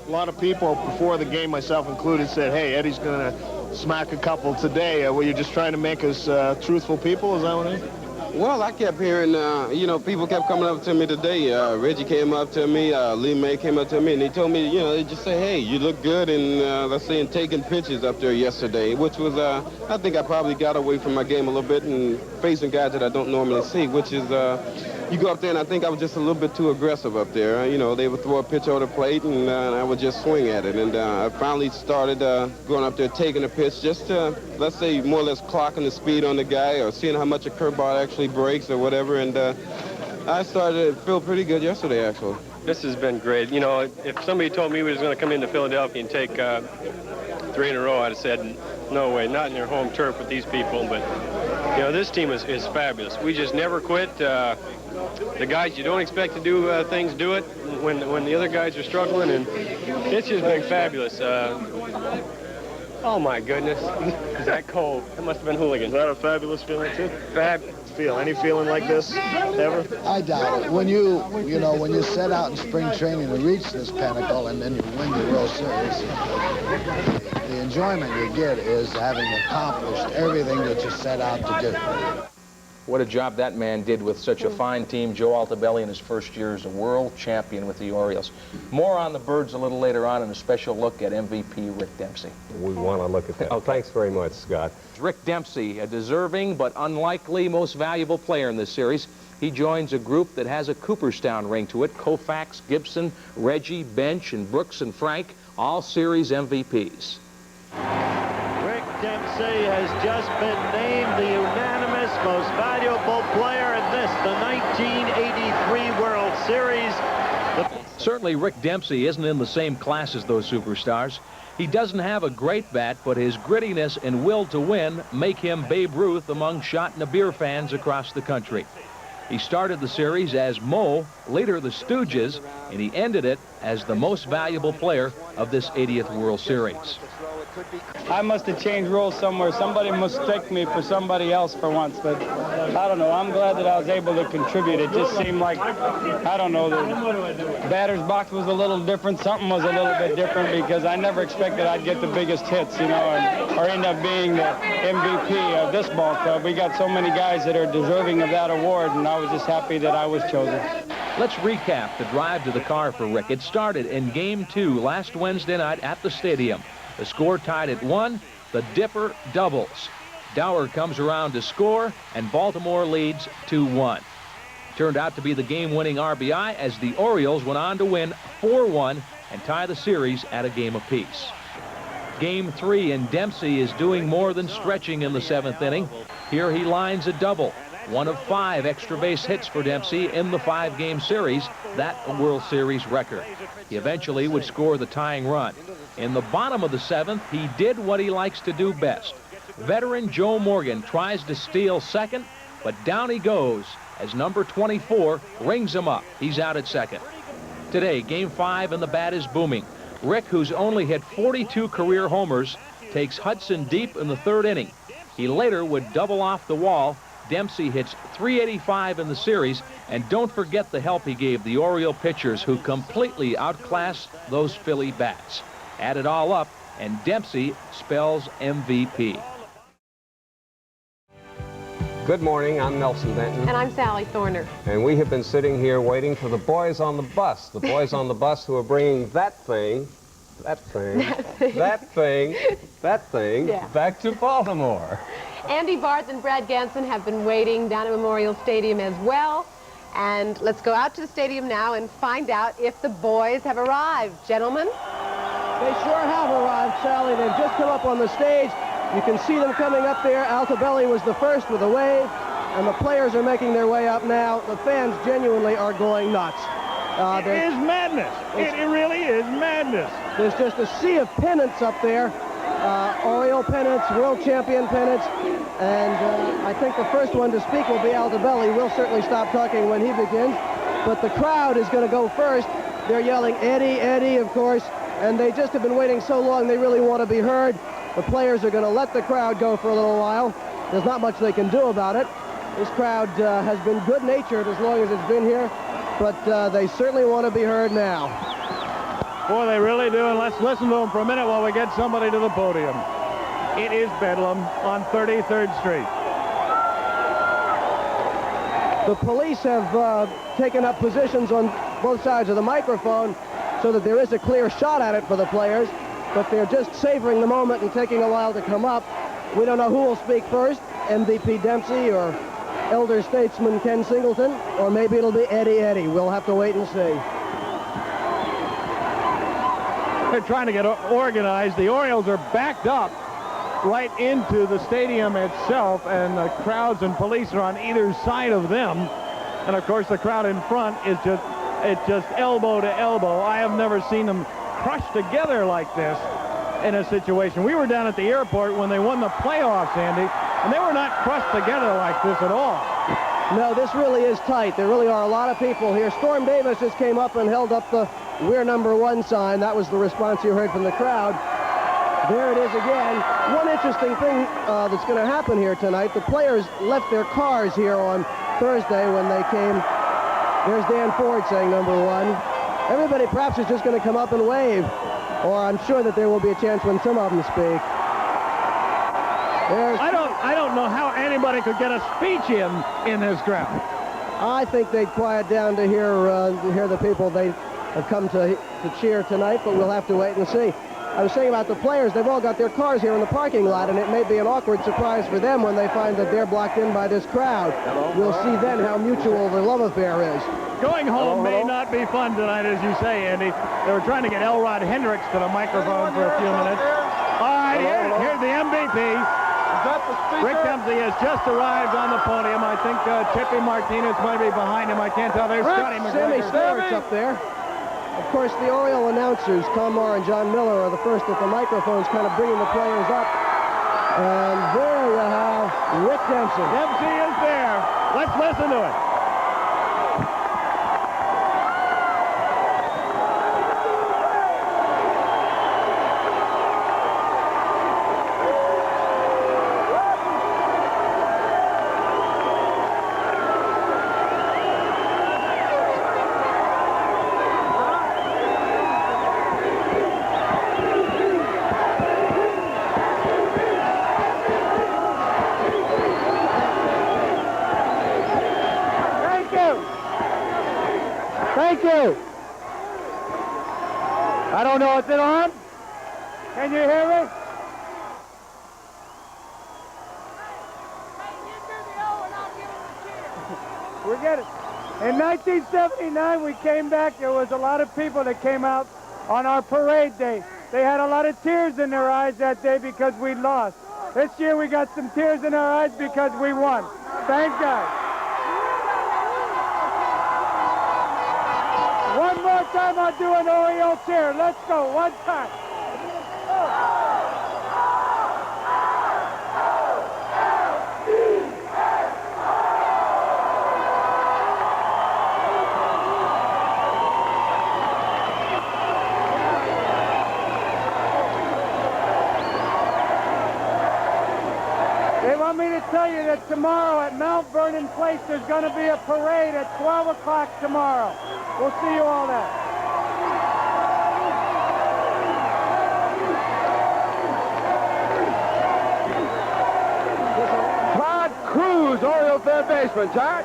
A lot of people before the game, myself included, said, hey, Eddie's going to smack a couple today. Were you just trying to make us truthful people? Is that what it is? Well, I kept hearing, you know, people kept coming up to me today. Reggie came up to me, Lee May came up to me, and they told me, you know, they just say, hey, you look good, and let's say, in taking pictures up there yesterday, which was, I think I probably got away from my game a little bit and facing guys that I don't normally see, which is, you go up there, and I think I was just a little bit too aggressive up there. You know, they would throw a pitch over the plate, and I would just swing at it. And I finally started going up there, taking a pitch, just to, let's say, more or less clocking the speed on the guy or seeing how much a curveball actually breaks or whatever. And I started to feel pretty good yesterday, actually. This has been great. You know, if somebody told me we was going to come into Philadelphia and take 3 in a row, I'd have said, no way, not in their home turf with these people. But, you know, this team is fabulous. We just never quit. The guys you don't expect to do things do it when the other guys are struggling, and it's just been fabulous. Oh my goodness, is that cold? That must have been hooligan. Is that a fabulous feeling too? Any feeling like this ever? I doubt it. When you set out in spring training to reach this pinnacle and then you win the World Series, the enjoyment you get is having accomplished everything that you set out to do. What a job that man did with such a fine team. Joe Altobelli in his first year as a world champion with the Orioles. More on the Birds a little later on, and a special look at MVP Rick Dempsey. We want to look at that. Oh, thanks very much, Scott. Rick Dempsey, a deserving but unlikely most valuable player in this series. He joins a group that has a Cooperstown ring to it. Koufax, Gibson, Reggie, Bench, and Brooks and Frank, all series MVPs. Rick Dempsey has just been named the unanimous most valuable player in this, the 1983 World Series. Certainly Rick Dempsey isn't in the same class as those superstars. He doesn't have a great bat, but his grittiness and will to win make him Babe Ruth among shot and a beer fans across the country. He started the series as Mo, leader of the Stooges, and he ended it as the most valuable player of this 80th World Series. I must have changed roles somewhere. Somebody mistook me for somebody else for once, but I don't know. I'm glad that I was able to contribute. It just seemed like, I don't know, the batter's box was a little different. Something was a little bit different because I never expected I'd get the biggest hits, you know, or end up being the MVP of this ball club. We got so many guys that are deserving of that award, and I was just happy that I was chosen. Let's recap the drive to the car for Rick. It started in Game 2 last Wednesday night at the stadium. The score tied at 1. The Dipper doubles. Dower comes around to score, and Baltimore leads 2-1. Turned out to be the game-winning RBI as the Orioles went on to win 4-1 and tie the series at a game apiece. Game 3, and Dempsey is doing more than stretching in the 7th inning. Here he lines a double. 1 of 5 extra base hits for Dempsey in the 5-game series. That a World Series record. He eventually would score the tying run. In the bottom of the 7th, he did what he likes to do best. Veteran Joe Morgan tries to steal second, but down he goes as number 24 rings him up. He's out at second. Today, Game 5, and the bat is booming. Rick, who's only hit 42 career homers, takes Hudson deep in the 3rd inning. He later would double off the wall. Dempsey hits .385 in the series, and don't forget the help he gave the Oriole pitchers, who completely outclassed those Philly bats. Add it all up, and Dempsey spells MVP. Good morning, I'm Nelson Denton. And I'm Sally Thorner. And we have been sitting here waiting for the boys on the bus. The boys on the bus who are bringing that thing Yeah. back to Baltimore. Andy Barth and Brad Ganson have been waiting down at Memorial Stadium as well. And let's go out to the stadium now and find out if the boys have arrived. Gentlemen? They sure have arrived, Sally. They've just come up on the stage. You can see them coming up there. Altobelli was the first with a wave, and the players are making their way up now. The fans genuinely are going nuts. It is madness. It really is madness. There's just a sea of pennants up there. Oriole pennants, world champion pennants, and I think the first one to speak will be Altobelli. We'll certainly stop talking when he begins, but the crowd is going to go first. They're yelling, Eddie, Eddie, of course, and they just have been waiting so long they really want to be heard. The players are going to let the crowd go for a little while. There's not much they can do about it. This crowd has been good-natured as long as it's been here, but they certainly want to be heard now. Boy, they really do, and let's listen to them for a minute while we get somebody to the podium. It is Bedlam on 33rd Street. The police have taken up positions on both sides of the microphone so that there is a clear shot at it for the players, but they're just savoring the moment and taking a while to come up. We don't know who will speak first, MVP Dempsey or elder statesman Ken Singleton, or maybe it'll be Eddie Eddie. We'll have to wait and see. They're trying to get organized. The Orioles are backed up right into the stadium itself, and the crowds and police are on either side of them. And of course, the crowd in front is just elbow to elbow. I have never seen them crushed together like this in a situation. We were down at the airport when they won the playoffs, Andy, and they were not crushed together like this at all. No, this really is tight. There really are a lot of people here. Storm Davis just came up and held up the "We're number one" sign. That was the response you heard from the crowd. There it is again. One interesting thing that's going to happen here tonight, the players left their cars here on Thursday when they came. There's Dan Ford saying number one. Everybody perhaps is just going to come up and wave, or I'm sure that there will be a chance when some of them speak. I don't know how anybody could get a speech in this crowd. I think they'd quiet down to hear the people they have come to cheer tonight, but we'll have to wait and see. I was saying about the players, they've all got their cars here in the parking lot, and it may be an awkward surprise for them when they find that they're blocked in by this crowd. We'll see then how mutual the love affair is. Going home may not be fun tonight, as you say, Andy. They were trying to get Elrod Hendricks to the microphone for a few minutes. All right, here's the MVP. Rick Dempsey has just arrived on the podium. I think Tippy Martinez might be behind him. I can't tell. There's Scotty Sammy McGregor. Stewart's up there. Of course, the Oriole announcers, Tom Moore and John Miller, are the first at the microphones, kind of bringing the players up. And there you have Rick Dempsey. Dempsey is there. Let's listen to it. Thank you. I don't know, is it on? Can you hear me? We get it. In 1979, we came back. There was a lot of people that came out on our parade day. They had a lot of tears in their eyes that day because we lost. This year we got some tears in our eyes because we won. Thank God. One more time I'll do an Oriole cheer. Let's go, one time. They want me to tell you that tomorrow at Mount Vernon Place there's going to be a parade at 12 o'clock tomorrow. We'll see you all there. Todd Cruz, Oriole third baseman. Todd?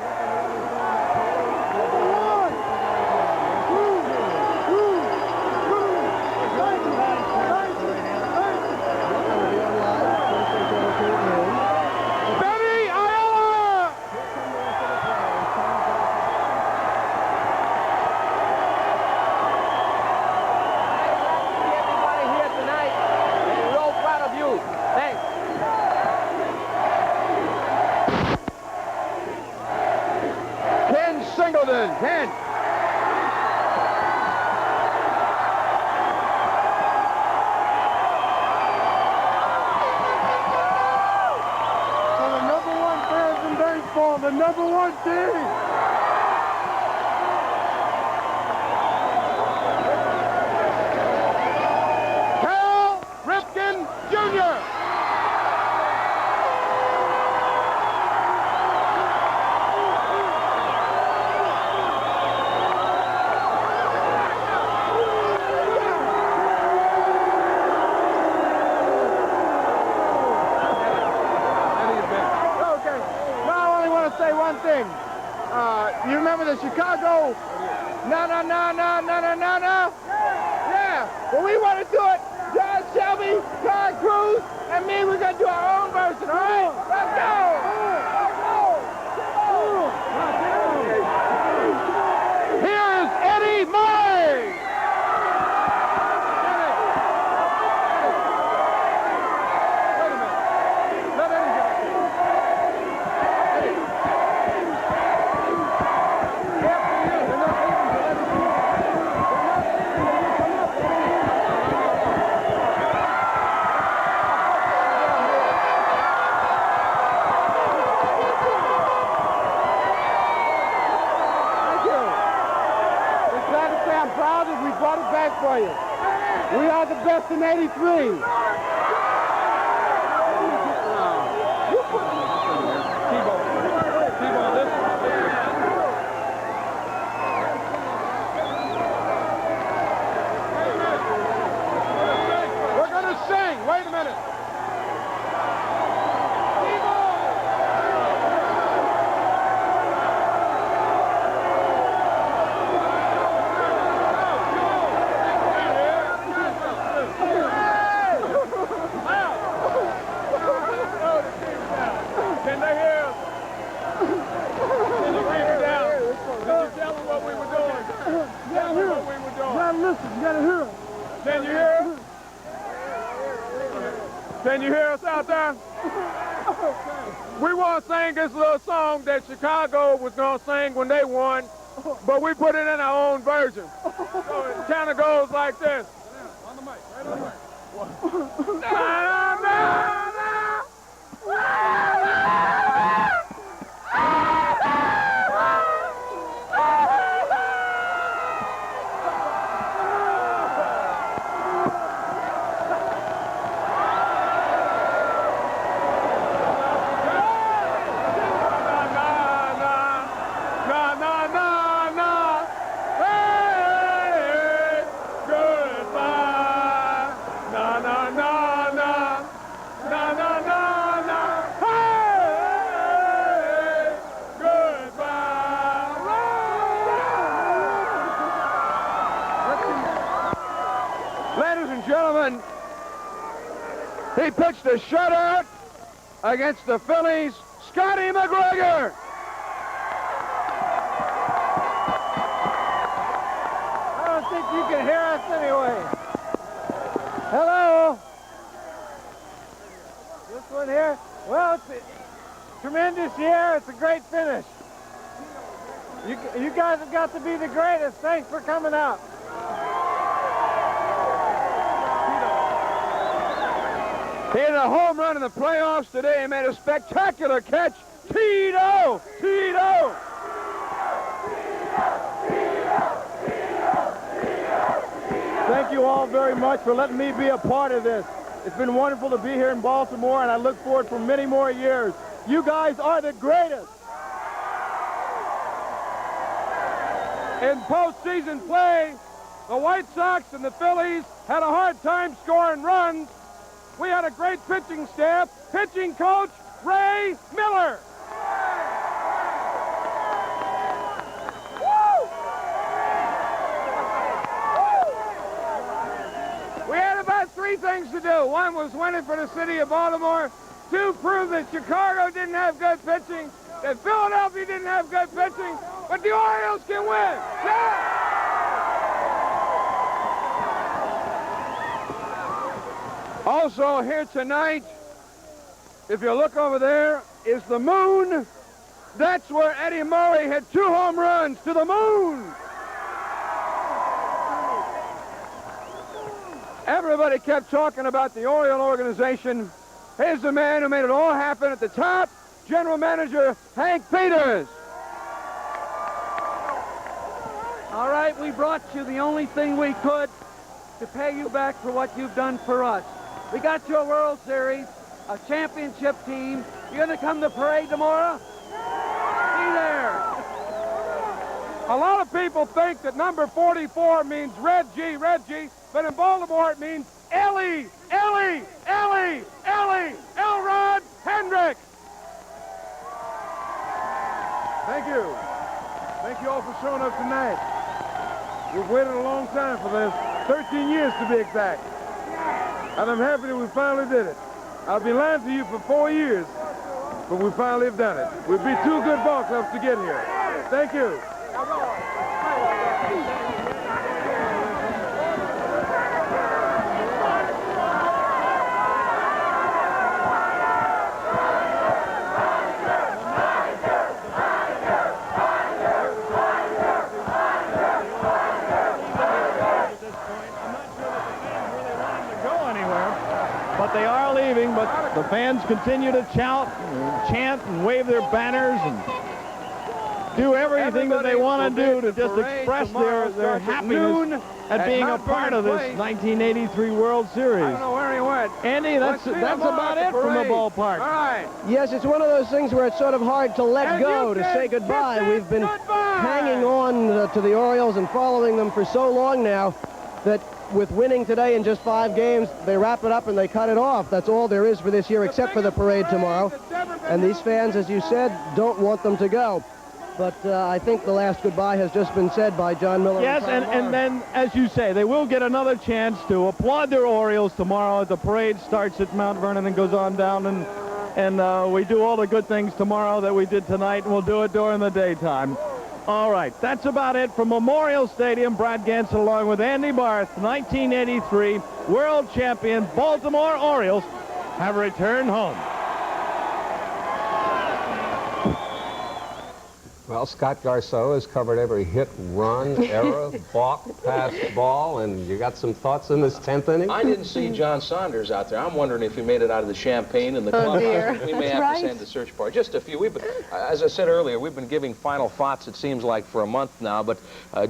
Singleton, 10. So the #1 fans in baseball, the #1 team. Cal Ripken Jr. Thing. You remember the Chicago no. Yeah, well, we want to do it. John Shelby, Todd Cruz, and me, we're going to do our own version, all right? Let's go! Here's Eddie Murray. For you. We are the best in '83. We're going to sing. Wait a minute. Can you hear us? Can you hear us out there? We want to sing this little song that Chicago was going to sing when they won, but we put it in our own version. So it kind of goes like this. On the mic, right on the mic. He pitched a shutout against the Phillies, Scotty McGregor. I don't think you can hear us anyway. Hello. This one here. Well, it's a tremendous year. It's a great finish. You guys have got to be the greatest. Thanks for coming out. He hit a home run in the playoffs today. He made a spectacular catch. Tito! Tito! Thank you all very much for letting me be a part of this. It's been wonderful to be here in Baltimore, and I look forward for many more years. You guys are the greatest. In postseason play, the White Sox and the Phillies had a hard time scoring runs. We had a great pitching staff. Pitching coach, Ray Miller. We had about 3 things to do. One was winning for the city of Baltimore. 2, prove that Chicago didn't have good pitching, that Philadelphia didn't have good pitching, but the Orioles can win. Yeah! Also here tonight, if you look over there, is the moon. That's where Eddie Murray hit 2 home runs to the moon. Everybody kept talking about the Oriole organization. Here's the man who made it all happen at the top, General Manager Hank Peters. All right, we brought you the only thing we could to pay you back for what you've done for us. We got you a World Series, a championship team. You gonna come to parade tomorrow? Be there. A lot of people think that number 44 means Reggie, but in Baltimore it means Ellie, Elrod Hendricks. Thank you. Thank you all for showing up tonight. We've waited a long time for this, 13 years to be exact. And I'm happy that we finally did it. I've been lying to you for 4 years, but we finally have done it. We've been 2 good ball clubs to get here. Thank you. They are leaving, but the fans continue to chant and wave their banners and do everything that they want to do to just express their happiness at being a part of this 1983 World Series. I don't know where he went. Andy, that's about it from the ballpark. All right. Yes, it's one of those things where it's sort of hard to let go, to say goodbye. We've been hanging on to the Orioles and following them for so long now that with winning today in just 5 games, they wrap it up and they cut it off. That's all there is for this year, except for the parade tomorrow. And these fans, as you said, don't want them to go. But I think the last goodbye has just been said by John Miller. Yes, and then, as you say, they will get another chance to applaud their Orioles tomorrow as the parade starts at Mount Vernon and goes on down. And we do all the good things tomorrow that we did tonight, and we'll do it during the daytime. All right, that's about it from Memorial Stadium. Brad Ganson along with Andy Barth, 1983 world champion Baltimore Orioles have returned home. Well, Scott Garceau has covered every hit, run, error, balk, pass, ball, and you got some thoughts in this 10th inning? I didn't see John Saunders out there. I'm wondering if he made it out of the champagne in the clubhouse. We may have to send the search party. Just a few. As I said earlier, we've been giving final thoughts, it seems like, for a month now, but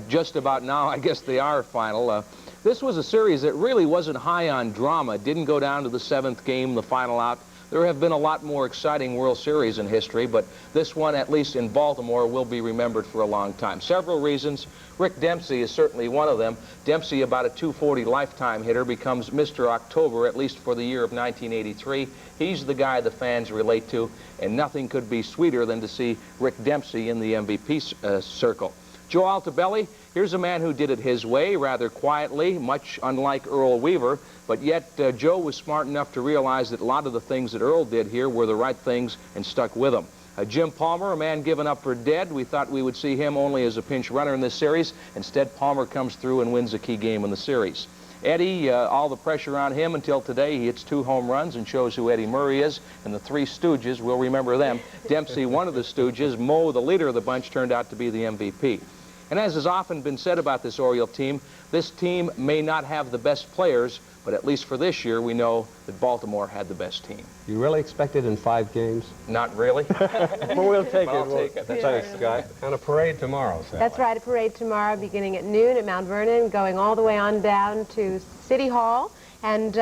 just about now, I guess they are final. This was a series that really wasn't high on drama. It didn't go down to the 7th game, the final out. There have been a lot more exciting World Series in history, but this one, at least in Baltimore, will be remembered for a long time. Several reasons. Rick Dempsey is certainly one of them. Dempsey, about a .240 lifetime hitter, becomes Mr. October, at least for the year of 1983. He's the guy the fans relate to, and nothing could be sweeter than to see Rick Dempsey in the MVP circle. Joe Altobelli, here's a man who did it his way, rather quietly, much unlike Earl Weaver, but yet Joe was smart enough to realize that a lot of the things that Earl did here were the right things and stuck with him. Jim Palmer, a man given up for dead. We thought we would see him only as a pinch runner in this series. Instead, Palmer comes through and wins a key game in the series. Eddie, all the pressure on him until today. He hits 2 home runs and shows who Eddie Murray is. And the 3 Stooges, we'll remember them. Dempsey, one of the Stooges. Mo, the leader of the bunch, turned out to be the MVP. And as has often been said about this Oriole team, this team may not have the best players, but at least for this year, we know that Baltimore had the best team. You really expect it in 5 games? Not really. But we'll take it. I'll take it. Thanks, Scott. And a parade tomorrow, Sally. That's right, a parade tomorrow beginning at noon at Mount Vernon, going all the way on down to City Hall. And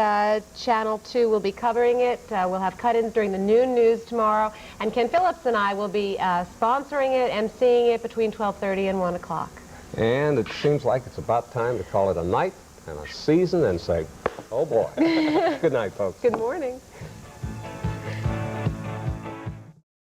Channel 2 will be covering it. We'll have cut-ins during the noon news tomorrow. And Ken Phillips and I will be sponsoring it, emceeing it between 12:30 and 1 o'clock. And it seems like it's about time to call it a night and a season and say, oh boy. Good night, folks. Good morning.